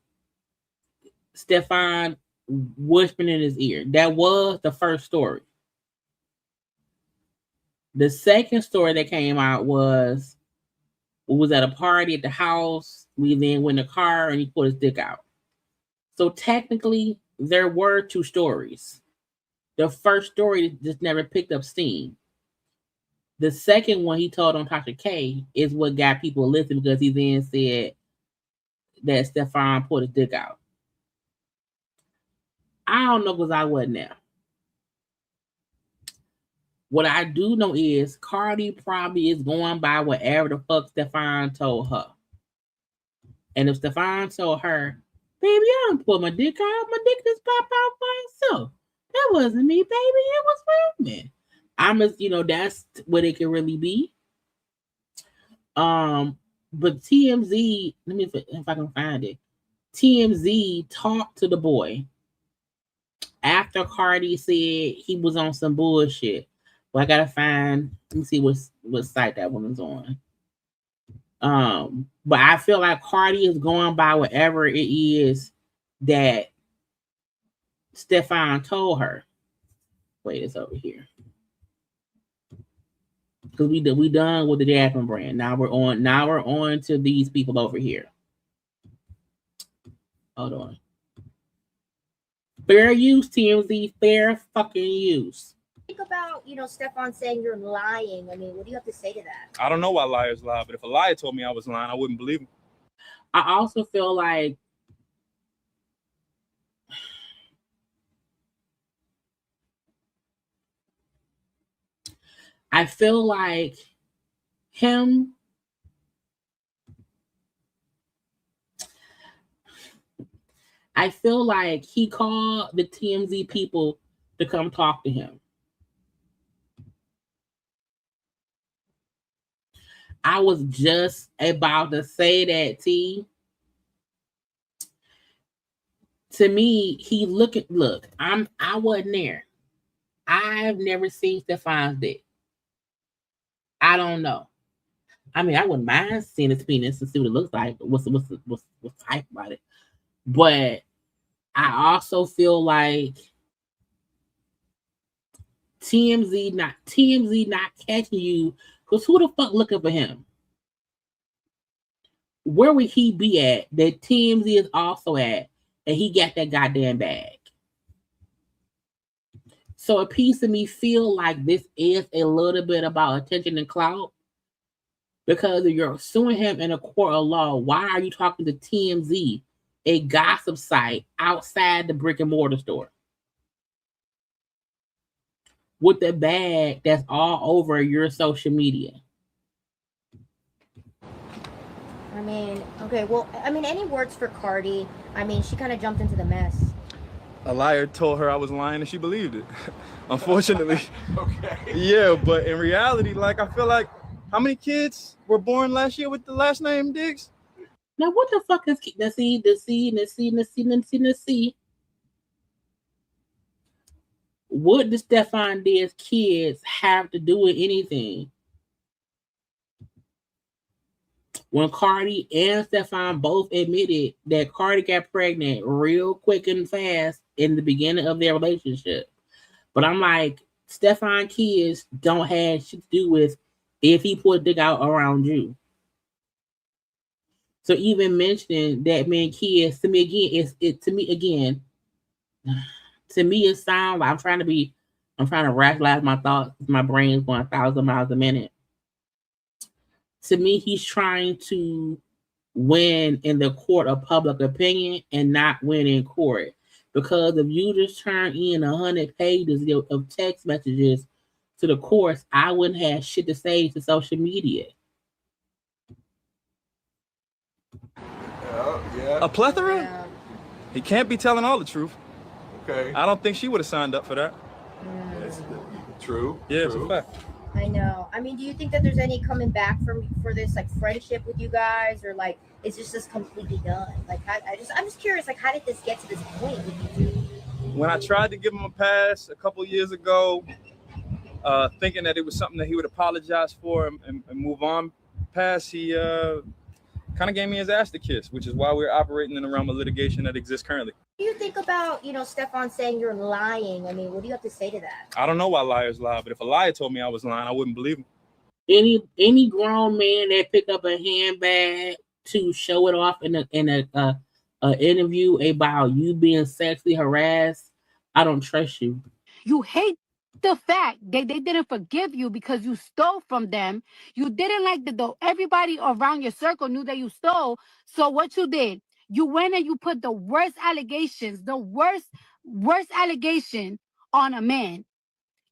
Stefon whispering in his ear. That was the first story. The second story that came out was we was at a party at the house. We then went in the car and he put his dick out. So technically, there were two stories. The first story just never picked up steam. The second one he told on Tasha K is what got people listening because he then said that Stefon put his dick out. I don't know because I wasn't there. What I do know is Cardi probably is going by whatever the fuck Stefon told her. And if Stefon told her, baby, I don't put my dick out. My dick just popped out by itself. That wasn't me, baby. It was movement. I'm just, that's what it can really be. But TMZ, let me see if I can find it. TMZ talked to the boy after Cardi said he was on some bullshit. Well, I gotta find. Let me see what site that woman's on. But I feel like Cardi is going by whatever it is that Stefon told her. Wait, it's over here. Because we done with the Jasmine brand. Now we're on to these people over here. Hold on. Fair use, TMZ. Fair fucking use. Think about, Stefon saying you're lying. I mean, what do you have to say to that? I don't know why liars lie, but if a liar told me I was lying, I wouldn't believe him. I also feel like him. I feel like he called the TMZ people to come talk to him. I was just about to say that, T. To me, look, I wasn't there. I've never seen Stefon's dick. I don't know. I mean, I wouldn't mind seeing his penis and see what it looks like. What's the hype about it? But I also feel like TMZ not catching you, because who the fuck looking for him? Where would he be at that TMZ is also at, and he got that goddamn bag? So a piece of me feel like this is a little bit about attention and clout, because if you're suing him in a court of law, why are you talking to TMZ, a gossip site outside the brick and mortar store, with the bag that's all over your social media? I mean, okay, well, any words for Cardi? I mean, she kind of jumped into the mess. A liar told her I was lying and she believed it. Unfortunately. Okay. Yeah, but in reality, I feel like, how many kids were born last year with the last name Diggs? Now, what the fuck is the C? What does Stefon Diggs' kids have to do with anything? When Cardi and Stefon both admitted that Cardi got pregnant real quick and fast in the beginning of their relationship. But I'm like, Stefon kids don't have shit to do with if he put a dick out around you. So even mentioning that man kids, to me again, it sounds like I'm trying to rationalize my thoughts. My brain is going 1,000 miles a minute. To me, he's trying to win in the court of public opinion and not win in court. Because if you just turn in 100 pages of text messages to the courts, I wouldn't have shit to say to social media. Yeah. A plethora? Yeah. He can't be telling all the truth. Okay. I don't think she would have signed up for that. That's true. Yeah, it's true. a fact. I know. I mean, do you think that there's any coming back for this friendship with you guys, or is this just completely done? I'm just curious, how did this get to this point with you two? When I tried to give him a pass a couple years ago, thinking that it was something that he would apologize for and move on past, he kind of gave me his ass to kiss, which is why we're operating in the realm of litigation that exists currently. What do you think about, Stefon saying you're lying? I mean, what do you have to say to that? I don't know why liars lie, but if a liar told me I was lying, I wouldn't believe him. Any grown man that pick up a handbag to show it off in a interview about you being sexually harassed, I don't trust you. You hate the fact that they didn't forgive you because you stole from them. You didn't like everybody around your circle knew that you stole. So what you did, you went and you put the worst allegations, the worst allegation on a man.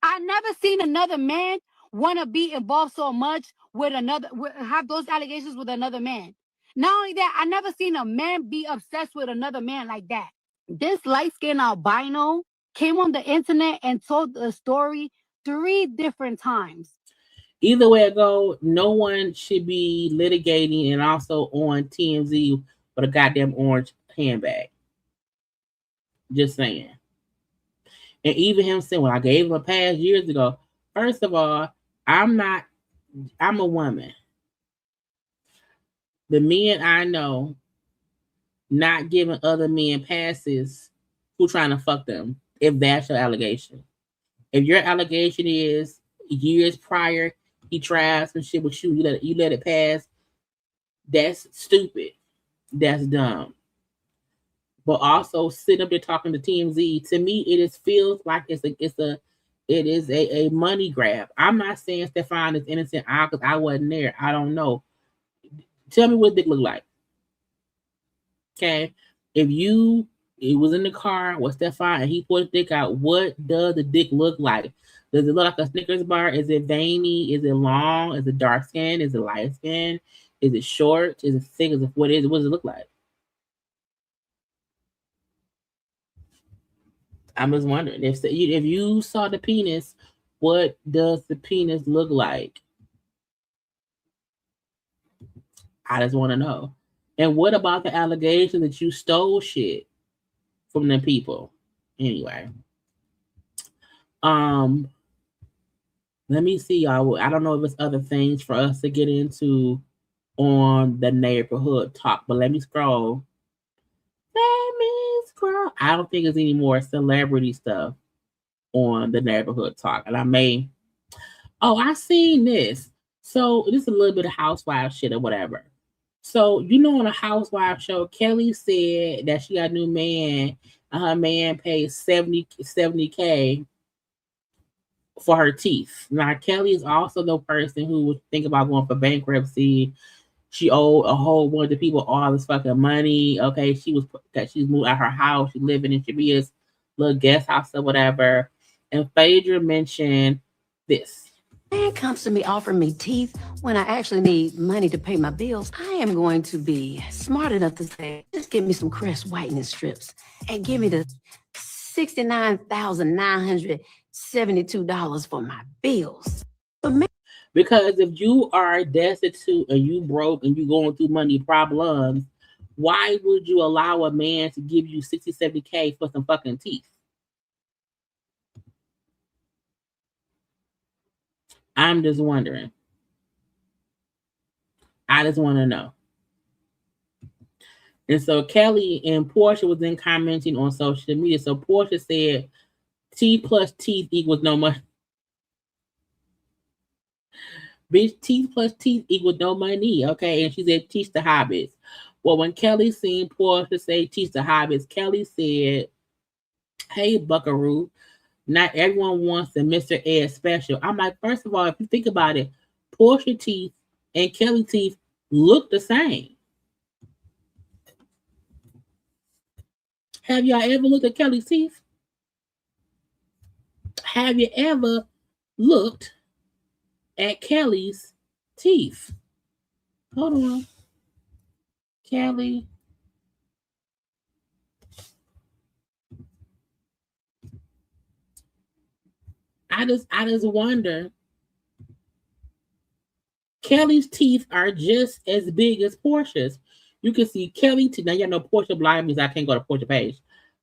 I never seen another man want to be involved so much with have those allegations with another man. Not only that, I never seen a man be obsessed with another man like that. This light-skinned albino came on the internet and told the story 3 different times. Either way it go, no one should be litigating and also on TMZ with a goddamn orange handbag. Just saying. And even him saying, when I gave him a pass years ago, first of all, I'm a woman. The men I know not giving other men passes who trying to fuck them, if that's your allegation. If your allegation is years prior, he tried some shit with you, you let it pass, that's stupid. That's dumb. But also sitting up there talking to TMZ, to me, it feels like it is a money grab. I'm not saying Stefon is innocent because I wasn't there. I don't know. Tell me what dick look like. Okay, if it was in the car with Stefon and he pulled his dick out, what does the dick look like? Does it look like a Snickers bar? Is it veiny? Is it long? Is it dark skin? Is it light skin? Is it short? Is it thick? What does it look like? I'm just wondering if you saw the penis, what does the penis look like? I just want to know. And what about the allegation that you stole shit from the people? Anyway, let me see, y'all. I don't know if there's other things for us to get into on the neighborhood talk, but let me scroll. I don't think there's any more celebrity stuff on the neighborhood talk. And I seen this. So this is a little bit of housewife shit or whatever. So, on a housewife show, Kelly said that she got a new man and her man paid $70K for her teeth. Now, Kelly is also the person who would think about going for bankruptcy. She owed a whole bunch of people all this fucking money. Okay, she's moved out her house. She's living in Shabia's little guest house or whatever. And Phaedra mentioned this. Man comes to me offering me teeth when I actually need money to pay my bills. I am going to be smart enough to say, just give me some Crest whitening strips and give me the $69,972 for my bills. Because if you are destitute and you broke and you going through money problems, why would you allow a man to give you $60, $70K for some fucking teeth? I'm just wondering. I just want to know. And so Kelly and Portia was then commenting on social media. So Portia said, teeth plus teeth equals no money. Bitch, teeth plus teeth equals no money. Okay. And she said, teach the hobbits. Well, when Kelly seen Portia say, teach the hobbits, Kelly said, hey, buckaroo. Not everyone wants the Mr. Ed special. I'm like, first of all, if you think about it, Portia teeth and Kelly teeth look the same. Have y'all ever looked at Kelly's teeth? Have you ever looked at Kelly's teeth? Hold on. Kelly. I just wonder. Kelly's teeth are just as big as Portia's. You can see Kelly teeth. Now, y'all know Portia blind means I can't go to Portia page.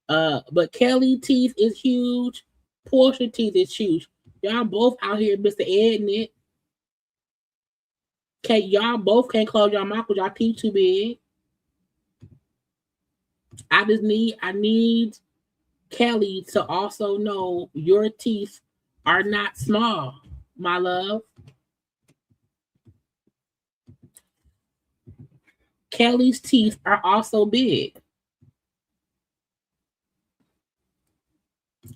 But Kelly teeth is huge. Portia teeth is huge. Y'all both out here, Mr. Ednit. Okay, y'all both can't close your mouth because y'all teeth too big. I need Kelly to also know your teeth are not small, my love. Kelly's teeth are also big.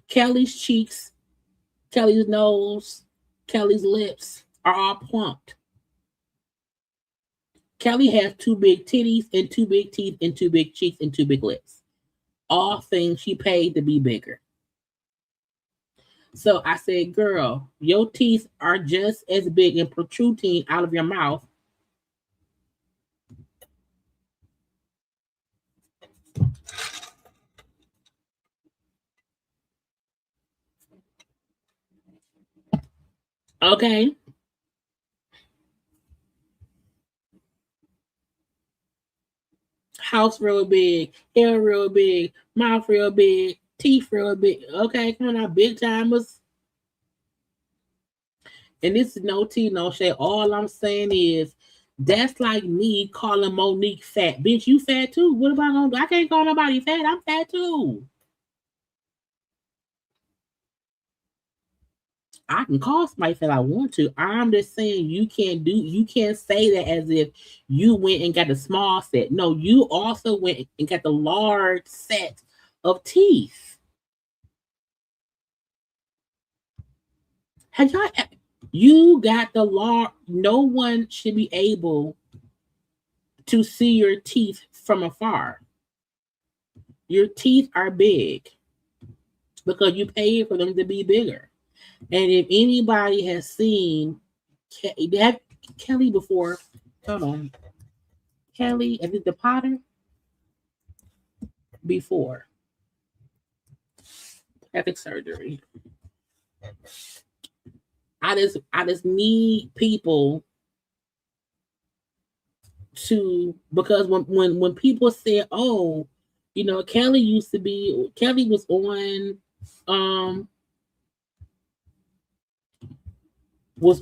Kelly's cheeks, Kelly's nose, Kelly's lips are all plumped. Kelly has 2 big titties and 2 big teeth and 2 big cheeks and 2 big lips. All things she paid to be bigger. So I said, girl, your teeth are just as big and protruding out of your mouth. Okay. House real big, hair real big, mouth real big, teeth real big. Okay, come on now, big timers. And this is no tea, no shade. All I'm saying is that's like me calling Monique fat. Bitch, you fat too. What am I gonna do? I can't call nobody fat. I'm fat too. I can call somebody fat I want to. I'm just saying you can't say that as if you went and got the small set. No, you also went and got the large set of teeth. Have y'all? You got the large. No one should be able to see your teeth from afar. Your teeth are big because you paid for them to be bigger. And if anybody has seen Kelly before, hold on. Kelly, is it the Potter? Before plastic surgery. I just need people to, because when people say, oh, you know, Kelly was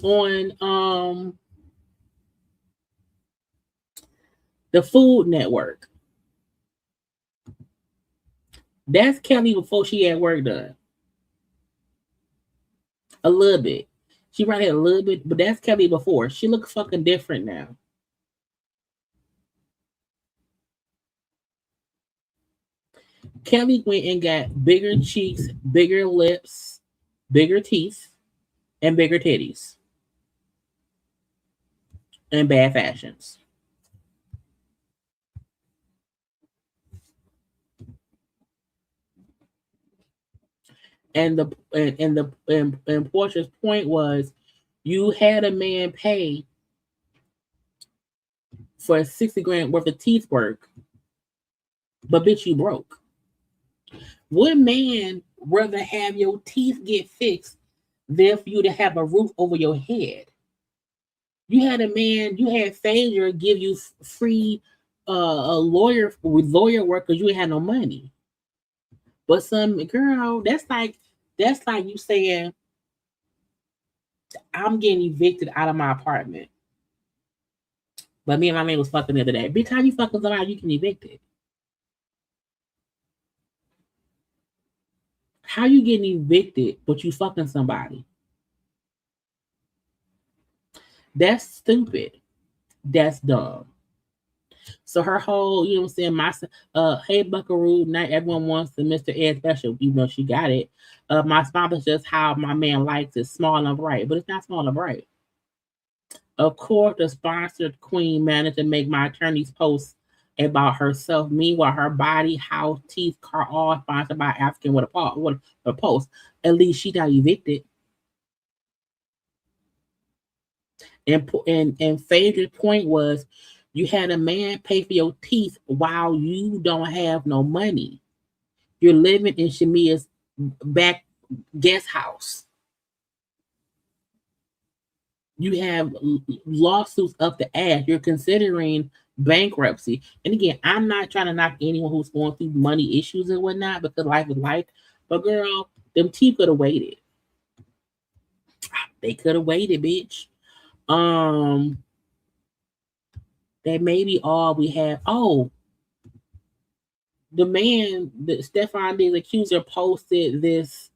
on the Food Network. That's Kelly before she had work done. A little bit. She might have a little bit, but that's Kelly before. She looks fucking different now. Kelly went and got bigger cheeks, bigger lips, bigger teeth, and bigger titties. And bad fashions. And Portia's point was, you had a man pay for 60 grand worth of teeth work, but bitch, you broke. What man rather have your teeth get fixed than for you to have a roof over your head? You had Phaedra give you free lawyer work because you ain't had no money. But some girl, that's like you saying, I'm getting evicted out of my apartment. But me and my man was fucking the other day. Bitch, how you fucking somebody you can evict it? How you getting evicted but you fucking somebody? That's stupid. That's dumb. So her whole, you know what I'm saying, hey Buckaroo, not everyone wants the Mr. Ed special, even though she got it. My smile is just how my man likes it, small and bright, but it's not small and bright. Of course, the sponsored queen managed to make my attorney's post about herself. Meanwhile, her body, house, teeth, car, all sponsored by African with a post. At least she got evicted. And Phaedra's point was, you had a man pay for your teeth while you don't have no money. You're living in Shamia's back guest house. You have lawsuits up the ass. You're considering bankruptcy. And again, I'm not trying to knock anyone who's going through money issues and whatnot, because life is life. But girl, them teeth could have waited. They could have waited, bitch. That may be all we have. Oh, the man, Stefon, the accuser, posted this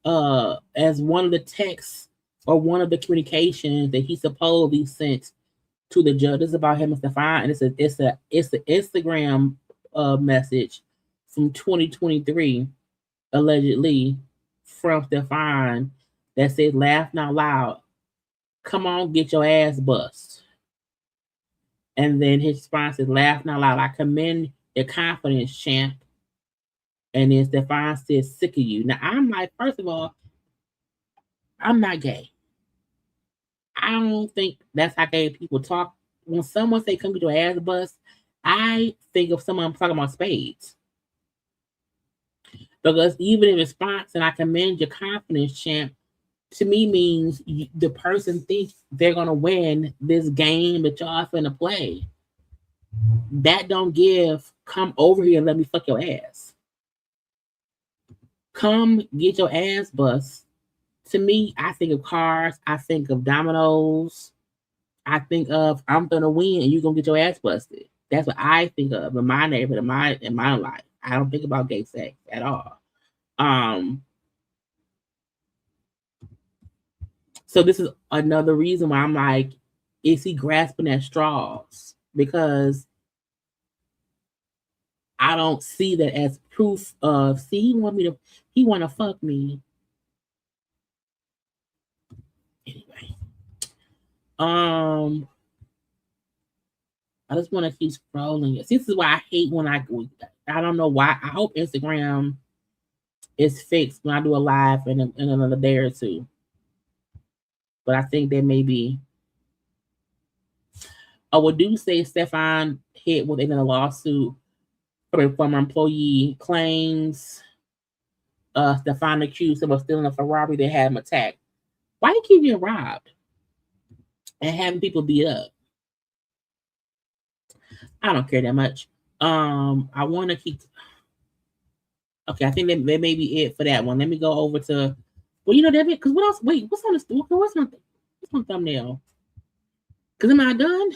as one of the texts or one of the communications that he supposedly sent to the judge. It's about him and Stefon, and it's an Instagram message from 2023, allegedly from Stefon, that says, "Laugh not loud. Come on, get your ass bust." And then his response is, "Laugh not loud. I commend your confidence, champ." And then Stefon says, "Sick of you." Now I'm like, first of all, I'm not gay. I don't think that's how gay people talk. When someone say come get your ass bust, I think of someone talking about spades. Because even in response, and I commend your confidence, champ, to me means the person thinks they're gonna win this game that y'all finna play. That don't give, come over here and let me fuck your ass. Come get your ass bust. To me, I think of cards, I think of dominoes, I think of I'm gonna win and you're gonna get your ass busted. That's what I think of in my neighborhood, in my life. I don't think about gay sex at all. So this is another reason why I'm like, is he grasping at straws? Because I don't see that as proof of, see, he want to fuck me. Anyway. I just want to keep scrolling. This is why I hate when I don't know why. I hope Instagram is fixed when I do a live in another day or two. But I think there may be. Oh, well, do say Stefon hit within a lawsuit from a former employee, claims Stefon accused him of stealing a Ferrari that had him attacked. Why do you keep getting robbed and having people beat up? I don't care that much. I want to keep. Okay, I think that may be it for that one. Let me go over to. Well, you know that because what else? Wait, what's on this? What's my thumbnail? Because am I done?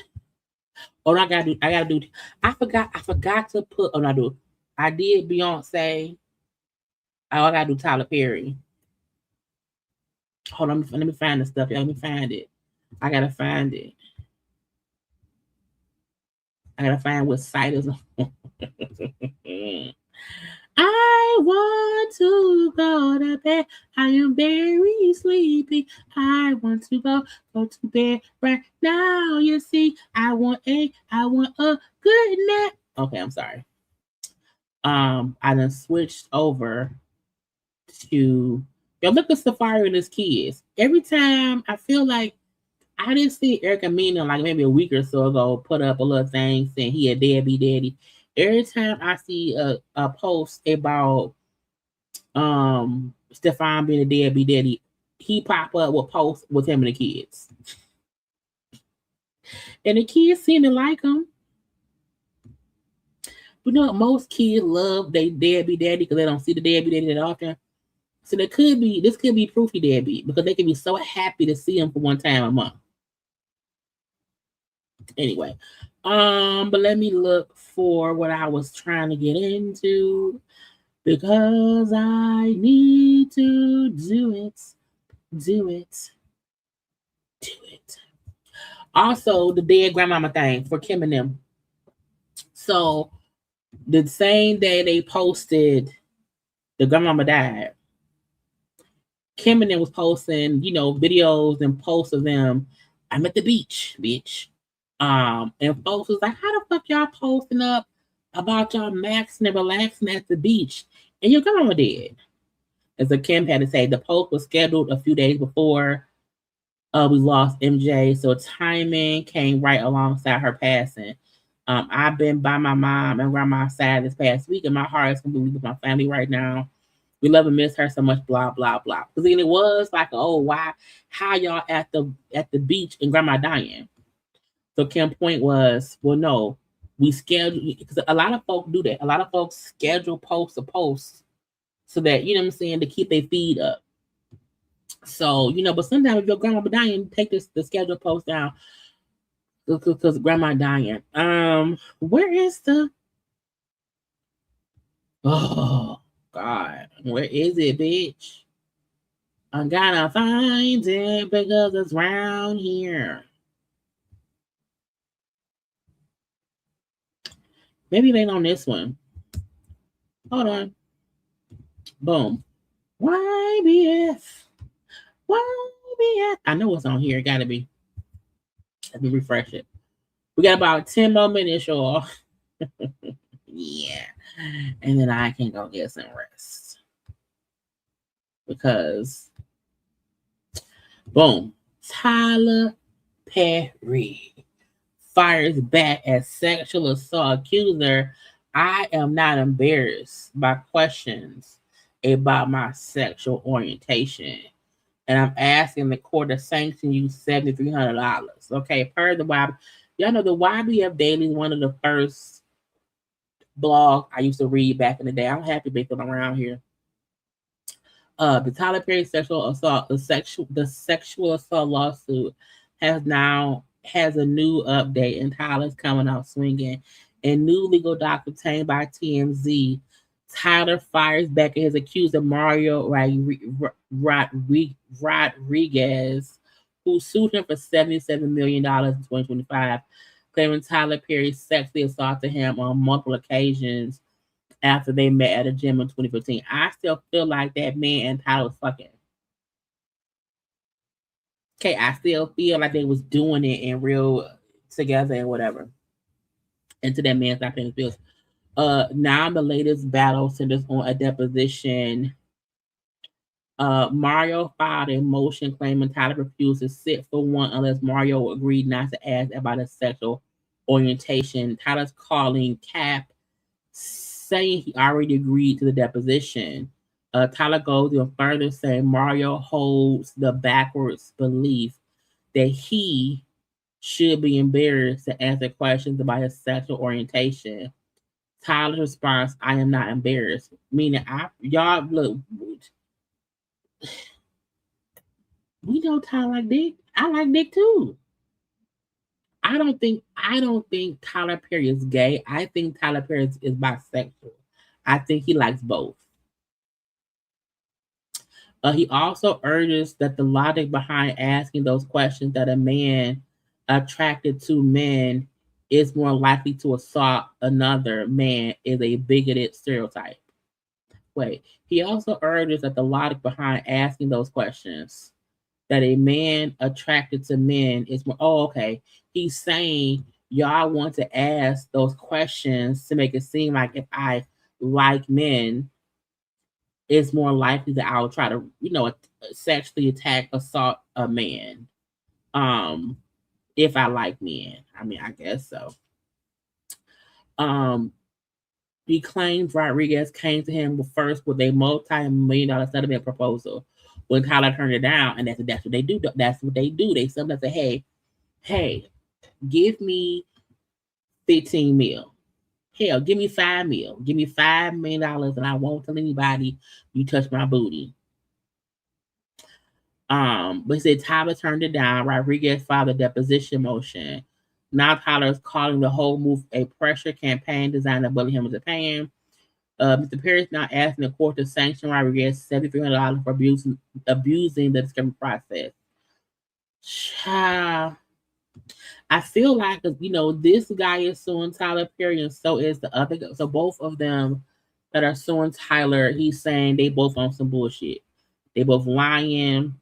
Oh, I gotta do. I forgot to put. Oh, no, I do. I did Beyonce. Oh, I gotta do Tyler Perry. Hold on, let me find the stuff. Let me find it. I gotta find it. I gotta find what site is on. I want to go to bed. I am very sleepy. I want to go to bed right now. You see, I want a good nap. Okay, I'm sorry. I done switched over to look at Safari and his kids. Every time I feel like I didn't see Erica Mena like maybe a week or so ago put up a little thing saying he a deadbeat daddy. Every time I see a post about Stefon being a deadbeat daddy, he pop up with posts with him and the kids. And the kids seem to like him. But you know what? Most kids love they deadbeat daddy because they don't see the deadbeat daddy that often. So this could be proof he deadbeat because they can be so happy to see him for one time a month. Anyway, but let me look for what I was trying to get into because I need to do it. Also, the dead grandmama thing for Kim and them. So the same day they posted the grandmama died, Kim and them was posting, videos and posts of them. I'm at the beach, bitch. And folks was like, how the fuck y'all posting up about y'all maxing and relaxing at the beach and your grandma dead? And so Kim had to say the post was scheduled a few days before we lost MJ, so timing came right alongside her passing. I've been by my mom and grandma's side this past week, and my heart is completely with my family right now. We love and miss her so much, blah, blah, blah. Because then it was like, oh, why? How y'all at the beach and grandma dying? So Kim's point was, well, no, we schedule, because a lot of folks do that. A lot of folks schedule posts so that, you know what I'm saying, to keep their feed up. So, but sometimes if your grandma be dying, take the schedule post down because grandma dying. Where is the? Oh God, where is it, bitch? I gotta find it because it's round here. Maybe it ain't on this one. Hold on. Boom. YBF. YBF. I know it's on here. It gotta be. Let me refresh it. We got about 10 more minutes, y'all. Yeah. And then I can go get some rest. Because, boom. Tyler Perry fires back as sexual assault accuser. I am not embarrassed by questions about my sexual orientation. And I'm asking the court to sanction you $7,300. Okay, per the YB. Y'all know the YBF Daily is one of the first blogs I used to read back in the day. I'm happy they still around here. The Tyler Perry sexual assault, the sexual assault lawsuit has a new update, and Tyler's coming out swinging. A new legal doc obtained by TMZ. Tyler fires back at his accuser Mario Rodriguez, who sued him for $77 million in 2025, claiming Tyler Perry sexually assaulted him on multiple occasions after they met at a gym in 2015. I still feel like that man and Tyler was fucking. Okay, I still feel like they was doing it in real together and whatever. Until that man stopped paying his bills. Now the latest battle centers on a deposition. Mario filed a motion claiming Tyler refused to sit for one unless Mario agreed not to ask about his sexual orientation. Tyler's calling Cap, saying he already agreed to the deposition. Tyler goes even further, saying Mario holds the backwards belief that he should be embarrassed to answer questions about his sexual orientation. Tyler's response, I am not embarrassed. Meaning, y'all look, we know Tyler like dick. I like dick too. I don't think Tyler Perry is gay. I think Tyler Perry is bisexual. I think he likes both. He also urges that the logic behind asking those questions, that a man attracted to men is more likely to assault another man, is a bigoted stereotype. Wait, he also urges that the logic behind asking those questions, that a man attracted to men is more. Oh, okay. He's saying y'all want to ask those questions to make it seem like if I like men, it's more likely that I'll try to, sexually assault a man. If I like men. I mean, I guess so. He claims Rodriguez came to him first with a multi-million-dollar settlement proposal. When Tyler turned it down, and that's what they do. That's what they do. They sometimes say, hey, give me 15 mil. Hell, give me 5 mil. Give me $5 million, and I won't tell anybody you touched my booty. But he said Tyler turned it down. Rodriguez filed a deposition motion. Now Tyler is calling the whole move a pressure campaign designed to bully him into paying. Mr. Perry is now asking the court to sanction Rodriguez $7,300 for abusing the discovery process. Child. I feel like, this guy is suing Tyler Perry, and so is the other guy. So both of them that are suing Tyler, he's saying they both on some bullshit. They both lying.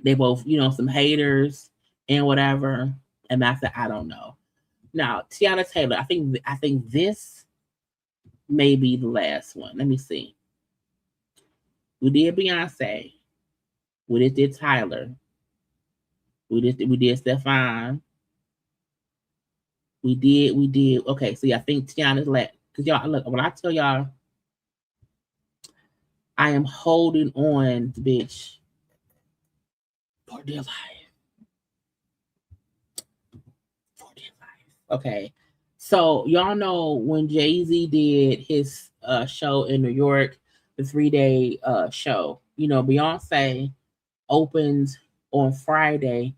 They both, some haters and whatever. And I said, I don't know. Now, Teyana Taylor, I think this may be the last one. Let me see. We did Beyonce. We just did Tyler. We did Stefon. We did. Okay, see, I think Teyana's last. Because y'all, look, when I tell y'all, I am holding on, bitch, for dear life. For dear life. Okay. So y'all know when Jay-Z did his show in New York, the 3-day show, Beyonce opened on Friday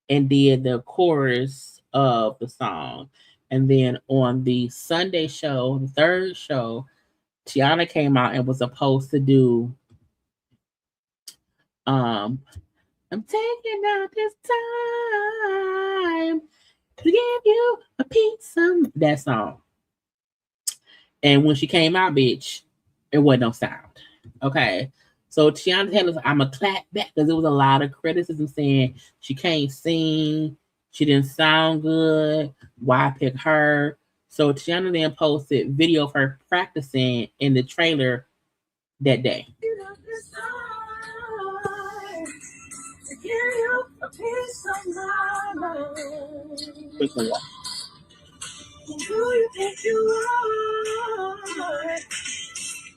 and did the chorus of the song. And then on the Sunday show, the third show, Teyana came out and was supposed to do I'm taking out this time to give you a piece of that song. And when she came out, bitch, it wasn't no sound. Okay. So Teyana Taylor, I'm a clap back because there was a lot of criticism saying she can't sing, she didn't sound good. Why pick her? So Teyana then posted video of her practicing in the trailer that day.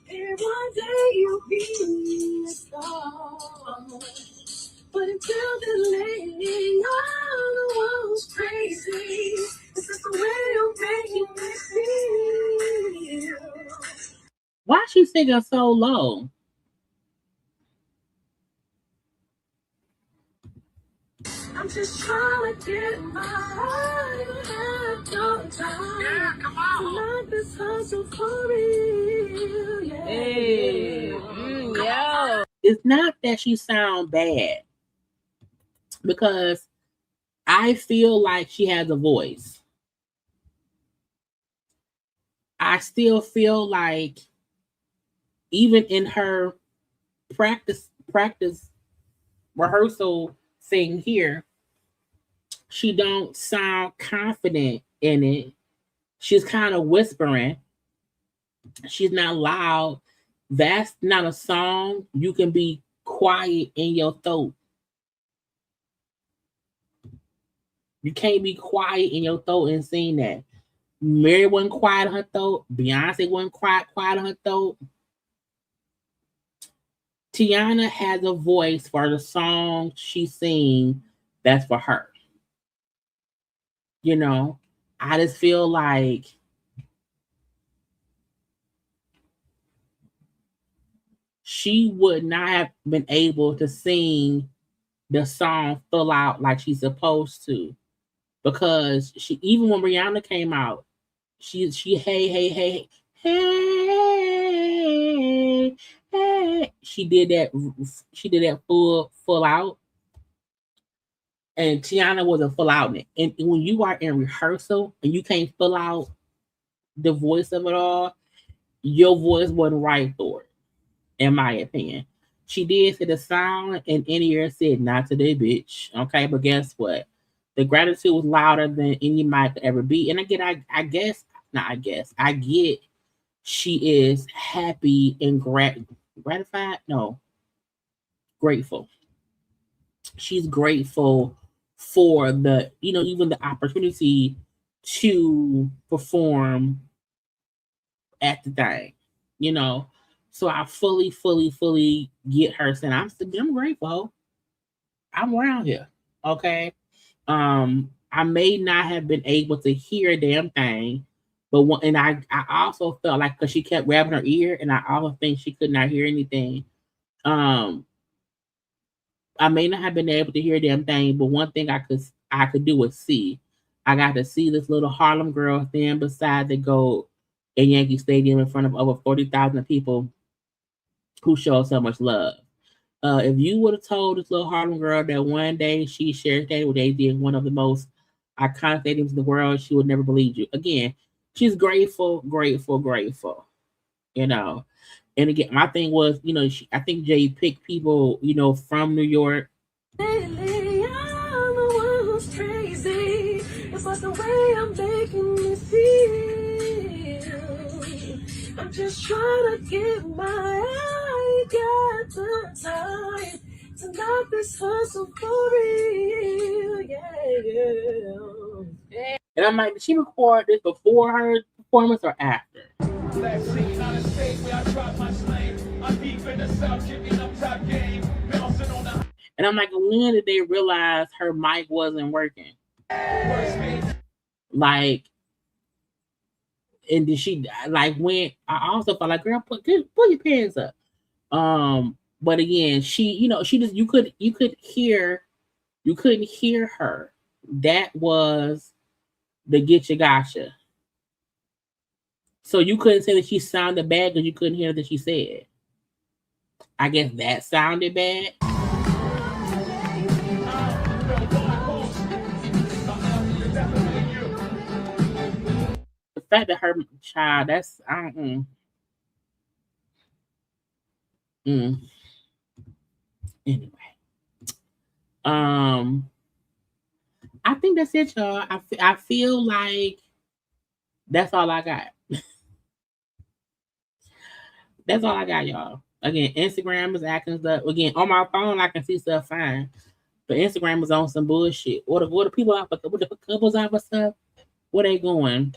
And one day you'll be a star. But until then, lately, all the world's crazy. This is the way you're making me feel. Why is she singing so low? I'm just trying to get my heart on time. Yeah, come on. Like this hustle for real. Yeah. Hey. Yo. It's not that she sound bad, because I feel like she has a voice. I still feel like even in her practice rehearsal thing here, she don't sound confident in it. She's kind of whispering. She's not loud. That's not a song you can be quiet in your throat. You can't be quiet in your throat and sing that. Mary wasn't quiet in her throat. Beyonce wasn't quiet in her throat. Teyana has a voice for the song she sings that's for her. You know, I just feel like she would not have been able to sing the song full out like she's supposed to, because she, even when Rihanna came out, she hey she did that full out, and Teyana wasn't full out in it. And when you are in rehearsal and you can't full out the voice of it all, your voice wasn't right for it, in my opinion. She did say the sound in ear said, "Not today, bitch." Okay, but guess what? The gratitude was louder than any mic could ever be. And again, I get she is happy and gratified. No, grateful. She's grateful for the, even the opportunity to perform at the thing, So I fully get her saying, I'm grateful. I'm around here. Okay. I may not have been able to hear a damn thing, but I also felt like, because she kept grabbing her ear, and I also think she could not hear anything. I may not have been able to hear a damn thing, but one thing I could do was see. I got to see this little Harlem girl stand beside the goat in Yankee Stadium in front of over 40,000 people who showed so much love. If you would have told this little Harlem girl that one day she shared stadium with AD in one of the most iconic stadiums in the world, she would never believe you. Again, she's grateful. And again, my thing was, I think Jay picked people, from New York. Lately, all the world's crazy. It's like the way I'm making me feel. I'm just trying to get my eye, got the time to knock this hustle for real. Yeah. And I'm like, did she record this before her performance or after? And I'm like, when did they realize her mic wasn't working? Like, and did she, like, when I also felt like, girl, put your pants up. But again, she just you couldn't hear her. That was the get you gotcha. So you couldn't say that she sounded bad because you couldn't hear that she said. I guess that sounded bad. The fact that her child, that's Anyway, I think that's it, y'all. I feel like that's all I got. That's all I got, y'all. Again, Instagram is acting stuff. Again, on my phone, I can see stuff fine. But Instagram is on some bullshit. What the people out for, what the couples out for stuff? Where they going?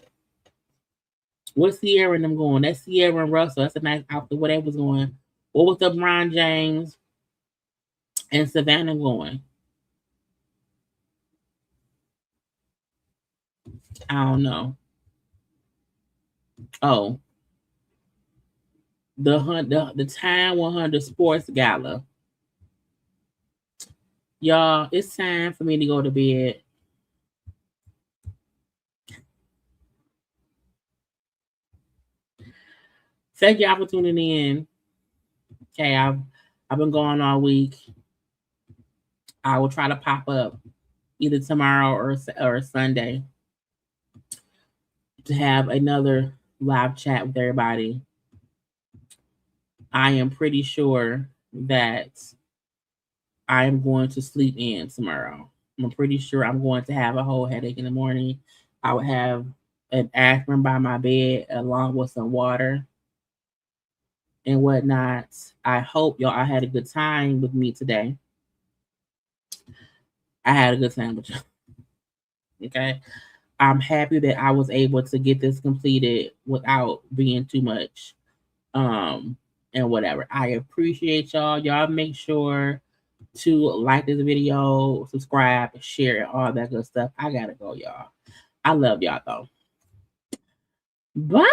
Where's Sierra and them going? That's Sierra and Russell. That's a nice outfit. Where they was going? What was LeBron James and Savannah going? I don't know. Oh. The Time 100 Sports Gala. Y'all, it's time for me to go to bed. Thank y'all for tuning in. Okay, I've been going all week. I will try to pop up either tomorrow or Sunday to have another live chat with everybody. I am pretty sure that I am going to sleep in tomorrow. I'm pretty sure I'm going to have a whole headache in the morning. I would have an aspirin by my bed along with some water and whatnot. I hope y'all had a good time with me today. I had a good time with you. Okay. I'm happy that I was able to get this completed without being too much. And whatever. I appreciate y'all. Y'all make sure to like this video, subscribe, share, all that good stuff. I gotta go, y'all. I love y'all though. Bye.